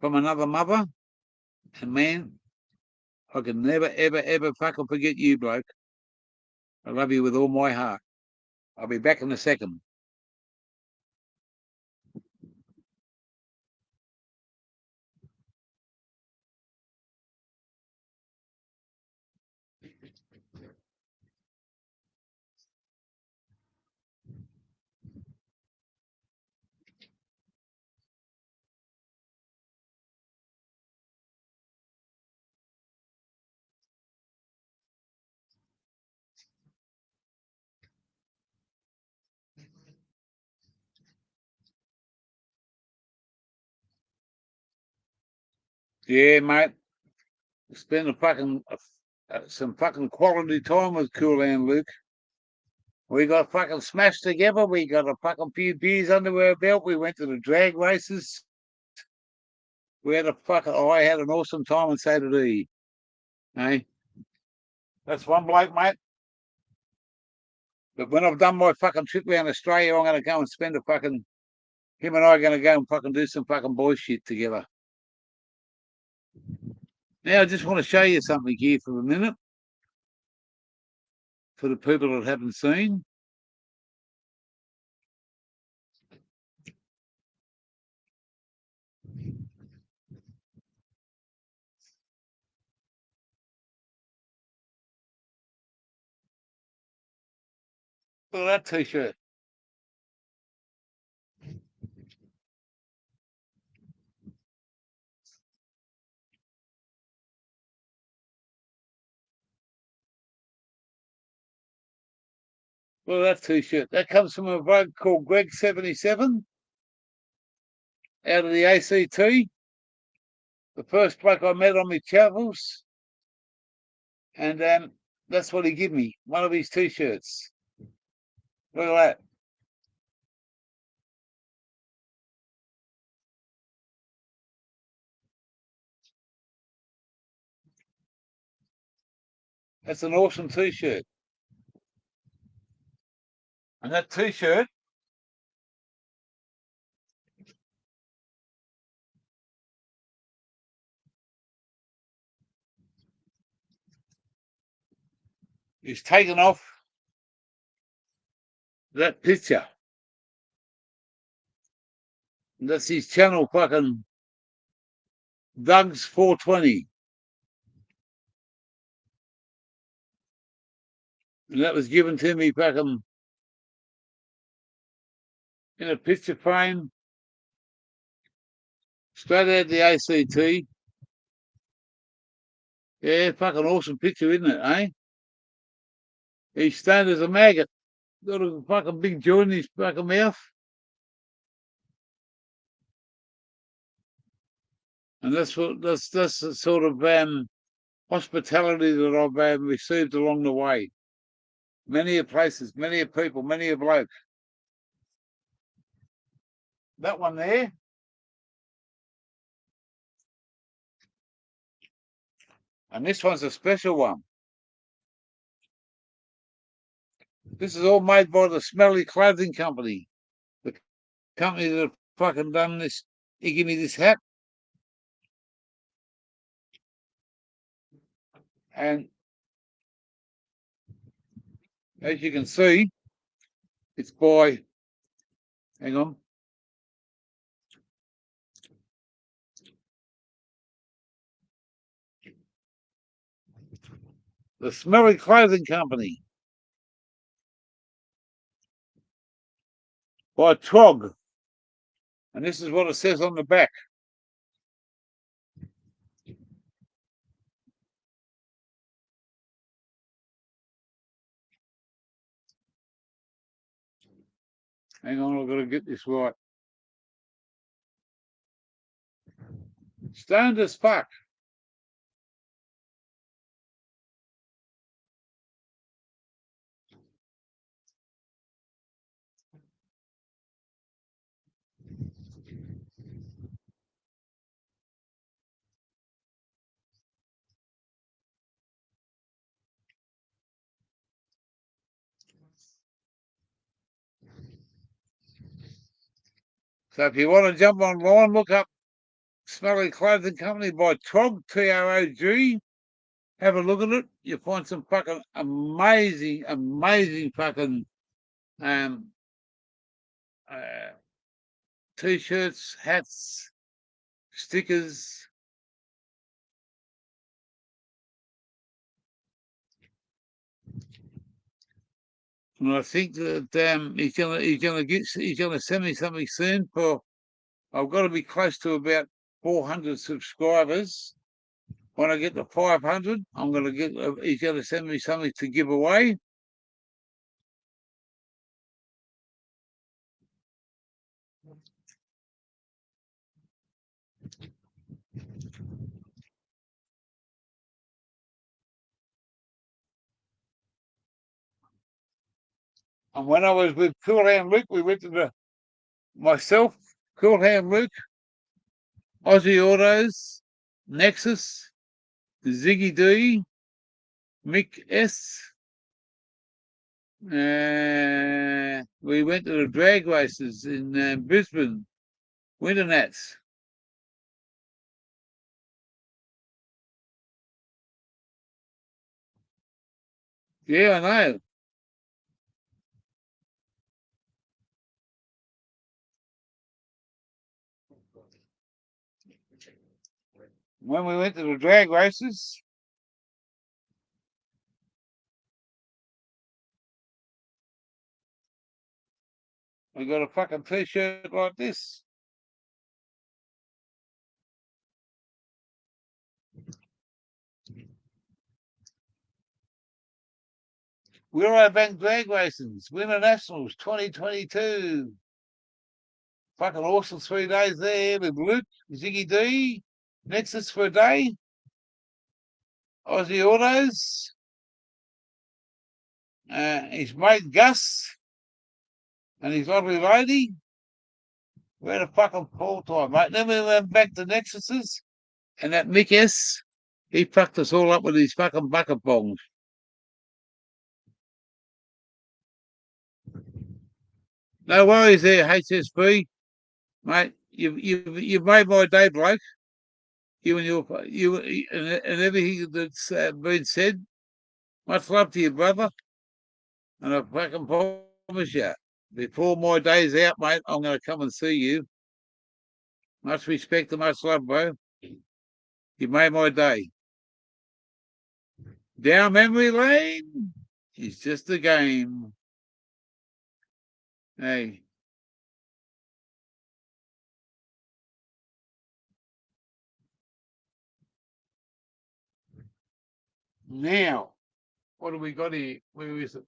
S1: From another mother. And man, I can never, ever, ever fucking forget you, bloke. I love you with all my heart. I'll be back in a second. Yeah, mate. Spend some fucking quality time with Cool Hand Luke. We got fucking smashed together. We got a fucking few beers under our belt. We went to the drag races. I had an awesome time, and so did he. Hey, that's one bloke, mate. But when I've done my fucking trip around Australia, I'm going to go and spend him and I are going to go and fucking do some fucking boy shit together. Now, I just want to show you something here for a minute. For the people that haven't seen. Look at that t-shirt. Well, that t-shirt. That comes from a bloke called Greg77 out of the ACT. The first bloke I met on my travels. And that's what he gave me, one of his t-shirts. Look at that. That's an awesome t-shirt. And that t-shirt is taken off that picture. And that's his channel, fucking Doug's 420. And that was given to me fucking in a picture frame straight out of the ACT. Yeah, fucking awesome picture, isn't it, eh? He's stoned as a maggot. Got a fucking big joint in his fucking mouth. And that's the sort of hospitality that I've received along the way. Many of places, many of people, many of bloke. That one there. And this one's a special one. This is all made by the Smelly Clothing Company. The company that fucking done this. He gave me this hat. And as you can see, it's by, hang on. The Smelly Clothing Company. By Trog. And this is what it says on the back. Hang on, I've got to get this right. Stoned as fuck. So if you want to jump online, look up Smelly Clothing Company by Trog, Trog. Have a look at it. You'll find some fucking amazing, amazing fucking t-shirts, hats, stickers. And I think that he's gonna send me something soon for. I've got to be close to about 400 subscribers. When I get to 500, I'm gonna get. He's gonna send me something to give away. And when I was with Cool Hand Luke, we went to myself, Cool Hand Luke, Aussie Autos, Nexus, Ziggy D, Mick S. We went to the drag races in Brisbane, Winter Nats. Yeah, I know. When we went to the drag races, we got a fucking t-shirt like this. Wirral Bank Drag Racings, Winter Nationals 2022. Fucking awesome 3 days there with Luke, Ziggy D, Nexus for a day, Aussie Autos, his mate Gus, and his lovely lady. We had a fucking full time, mate. Then we went back to Nexus's, and that Mick S, he fucked us all up with his fucking bucket bongs. No worries there, HSB, mate. You've made my day, bloke. You and everything that's been said. Much love to you, brother. And I fucking promise you, before my day's out, mate, I'm going to come and see you. Much respect and much love, bro. You made my day. Down memory lane is just a game. Hey. Now, what have we got here? Where is it?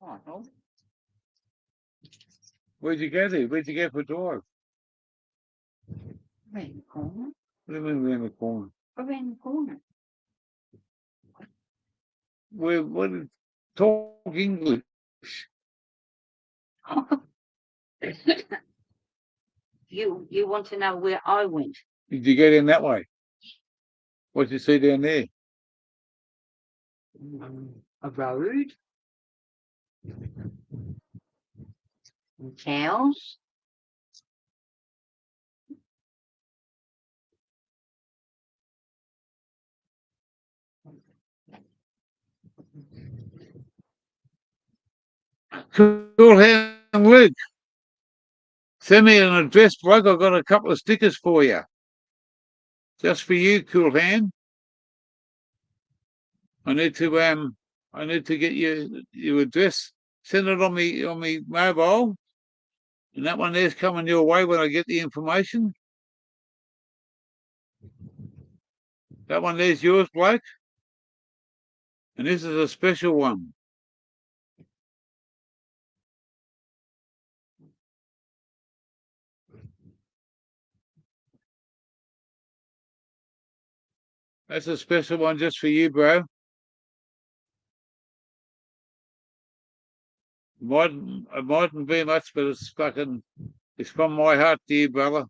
S1: Oh, no. Where'd you go there? Where'd you go for a drive?
S2: Around the corner.
S1: What do you mean around the corner?
S2: Around the corner.
S1: What talk English?
S2: You want to know where I went?
S1: Did you go down that way? What did you see down there?
S2: A road. And cows.
S1: Cool hand, Luke. Send me an address, bloke. I've got a couple of stickers for you. Just for you, cool hand. I need to get your address. Send it on me mobile. And that one there's coming your way when I get the information. That one there's yours, bloke. And this is a special one. That's a special one just for you, bro. It mightn't be much, but it's from my heart to you, brother.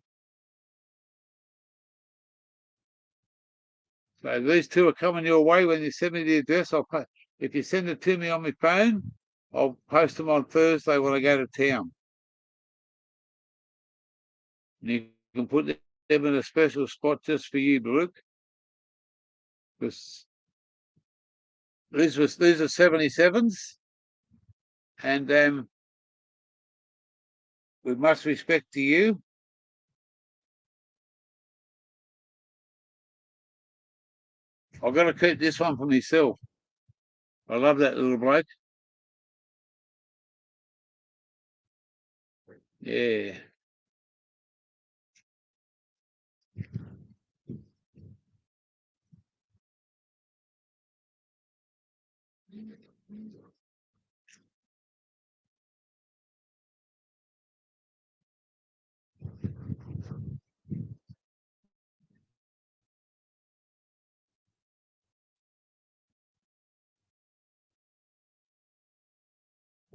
S1: So these two are coming your way when you send me the address. If you send it to me on my phone, I'll post them on Thursday when I go to town. And you can put them in a special spot just for you, Luke. Because these are 77s, and with much respect to you, I've got to keep this one for myself. I love that little bloke. Yeah.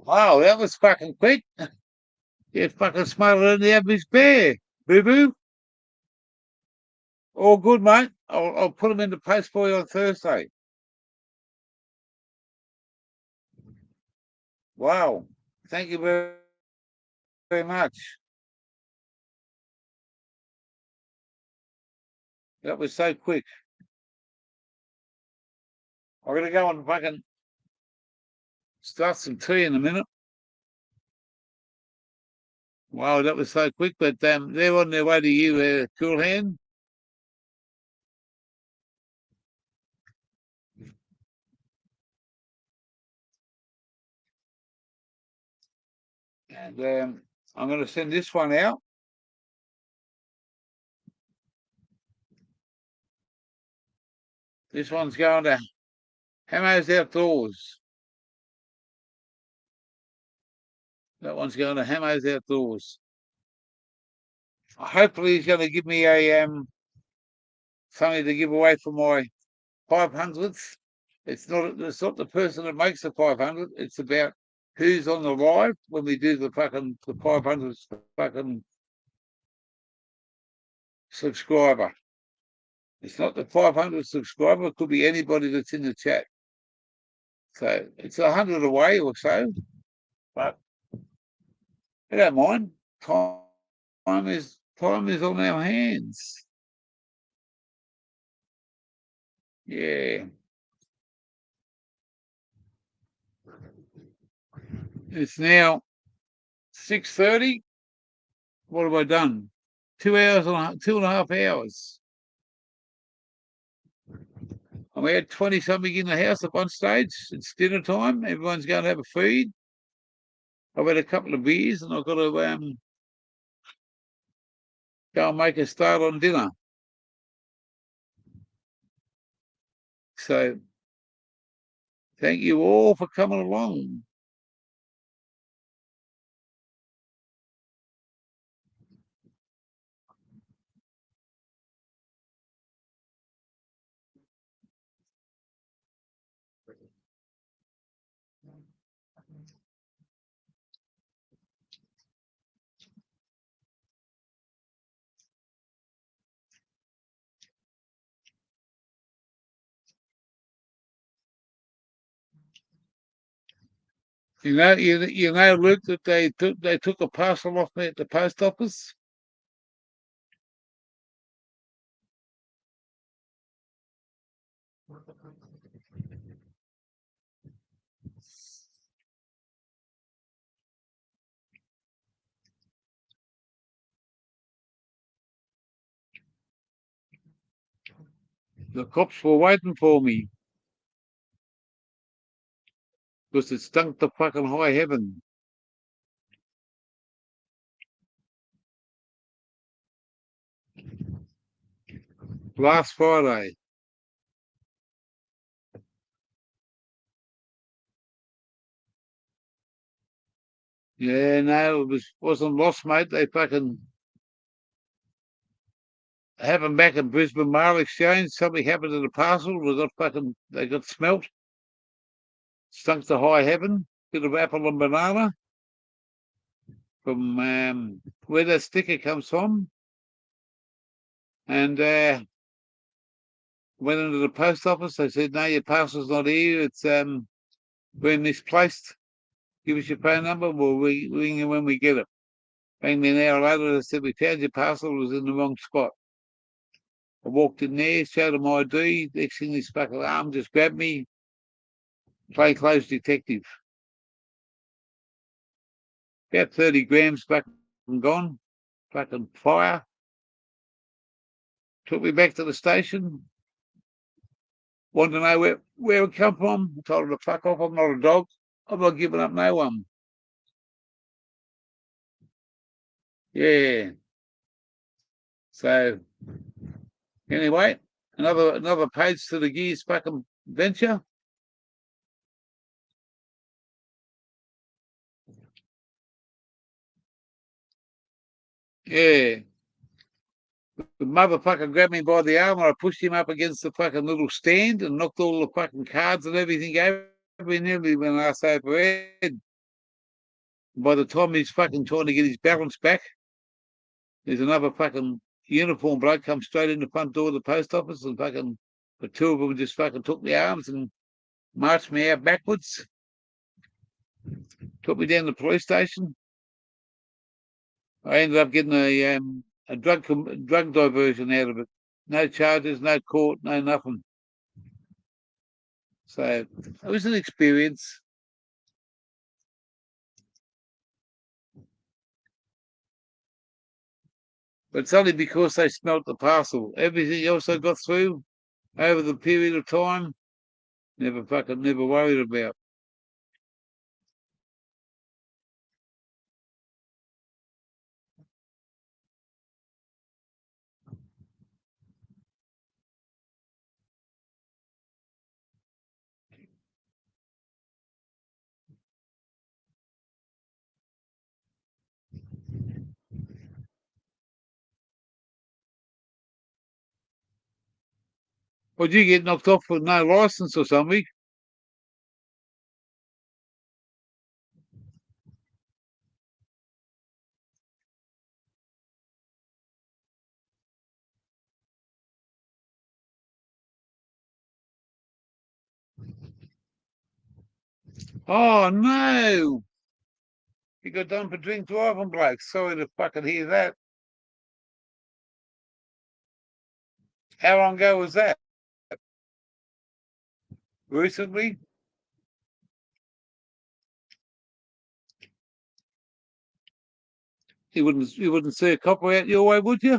S1: Wow, that was fucking quick. You're fucking smarter than the average bear, boo boo. All good, mate. I'll put them into post for you on Thursday. Wow. Thank you very much. That was so quick. I'm gonna go and fucking start some tea in a minute. Wow, that was so quick, but they're on their way to you, Cool Hand. And I'm going to send this one out. This one's going to Hamo's Outdoors. That one's going to Hamo's Outdoors. Hopefully he's going to give me a something to give away for my 500th. It's not the person that makes the 500. It's about who's on the live when we do the 500 fucking subscriber. It's not the 500 subscriber. It could be anybody that's in the chat. So it's 100 away or so, but I don't mind. Time is on our hands. Yeah. It's now 6:30. What have I done? 2.5 hours. We had 20-something in the house at one stage. It's dinner time. Everyone's going to have a feed. I've had a couple of beers and I've got to go and make a start on dinner. So thank you all for coming along. You know, Luke, that they took a parcel off me at the post office. The cops were waiting for me because it stunk to fucking high heaven. Last Friday. Yeah, no, wasn't lost, mate. They fucking happened back in Brisbane Mail Exchange. Something happened to the parcel. They got smelt. Stunk to high heaven. Bit of apple and banana from where that sticker comes from. And went into the post office. They said, no, your parcel's not here. It's been misplaced. Give us your phone number. We'll ring you when we get it. Rang me an hour later. They said, we found your parcel. It was in the wrong spot. I walked in there, showed him ID. Next thing, this fucking arm just grabbed me. Plain clothes detective. About 30 grams back and gone. Fucking fire. Took me back to the station. Wanted to know where it come from. I told him to fuck off. I'm not a dog. I'm not giving up no one. Yeah. So anyway, another page to the Gears fucking venture. Yeah. The motherfucker grabbed me by the arm and I pushed him up against the fucking little stand and knocked all the fucking cards and everything over. We nearly went ass over head. By the time he's fucking trying to get his balance back, there's another fucking uniform bloke come straight in the front door of the post office and fucking the two of them just fucking took my arms and marched me out backwards. Took me down to the police station. I ended up getting a drug diversion out of it. No charges, no court, no nothing. So it was an experience. But it's only because they smelt the parcel. Everything else I got through over the period of time, never worried about. Would you get knocked off with no license or something? Oh no! You got done for drink driving, bloke. Sorry to fucking hear that. How long ago was that? Recently? You wouldn't see a copper out your way, would you?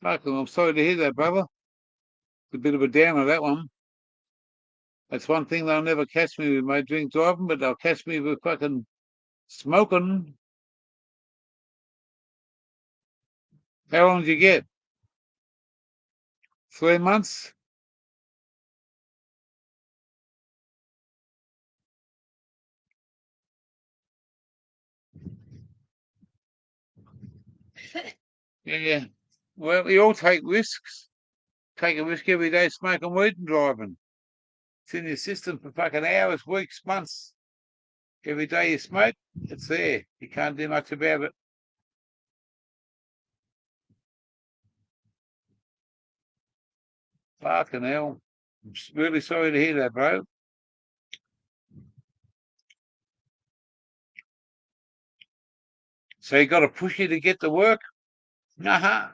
S1: Fucking, I'm sorry to hear that, brother. It's a bit of a downer, that one. That's one thing they'll never catch me with my drink driving, but they'll catch me with fucking smoking. How long did you get? 3 months? Yeah. Well, we all take risks. Take a risk every day smoking weed and driving. It's in your system for fucking hours, weeks, months. Every day you smoke, it's there. You can't do much about it. Fucking hell. I'm really sorry to hear that, bro. So you got to push you to get to work? Uh-huh.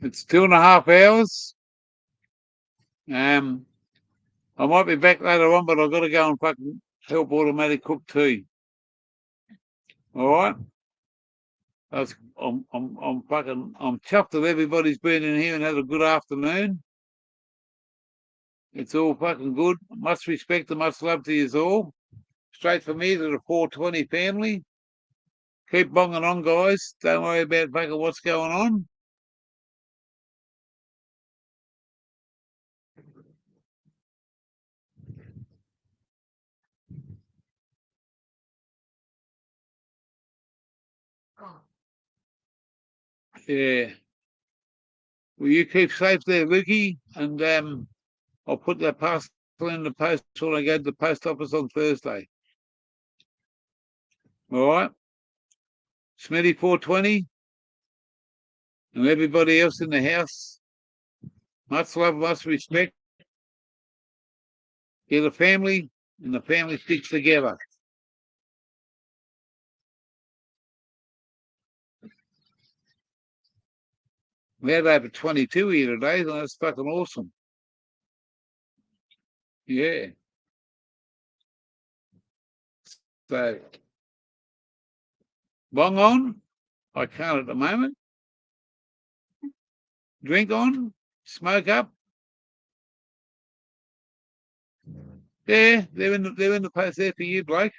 S1: It's 2.5 hours. I might be back later on, but I've got to go and fucking help Automatic cook tea. All right? I'm chuffed that everybody's been in here and had a good afternoon. It's all fucking good. Much respect and much love to you all. Straight from me to the 420 family. Keep bonging on, guys. Don't worry about fucking what's going on. Yeah. Well, you keep safe there, Ricky, and I'll put that parcel in the post when I go to the post office on Thursday. All right? Smitty 420 and everybody else in the house. Much love, much respect. You're the family, and the family sticks together. We had over 22 here today, and that's fucking awesome. Yeah. So, bong on. I can't at the moment. Drink on. Smoke up. Yeah, they're in the post there for you, Blake.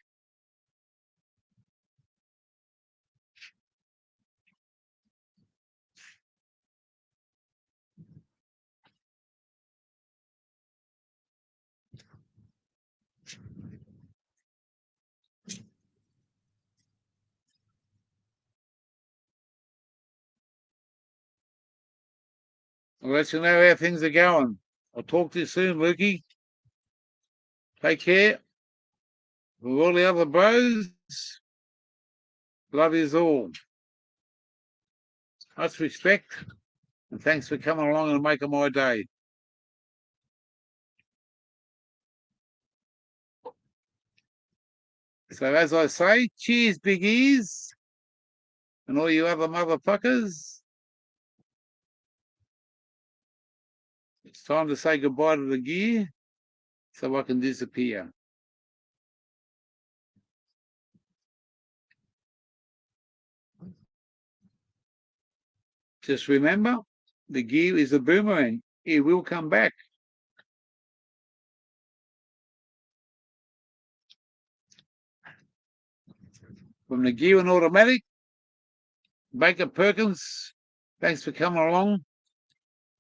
S1: I'll let you know how things are going. I'll talk to you soon, Lukey. Take care. For all the other bros, love yous all. Much respect, and thanks for coming along and making my day. So as I say, cheers, big ears, and all you other motherfuckers. It's time to say goodbye to the gear so I can disappear. Just remember, the gear is a boomerang. It will come back. From the Gear and Automatic, Baker Perkins, thanks for coming along.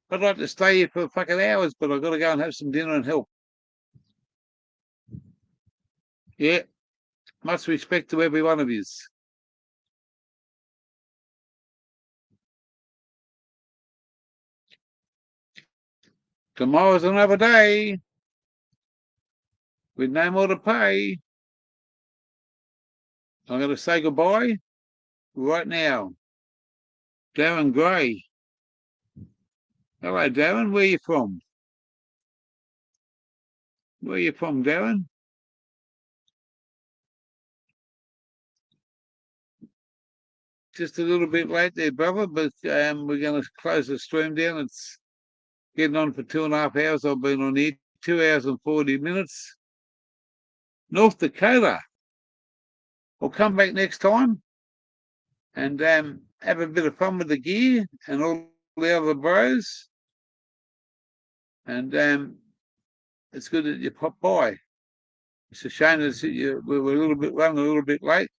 S1: I'd like to stay here for fucking hours, but I've got to go and have some dinner and help. Yeah, much respect to every one of yous. Tomorrow's another day with no more to pay. I'm going to say goodbye right now. Darren Gray. Hello, Darren. Where are you from? Where are you from, Darren? Just a little bit late there, brother, but we're going to close the stream down. It's getting on for 2.5 hours. I've been on here 2 hours and 40 minutes. North Dakota. I'll come back next time and have a bit of fun with the gear and all the other bros. And it's good that you pop by. It's a shame that we were running a little bit late.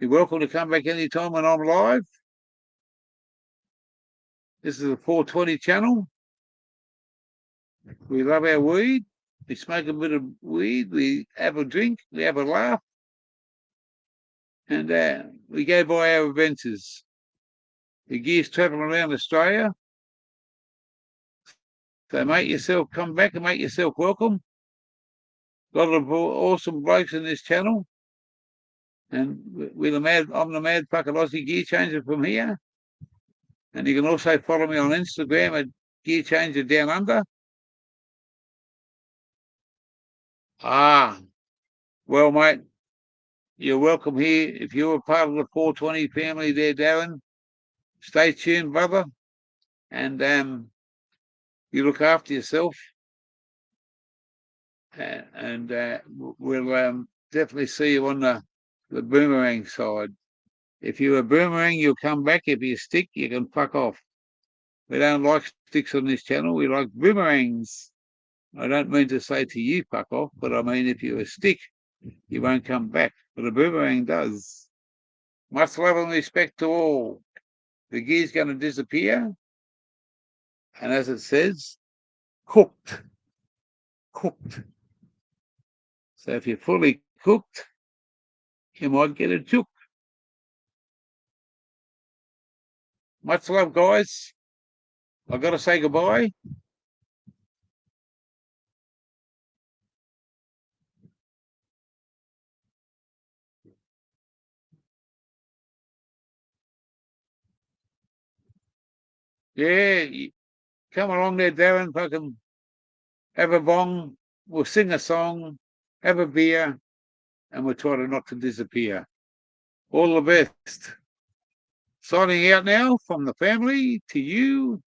S1: You're welcome to come back anytime when I'm live. This is a 420 channel. We love our weed. We smoke a bit of weed. We have a drink. We have a laugh. And we go by our adventures. The gear's traveling around Australia. So make yourself come back and make yourself welcome. A lot of awesome blokes in this channel. And I'm the mad fucking Aussie gear changer from here. And you can also follow me on Instagram at Gear Changer Down Under. Well, mate, you're welcome here. If you're a part of the 420 family there, Darren, stay tuned, brother. And you look after yourself. And we'll definitely see you on the boomerang side. If you're a boomerang, you'll come back. If you're a stick, you can fuck off. We don't like sticks on this channel. We like boomerangs. I don't mean to say to you, fuck off, but I mean if you're a stick, you won't come back. But a boomerang does. Much love and respect to all. The gear's going to disappear. And as it says, cooked. Cooked. So if you're fully cooked, you might get a chook. Much love, guys. I've got to say goodbye. Yeah, come along there, Darren. Fucking have a bong. We'll sing a song, have a beer, and we'll try to not to disappear. All the best. Signing out now from the family to you.